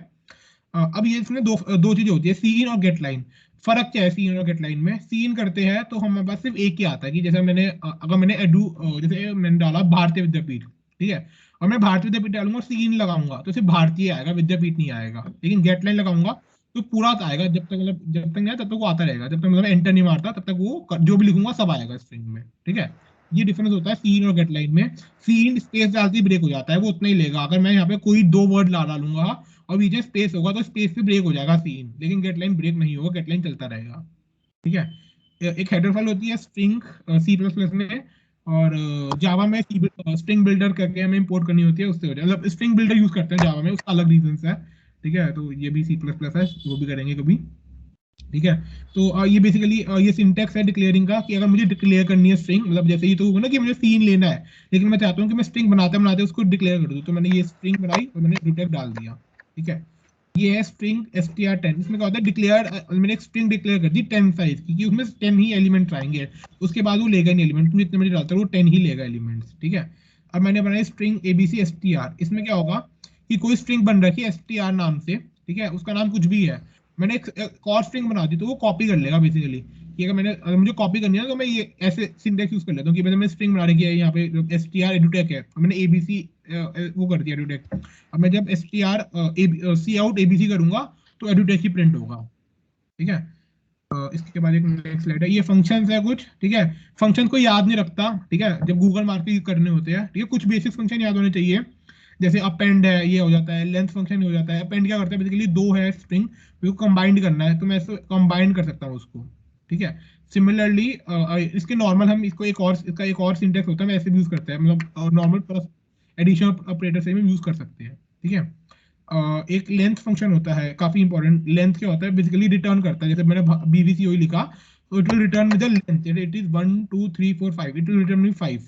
S3: अब ये इसमें दो दो चीजें होती है, सी इन और गेट लाइन। फर्क क्या है सी इन और गेट लाइन में, सी इन करते हैं तो हमारे पास सिर्फ एक ही आता है, कि जैसे मैंने अगर मैंने जैसे मैंने डाला भारतीय विद्यापीठ, ठीक है, और मैं भारतीय विद्यापीठ डालूंगा सी इन लगाऊंगा तो सिर्फ भारतीय आएगा, विद्यापीठ नहीं आएगा। लेकिन गेट लाइन लगाऊंगा तो पूरा आएगा, जब तक मतलब जब तक नहीं तब तक वो आता रहेगा, जब तक मतलब एंटर नहीं मारता तब तक वो जो भी लिखूंगा सब आएगा स्ट्रिंग में, ठीक है। ये डिफरेंस होता है सी इन और गेट लाइन में। सी इन स्पेस डालते ही ब्रेक हो जाता है, वो उतना ही लेगा। अगर मैं यहाँ पे कोई दो वर्ड ला डालूंगा और बीच में स्पेस होगा तो स्पेस पे ब्रेक हो जाएगा सीन, लेकिन गेट लाइन ब्रेक नहीं होगा, गेट लाइन चलता रहेगा, ठीक है। एक हेडर फाइल होती है स्ट्रिंग सी प्लस प्लस में, और जावा में स्ट्रिंग बिल्डर करके हमें इंपोर्ट करनी होती है, उससे हो जाए मतलब स्ट्रिंग बिल्डर यूज करते हैं जावा में, उसका अलग रीजन है, ठीक है। तो ये भी सी प्लस प्लस है, वो भी करेंगे कभी, ठीक है। तो ये बेसिकली ये सिंटैक्स है डिक्लेयरिंग का, कि अगर मुझे डिक्लेयर करनी है स्ट्रिंग, मतलब जैसे ये तो होगा ना कि मुझे सीन लेना है, लेकिन मैं चाहता हूँ कि मैं स्ट्रिंग बनाते बनाते उसको डिक्लेयर कर दूं, तो मैंने ये स्ट्रिंग बनाई और मैंने रिटर्न डाल दिया, ठीक है। ये है स्ट्रिंग str10। इसमें क्या होता है, डिक्लेयर मैंने एक स्ट्रिंग डिक्लेयर कर दी 10 साइज की, क्योंकि उसमें 10 ही एलिमेंट आएंगे, उसके बाद वो लेगा नहीं एलिमेंट, तुम जितने मर्जी डालते हो वो 10 ही लेगा एलिमेंट्स, ठीक है। अब मैंने बनाई स्ट्रिंग abc str। इसमें क्या होगा कि कोई स्ट्रिंग बन रखी है str नाम से, ठीक है, उसका नाम कुछ भी है, मैंने एक और स्ट्रिंग बना दी तो वो कॉपी कर लेगा बेसिकली, कि अगर मुझे कॉपी करनी है तो मैं ये ऐसे सिंटैक्स यूज कर लेता हूँ कि मैंने स्ट्रिंग बना रखी है यहाँ पे str edutech है, मैंने abc वो कर दिया edutech। अब मैं जब str सी आउट abc करूंगा तो edutech ही प्रिंट होगा, ठीक है। इसके बाद एक नेक्स्ट स्लाइड है, ये फंक्शंस है कुछ, ठीक है। फंक्शन को याद नहीं रखता, ठीक है, जब गूगल मार्क के करने होते हैं, ठीक है, कुछ बेसिक फंक्शन याद होने चाहिए, जैसे अपेंड है, ये हो जाता है, लेंथ फंक्शन हो जाता है। अपेंड क्या करता है, बेसिकली दो है स्ट्रिंग, उसको कंबाइंड करना है, तो मैं इसको कंबाइंड कर सकता हूँ उसको, ठीक है। सिमिलरली इसके नॉर्मल हम इसको इसका एक और सिंटेक्स होता है, वैसे भी यूज करते हैं, मतलब नॉर्मल प्लस एडिशन ऑपरेटर से भी यूज कर सकते हैं, ठीक है। एक लेंथ फंक्शन होता है, काफी इंपॉर्टेंट। लेंथ क्या होता है, बेसिकली रिटर्न करता है, जैसे मैंने बीवीसीओ लिखा, तो it will return with the length, it is 1 2 3 4 5, it will return with 5,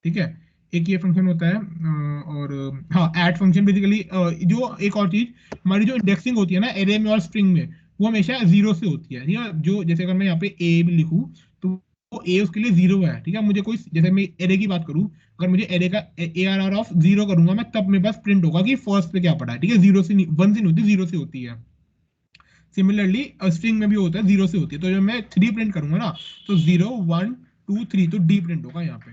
S3: ठीक है। एक ये फंक्शन होता है, और हाँ, ऐड फंक्शन बेसिकली, जो एक और चीज, हमारी जो इंडेक्सिंग होती है ना एरे में और स्ट्रिंग में, वो हमेशा जीरो से होती है, ठीक है। जो जैसे अगर मैं यहाँ पे ए भी लिखूं, तो वो ए उसके लिए जीरो है, ठीक है। मुझे कोई, जैसे मैं एरे की बात करूं, अगर मुझे एरे का ARR ऑफ जीरो करूंगा मैं, तब मेरे पास प्रिंट होगा कि फर्स्ट पे क्या पड़ा है, ठीक है। जीरो से वन से नहीं होती, जीरो से होती है। सिमिलरली स्ट्रिंग में भी होता है, जीरो से होती है, तो जब मैं 3 प्रिंट करूंगा ना, तो 0 1 2 3, तो डी प्रिंट होगा यहाँ पे,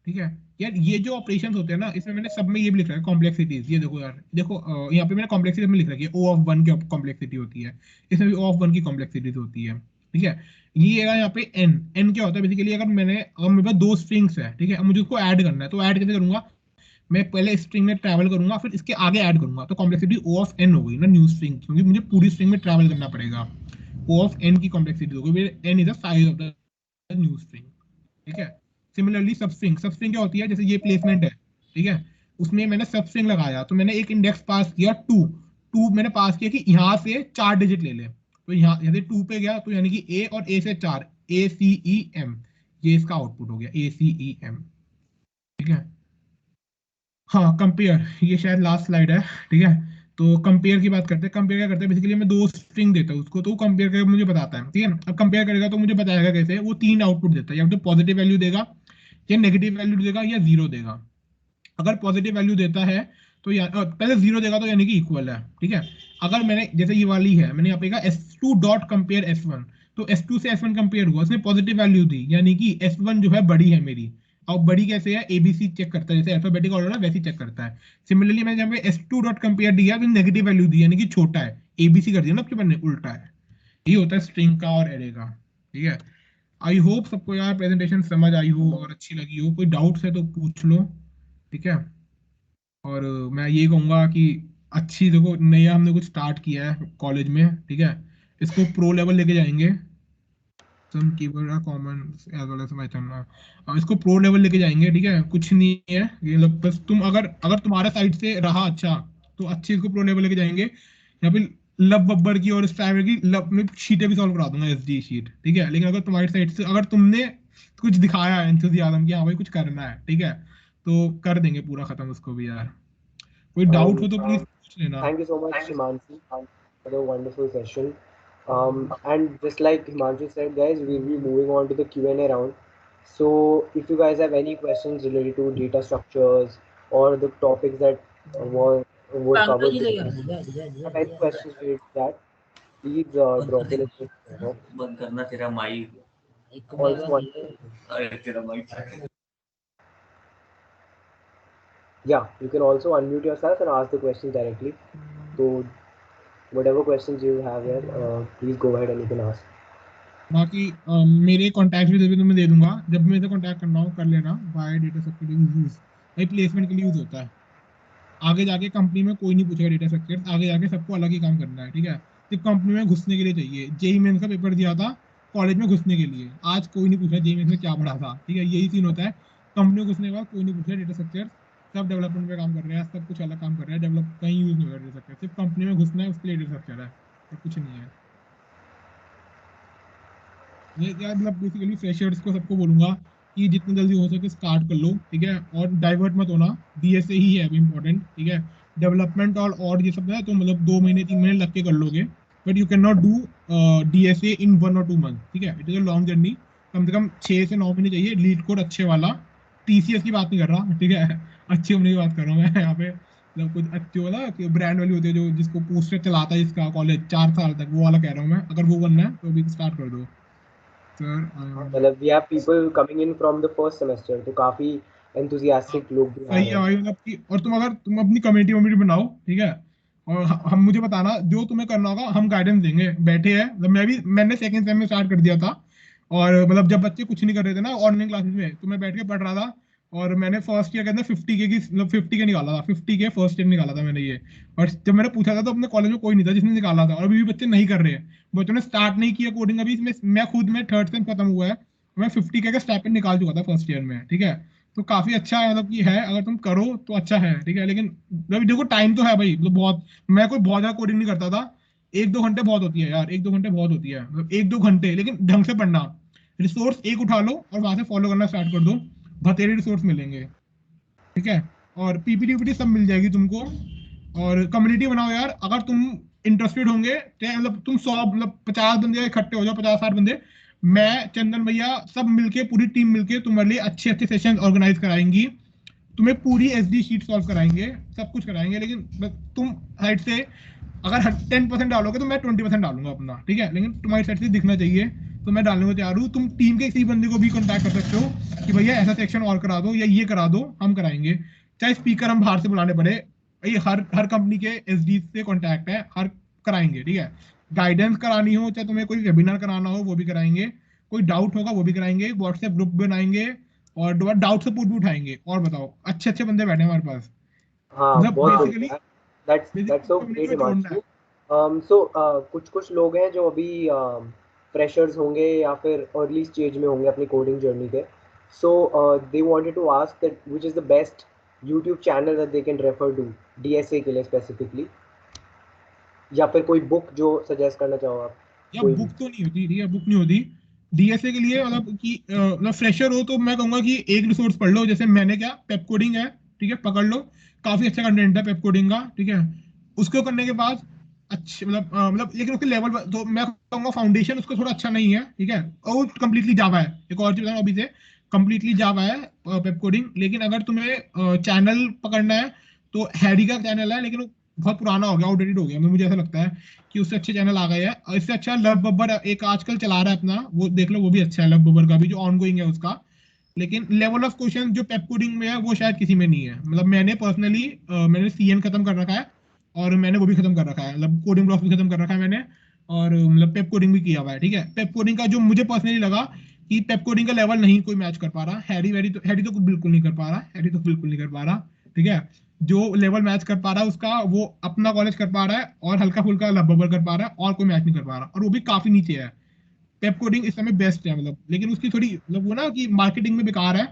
S3: ठीक है। यार ये जो ऑपरेशंस होते हैं ना, इसमें मैंने सब में ये भी लिख रखा है कॉम्प्लेक्सिटीज, ये देखो यार, देखो यहाँ पे मैंने कॉम्प्लेक्सिटी में लिख रखी है, O ऑफ 1 की कॉम्प्लेक्सिटी होती है, इसमें भी O ऑफ 1 की कॉम्प्लेक्सिटीज होती है, ठीक है। ये है यहाँ पे n क्या होता है, बेसिकली अगर मेरे पास दो स्ट्रिंग्स है, ठीक है, अब मुझे उसको ऐड करना है, तो ऐड कैसे करूंगा, मैं पहले स्ट्रिंग में ट्रैवल करूंगा, फिर इसके आगे ऐड करूंगा, तो कॉम्प्लेक्सिटी O ऑफ n हो गई ना, न्यू स्ट्रिंग, क्योंकि मुझे पूरी स्ट्रिंग में ट्रैवल करना पड़ेगा। O ऑफ n की कॉम्प्लेक्सिटी होगी, n is the size of the new string, ठीक है। सिमिलरली सब स्ट्रिंग क्या होती है, जैसे ये प्लेसमेंट है, ठीक है, उसमें मैंने सब स्ट्रिंग लगाया, तो मैंने एक इंडेक्स पास किया 2, मैंने पास किया कि यहाँ से 4 डिजिट ले ले, तो यहाँ जैसे 2 पे गया, तो यानी कि A और A से 4, ACEM, ये इसका आउटपुट हो गया, ACEM, ठीक है। हाँ, कंपेयर, ये शायद लास्ट स्लाइड है, ठीक है। तो कंपेयर की बात करते हैं। कंपेयर क्या करते हैं, बेसिकली मैं दो स्ट्रिंग देता हूँ उसको, तो वो कंपेयर करके मुझे बताता है, ठीक है। अब कंपेयर करेगा तो मुझे बताएगा कैसे, वो 3 आउटपुट देता है, या तो पॉजिटिव वैल्यू देगा, या नेगेटिव वैल्यू देगा, या जीरो देगा। अगर पॉजिटिव वैल्यू देता है तो पहले जीरो देगा, तो यानी कि इक्वल है, ठीक है। अगर मैंने, जैसे ये वाली है, मैंने यहाँ पे कहा S2 डॉट कंपेयर S1, तो S2 से S1 कंपेयर हुआ, उसने पॉजिटिव वैल्यू दी, यानी कि S1 जो है बड़ी है मेरी। अब बड़ी कैसे है, ABC चेक करता है, जैसे अल्फाबेटिक ऑर्डर है वैसे चेक करता है। सिमिलरली मैंने जहाँ पे S2 डॉट कंपेयर दिया, तो नेगेटिव वैल्यू दी, यानी कि छोटा है, ABC कर दिया ना आपके मैंने, उल्टा है। ये होता है स्ट्रिंग का और एरे का, ठीक है। आई होप सबको यार प्रेजेंटेशन समझ आई हो और अच्छी लगी हो। कोई डाउट्स है तो पूछ लो, ठीक है। और मैं ये कहूंगा कि अच्छी, देखो नया हमने कुछ स्टार्ट किया है कॉलेज में, ठीक है, इसको प्रो लेवल लेके जाएंगे। Some keyword are common as well as Python, इसको प्रो लेवल लेके जाएंगे, ठीक है। कुछ नहीं है ये लोग, बस तुम अगर अगर तुम्हारा साइड से रहा अच्छा, तो अच्छे इसको प्रो लेवल लेके जाएंगे। यहाँ पे लब बब्बर की और स्ट्राइवर की लब में शीटें भी सॉल्व करा दूंगा, SD शीट, ठीक है। लेकिन अगर तुम्हारी साइड से, अगर तुमने कुछ दिखाया है एंथुसियाज्म कि हाँ भाई कुछ करना है, ठीक है, तो कर देंगे पूरा खत्म उसको भी यार। कोई डाउट हो तो प्लीज पूछ लेना।
S1: Thank you so much, Himanshi, for the wonderful session. And just like Himanshi said, guys, we'll be moving on to the Q&A round. So if you guys have any questions related to data structures or the topics that were covered, have any questions related to that, please drop in the box.
S7: बंद करना तेरा mic,
S1: Also,
S7: तेरा mic.
S1: yeah, you can also unmute yourself and ask the questions directly. So whatever questions you have here, please go ahead and you can ask.
S3: बाकी मेरे contact भी तुम्हें दे दूंगा, जब मेरे से कॉन्टैक्ट करना हो कर लेना। वाई डेटा स्ट्रक्चर यूज, भाई प्लेसमेंट के लिए यूज होता है। आगे जाके कंपनी में कोई नहीं पूछेगा डेटा स्ट्रक्चर, आगे जाके सबको अलग ही काम करना है, ठीक है। सिर्फ कंपनी में घुसने के लिए चाहिए। जेई मेंस का पेपर दिया था कॉलेज में घुसने के लिए, आज कोई नहीं पूछा जेई मेंस में क्या पढ़ा था, ठीक है। यही सीन होता है, कंपनी में घुसने के बाद कोई नहीं पूछा डेटा स्ट्रक्चर, सब डेवलपमेंट में काम कर रहे हैं, सब कुछ अलग काम कर रहे हैं, डेवलप कहीं यूज नहीं हो रहा डेटा स्ट्रक्चर, सिर्फ कंपनी में घुसना है उसके लिए डेटा स्ट्रक्चर है, और कुछ नहीं है। ये क्या मतलब, बेसिकली फ्रेशर्स को सबको बोलूंगा कि जितनी जल्दी हो सके स्टार्ट कर लो, ठीक है, और डाइवर्ट मत होना। DSA ही है इम्पोर्टेंट, ठीक है। डेवलपमेंट और ये सब है तो मतलब 2 महीने 3 महीने लग के कर लोगे, but you can not do DSA in 1 और 2 मंथ, ठीक है। It is a long journey, कम से कम 6 से 9 महीने चाहिए। लीड कोड अच्छे वाला, TCS की बात नहीं कर रहा, ठीक है, अच्छी कंपनी की बात कर रहा हूँ मैं यहाँ पे, मतलब कुछ अच्छी वाला ब्रांड वाली होती है, जो जिसको पोस्टर चलाता है इसका कॉलेज 4 साल तक, वो वाला कह रहा हूँ मैं। अगर वो बनना है तो अभी स्टार्ट कर दो सर।
S1: मतलब we have people coming in from the first semester, तो काफी enthusiastic लोग भी आ
S3: सही
S1: रहे
S3: है
S1: हैं।
S3: भाई, मतलब कि और तुम अगर तुम अपनी कमेटी वमेटी बनाओ, ठीक है, और हम मुझे बताना जो तुम्हें करना होगा, हम गाइडेंस देंगे, बैठे हैं। मतलब मैंने सेकंड सेम में स्टार्ट कर दिया था, और मतलब जब बच्चे कुछ नहीं कर रहे थे ना ऑनलाइन क्लासेस में, तो मैं बैठ के पढ़ रहा था। और मैंने फर्स्ट ईयर के अंदर 50K की मतलब 50K निकाला था, 50K फर्स्ट ईयर निकाला था मैंने ये। और जब मैंने पूछा था तो अपने कॉलेज में कोई नहीं था जिसने निकाला था, और अभी भी बच्चे नहीं कर रहे हैं, बच्चों ने स्टार्ट नहीं किया कोडिंग अभी। इसमें मैं खुद में थर्ड सेम खत्म हुआ है, मैं 50K का स्टाइपेंड निकाल चुका था फर्स्ट ईयर में, ठीक है। तो काफी अच्छा मतलब कि है, अगर तुम करो तो अच्छा है, ठीक है। लेकिन अभी देखो टाइम तो है भाई, मतलब बहुत, मैं कोई बहुत ज्यादा कोडिंग नहीं करता था। 1-2 घंटे बहुत होती है यार, 1-2 घंटे बहुत होती है, मतलब 1-2 घंटे, लेकिन ढंग से पढ़ना। रिसोर्स एक उठा लो और वहां से फॉलो करना स्टार्ट कर दो, बतेरे रिसोर्स मिलेंगे, ठीक है। और पीपीटी वीपीटी सब मिल जाएगी तुमको। और कम्युनिटी बनाओ यार, अगर तुम इंटरेस्टेड होंगे तो मतलब तुम 100 मतलब 50 बंदे इकट्ठे हो जाओ, 50-60 बंदे, मैं चंदन भैया सब मिलके, पूरी टीम मिलके तुम्हारे लिए अच्छे अच्छे सेशन ऑर्गेनाइज कराएंगी। तुम्हें पूरी एसडी शीट सॉल्व कराएंगे, सब कुछ कराएंगे। लेकिन बस तुम साइड से अगर 10% डालोगे तो मैं 20% डालूंगा अपना, ठीक है। लेकिन तुम्हारी साइड से दिखना चाहिए, तो मैं डालने को तैयार हूँ। तुम टीम के किसी बंदे को भी कॉन्टैक्ट कर सकते हो कि भैया ऐसा सेक्शन और करा दो या ये करा दो, हम कराएंगे। चाहे स्पीकर हम बाहर से बुलाने पड़े, ये हर हर कंपनी के एसडी से कॉन्टैक्ट है, हर कराएंगे, ठीक है। गाइडेंस करानी हो, चाहे तुम्हें कोई वेबिनार कराना हो, वो भी कराएंगे। कोई डाउट होगा वो भी कराएंगे, व्हाट्सएप ग्रुप बनाएंगे, और डाउट सपोर्ट भी उठाएंगे। और बताओ, अच्छे अच्छे बंदे बैठे हैं हमारे पास,
S1: हाँ,
S3: मतलब
S1: बहुत
S3: बेसिकली
S1: बढ़िया। दैट्स सो
S3: कम्युनिटी
S1: ग्रेट
S3: में जोड़ना है।
S1: हिमांशु। सो कुछ कुछ लोग हैं जो अभी फ्रेशर्स होंगे या फिर अर्ली स्टेज में होंगे अपनी कोडिंग जर्नी के। So they wanted to ask that which is the best YouTube channel that they can refer to DSA के लिए स्पेसिफिकली, या फिर कोई बुक जो सजेस्ट करना चाहो आप,
S3: या
S1: कोई भी।
S3: बुक तो नहीं होती, ठीक है, बुक नहीं होती डीएसए के लिए। मतलब कि मतलब फ्रेशर हो तो मैं कहूंगा कि एक रिसोर्स पढ़ लो, जैसे मैंने क्या, पेप कोडिंग है, ठीक है, पकड़ लो। काफी अच्छा कंटेंट है पेप कोडिंग का, ठीक है। उसको करने के बाद अच्छे मतलब लेकिन उसके लेवल तो मैं कहूंगा फाउंडेशन उसका थोड़ा अच्छा नहीं है, ठीक है। और वो कंप्लीटली जावा है, एक और चीज अभी से, कंप्लीटली जावा है पेप कोडिंग। लेकिन अगर तुम्हें चैनल पकड़ना है तो हैरी का चैनल है, लेकिन वो बहुत पुराना हो गया, आउटडेटेड हो गया, मुझे ऐसा लगता है कि उससे अच्छे चैनल आ गए हैं। और इससे अच्छा लव बब्बर एक आजकल चला रहा है अपना, वो देख लो, वो भी अच्छा है, लव बब्बर का भी जो ऑन गोइंग है उसका। लेकिन लेवल ऑफ क्वेश्चन जो पेप कोडिंग में है वो शायद किसी में नहीं है। मतलब मैंने पर्सनली मैंने सीएन खत्म कर रखा है, और मैंने वो भी खत्म कर रखा है, मतलब कोडिंग ब्लॉक्स भी खत्म कर रखा है मैंने। और मतलब पेप कोडिंग भी किया हुआ है, ठीक है। पेप कोडिंग का जो मुझे पर्सनली लगा कि पेप कोडिंग का लेवल नहीं कोई मैच कर पा रहा। हैरी तो बिल्कुल नहीं कर पा रहा, हैरी तो बिल्कुल नहीं कर पा रहा, ठीक है। जो लेवल मैच कर पा रहा है उसका, वो अपना कॉलेज कर पा रहा है, और हल्का फुल्का लबबर कर पा रहा है, और कोई मैच नहीं कर पा रहा, और वो भी काफी नीचे है। पेप कोडिंग इस समय बेस्ट है, मतलब लेकिन उसकी थोड़ी मतलब वो ना कि मार्केटिंग में बेकार है।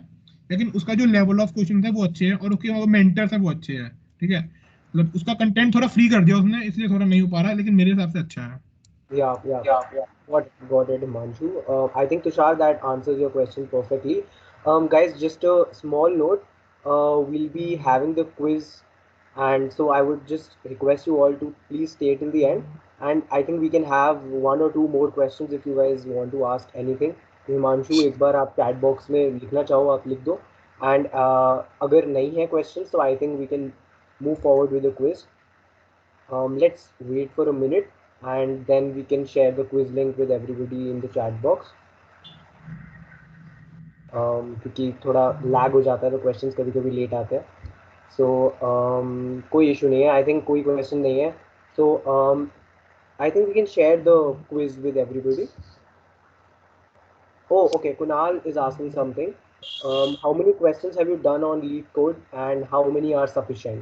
S3: लेकिन उसका जो लेवल ऑफ क्वेश्चन है वो अच्छे हैं, और उसके मेंटर्स है वो अच्छे हैं, ठीक है। मतलब उसका कंटेंट थोड़ा फ्री कर दिया उसने, इसलिए थोड़ा नहीं हो पा रहा है, लेकिन मेरे हिसाब से अच्छा है।
S1: Yeah. Got it, Himanshu. I think Tushar that answers your question perfectly. Guys, just a small note. We'll be having the quiz, and so I would just request you all to please stay till the end. And I think we can have one or two more questions if you guys want to ask anything. तो हिमांशु, एक बार आप chat box में लिखना चाहो आप लिख दो। And अगर नहीं है क्वेश्चन तो I think we can move forward with the quiz. Let's wait for a minute and then we can share the quiz link with everybody in the chat box. क्योंकि थोड़ा लैग हो जाता है तो क्वेश्चंस कभी कभी late आते हैं. सो कोई इशू नहीं है, आई थिंक कोई क्वेश्चन नहीं है. So I think we can share the quiz with everybody. Oh, okay. Kunal is asking something. How many questions have you done on lead code and how many are sufficient?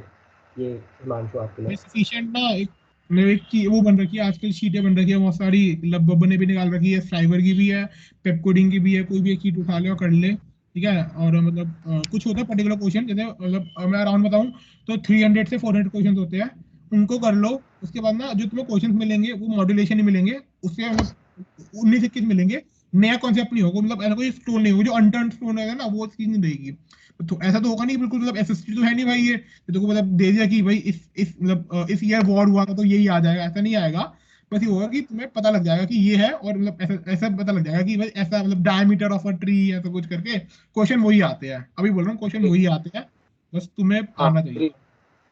S1: ये हिमांशु आपके लिए.
S3: Sufficient ना, एक मेरे की वो बन रखी है आजकल, शीटें बन रखी है बहुत सारी, लब्बब ने भी निकाल रखी है, स्ट्राइवर की भी है, पेप कोडिंग की भी है। कोई भी एक शीट उठा ले और कर ले, ठीक है। और मतलब कुछ होता है पर्टिकुलर क्वेश्चन, जैसे मतलब मैं अराउंड बताऊं तो 300 से 400 क्वेश्चन होते हैं, उनको कर लो। उसके बाद ना जो तुम्हें क्वेश्चन मिलेंगे वो मॉड्यूलेशन ही मिलेंगे, उससे मतलब 19-21 मिलेंगे। नया कॉन्सेप्ट नहीं होगा, मतलब ऐसा कोई स्टोन नहीं होगा, जो अनटर्न स्टोन है ना वो चीज नहीं रहेगी। तो ऐसा तो होगा नहीं बिल्कुल, मतलब एसएसटी तो है नहीं भाई ये, तो मतलब दे दिया कि भाई इस मतलब इस ईयर वॉर हुआ था तो यही आ जाएगा, ऐसा नहीं आएगा। बस ये होगा कि तुम्हें पता लग जाएगा कि ये है, और मतलब ऐसा ऐसा पता लग जाएगा कि भाई ऐसा मतलब डायमीटर ऑफ अ ट्री ऐसा कुछ करके क्वेश्चन वही आते हैं। अभी बोल रहा हूँ क्वेश्चन वही आते हैं, बस तुम्हें
S1: हाँ,
S3: आना चाहिए।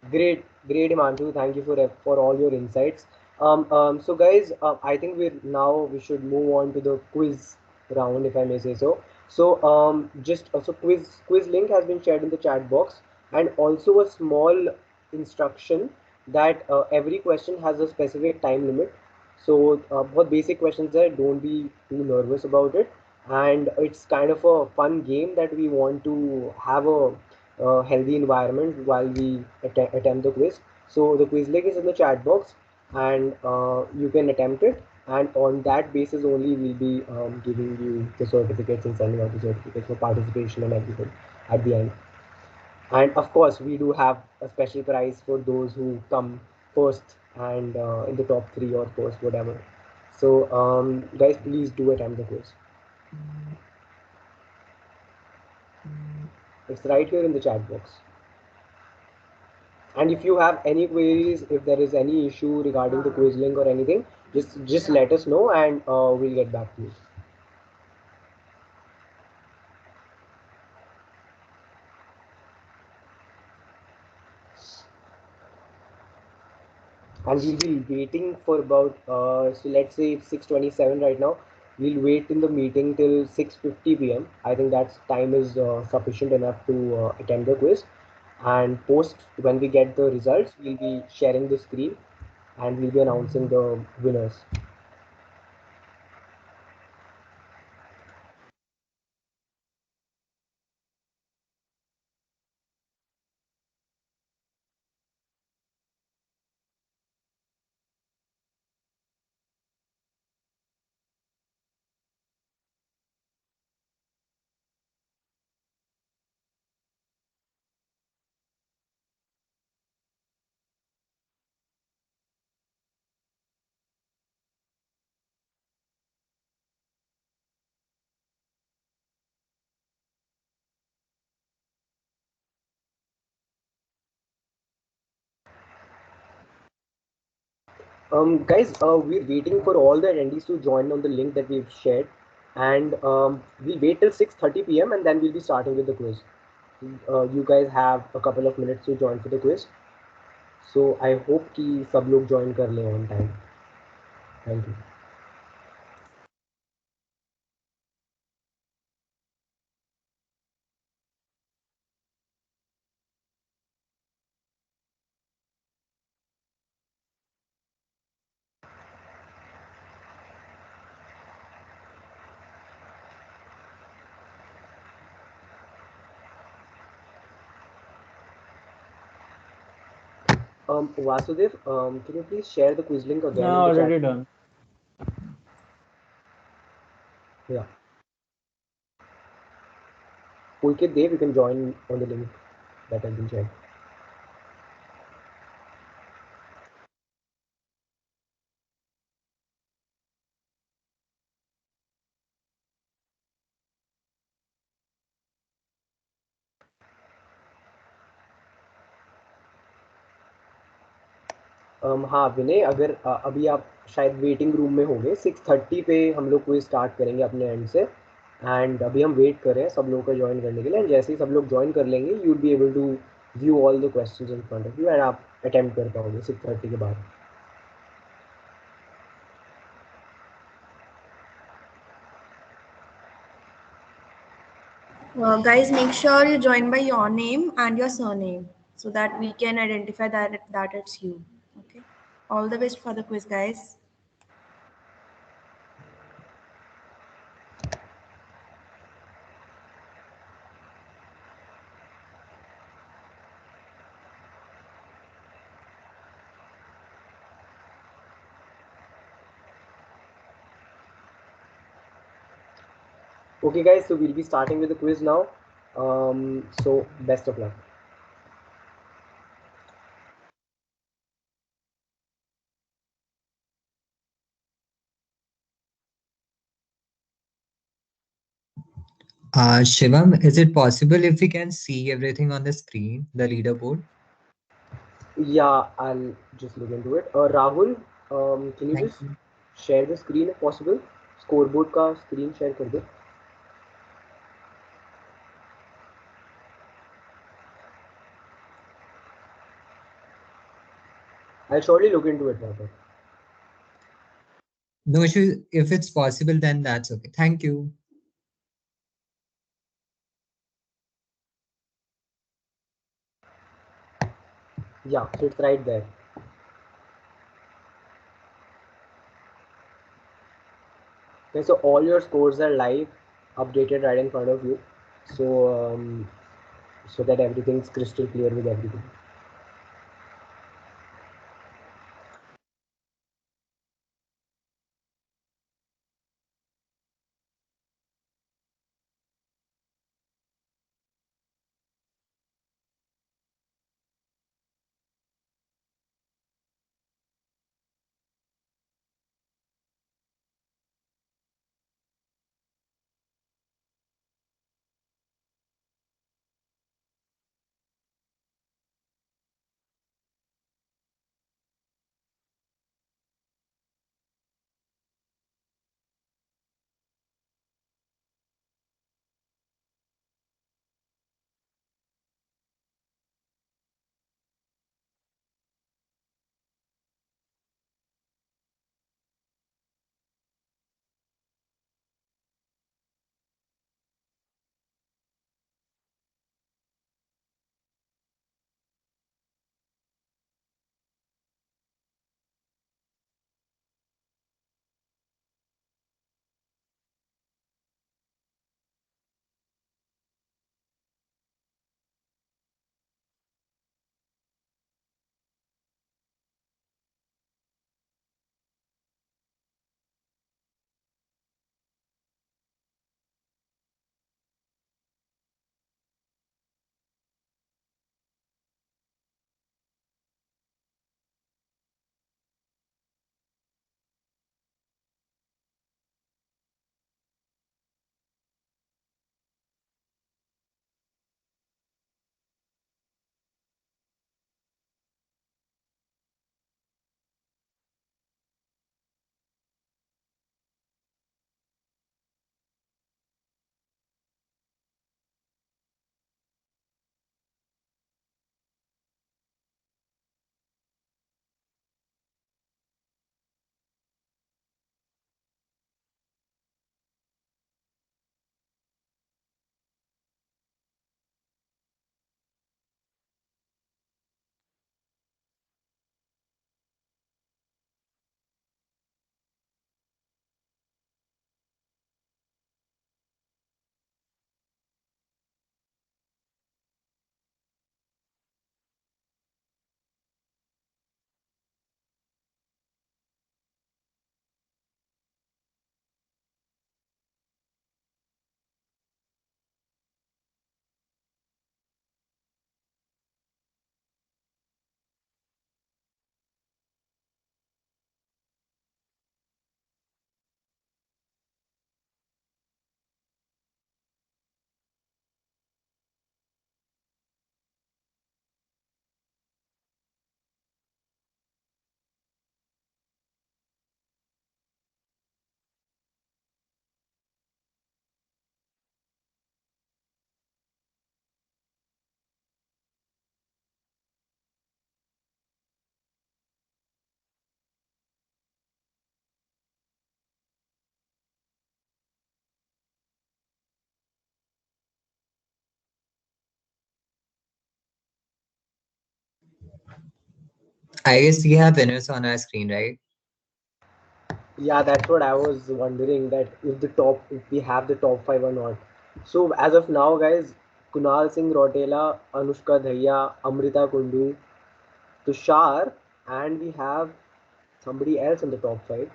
S1: great, Himanshu. Thank you for all your insights. So guys, I think we should move on to the quiz round, if I may say so. So just so quiz link has been shared in the chat box, and also a small instruction. that every question has a specific time limit. So बहुत basic questions है, don't be too nervous about it. And it's kind of a fun game that we want to have a healthy environment while we attempt the quiz. So the quiz link is in the chat box, and you can attempt it. And on that basis only, we'll be giving you the certificates and sending out the certificates for participation and everything at the end. And of course, we do have a special prize for those who come first and in the top three or first, whatever. So, guys, please do attempt the quiz. It's right here in the chat box. And if you have any queries, if there is any issue regarding the quiz link or anything, just let us know, and we'll get back to you. And we'll be waiting for about so let's say it's 6:27 right now. We'll wait in the meeting till 6:50 p.m. I think that time is sufficient enough to attend the quiz. And post, when we get the results, we'll be sharing the screen and we'll be announcing the winners. Guys, we're waiting for all the attendees to join on the link that we've shared, and we'll wait till 6:30 p.m. and then we'll be starting with the quiz. You guys have a couple of minutes to join for the quiz. So I hope कि सब लोग join कर लें on time. Thank you. Vasudev, can you please share the quiz link again?
S8: Yeah,
S1: in the
S8: already
S1: chat?
S8: done.
S1: Yeah. Pulkit Dev, you can join on the link that has been shared. हाँ विनय, अगर अभी आप शायद waiting room में होंगे, 6:30 पे हम लोग क्विज स्टार्ट करेंगे अपने एंड से. एंड अभी हम वेट कर रहे हैं सब लोगों को ज्वाइन करने के लिए, एंड जैसे ही सब लोग ज्वाइन कर लेंगे, you will be able to view all the questions in front of you, and आप अटेम्प्ट कर पाओगे 6:30 के बाद.
S5: Guys, make sure you join by your name and your surname so that we can identify that it's you. Okay. All the best for the quiz, guys.
S1: Okay guys, so we'll be starting with the quiz now. So best of luck.
S9: Shivam, is it possible if we can see everything on the screen, the leaderboard?
S1: Yeah, I'll just look into it. Rahul, can you
S9: Thank
S1: just
S9: you.
S1: share the screen if possible? Scoreboard का screen share कर दो. I'll surely look into it, Rahul.
S9: No issue. If it's possible, then that's okay. Thank you.
S1: Yeah, so it's right there. Okay, so all your scores are live, updated right in front of you. So so that everything's crystal clear with everything.
S9: I guess we have winners on our screen, right?
S1: Yeah, that's what I was wondering, that if we have the top five or not. So as of now, guys, Kunal Singh Rotela, Anushka Dhaya, Amrita Kundu, Tushar, and we have somebody else in the top five,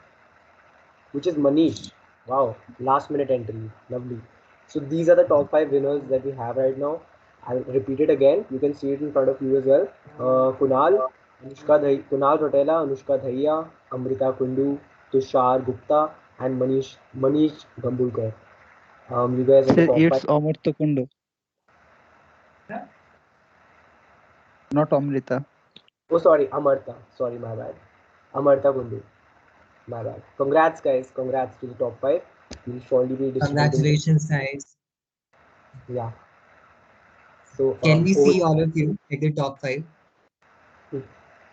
S1: which is Manish. Wow, last minute entry, lovely. So these are the top five winners that we have right now. I'll repeat it again. You can see it in front of you as well. Kunal Rotela, Anushka Dhaya, Amrita Kundu, Tushar Gupta, and Manish Gambulkar. You guys are the
S8: Sir,
S1: top five.
S8: it's Amarta Kundu, not Amrita.
S1: Oh, sorry, Amarta. Sorry, my bad. Amarta Kundu. My bad. Congrats, guys. Congrats to the top five. We'll surely be distributing.
S9: Congratulations, guys.
S1: Yeah. So,
S9: Can we
S1: over.
S9: see all of you like the top five?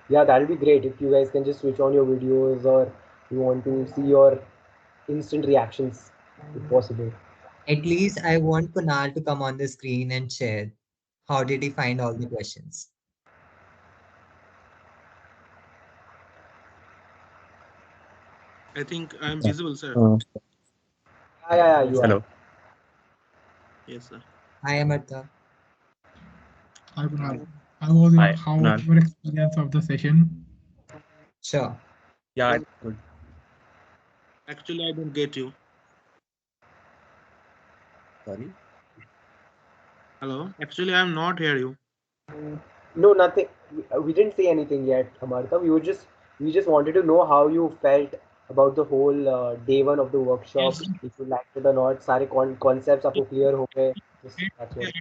S1: Yeah, that'll be great if you guys can just switch on your videos, or you want to see your instant reactions if possible.
S9: At least I want Kunal to come on the screen and share how did he find all the questions.
S10: I think I am visible, sir.
S1: Yeah, you are.
S10: Hello.
S11: Yes, sir.
S9: Hi, Amartya.
S3: Hi, Kunal. How was
S10: Hi, Kunal.
S3: your experience of the session?
S9: Sure.
S10: Yeah, it's good.
S11: Actually, I don't get you.
S10: Sorry.
S11: Hello. Actually, I'm not hear you.
S1: No, nothing. We didn't say anything yet, Amartya. We just wanted to know how you felt about the whole day one of the workshop.
S11: Yes.
S1: If you liked it or not, सारे concepts आपको clear हो गए. That's what.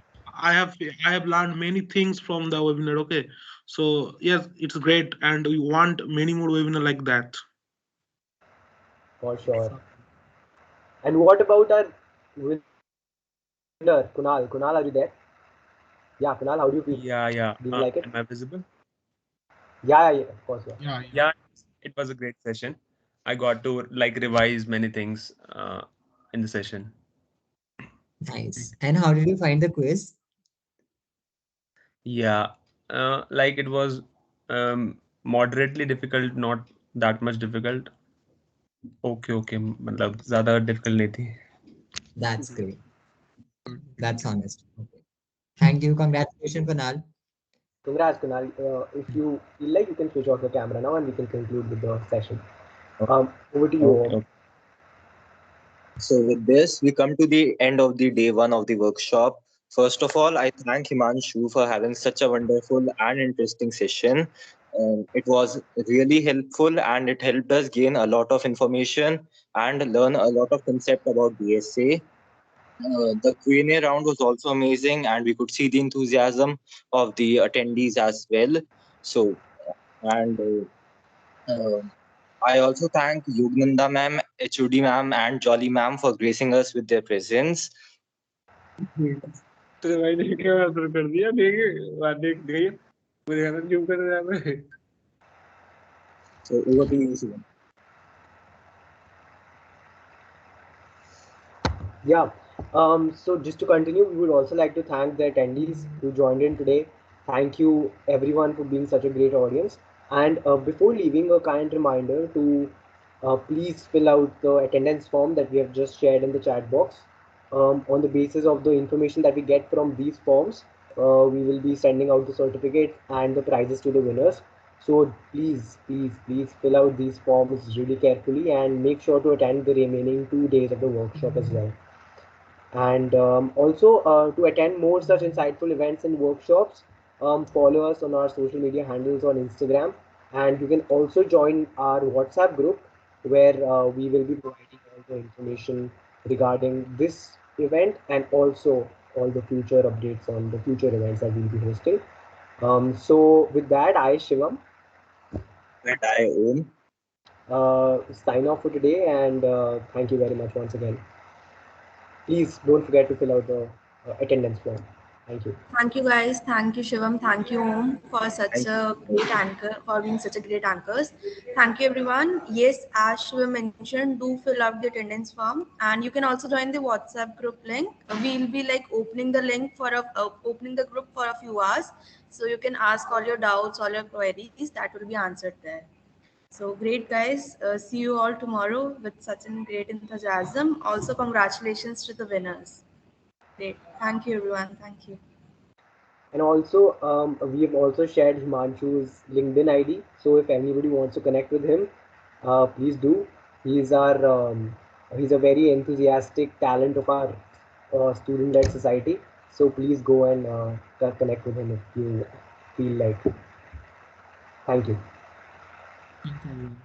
S11: I have learned many things from the webinar. Okay, so yes, it's great, and we want many more webinar like that.
S1: For sure. And what about our winner, Kunal? Kunal, are you there? Yeah, Kunal, how do you feel?
S10: Yeah.
S1: Do you like it?
S10: Am I visible?
S1: Yeah, of course, yeah.
S3: Yeah.
S10: Yeah, it was a great session. I got to like revise many things in the session.
S9: Nice. And how did you find the quiz?
S10: Yeah, like it was moderately difficult, not that much difficult. Okay, मतलब ज़्यादा difficult नहीं थी.
S9: That's great. That's honest. Okay. Thank you. Congratulations, Kunal.
S1: Congrats, Kunal. If you feel like, you can switch off the camera now and we can conclude with the session. Over to you.
S2: Okay. So with this, we come to the end of the day one of the workshop. First of all, I thank Himanshu for having such a wonderful and interesting session. It was really helpful and it helped us gain a lot of information and learn a lot of concept about DSA. The Q&A round was also amazing and we could see the enthusiasm of the attendees as well. So, and I also thank Yognanda ma'am, HOD ma'am, and Jolly ma'am for gracing us with their presence.
S11: तो भाई ने क्या शुरू कर दिया देखे बात देख गई मुझे कहना क्यों कर रहा है
S2: So over to you, Shivam.
S1: Yeah. So just to continue, we would also like to thank the attendees who joined in today. Thank you everyone for being such a great audience. And before leaving, a kind reminder to please fill out the attendance form that we have just shared in the chat box. On the basis of the information that we get from these forms, we will be sending out the certificate and the prizes to the winners. So please fill out these forms really carefully and make sure to attend the remaining 2 days of the workshop as well. And also to attend more such insightful events and workshops, follow us on our social media handles on Instagram, and you can also join our WhatsApp group where we will be providing all the information regarding this event and also all the future updates on the future events that we'll be hosting. So with that, I, Shivam,
S2: And I, Om,
S1: sign off for today, and thank you very much once again. Please don't forget to fill out the attendance form. Thank you.
S5: Thank you guys. Thank you Shivam. Thank you Om for such a great anchor, for being such a great anchors. Thank you everyone. Yes, as Shivam mentioned, do fill out the attendance form, and you can also join the WhatsApp group link. We'll be like opening the link for opening the group for a few hours, so you can ask all your doubts, all your queries that will be answered there. So great guys. See you all tomorrow with such a great enthusiasm. Also congratulations to the winners. Great. Thank you everyone. Thank you.
S1: And also, we have also shared Himanshu's LinkedIn ID. So if anybody wants to connect with him, please do. He's he's a very enthusiastic talent of our student-led society. So please go and connect with him if you feel like. Thank you.
S3: Thank you, everyone.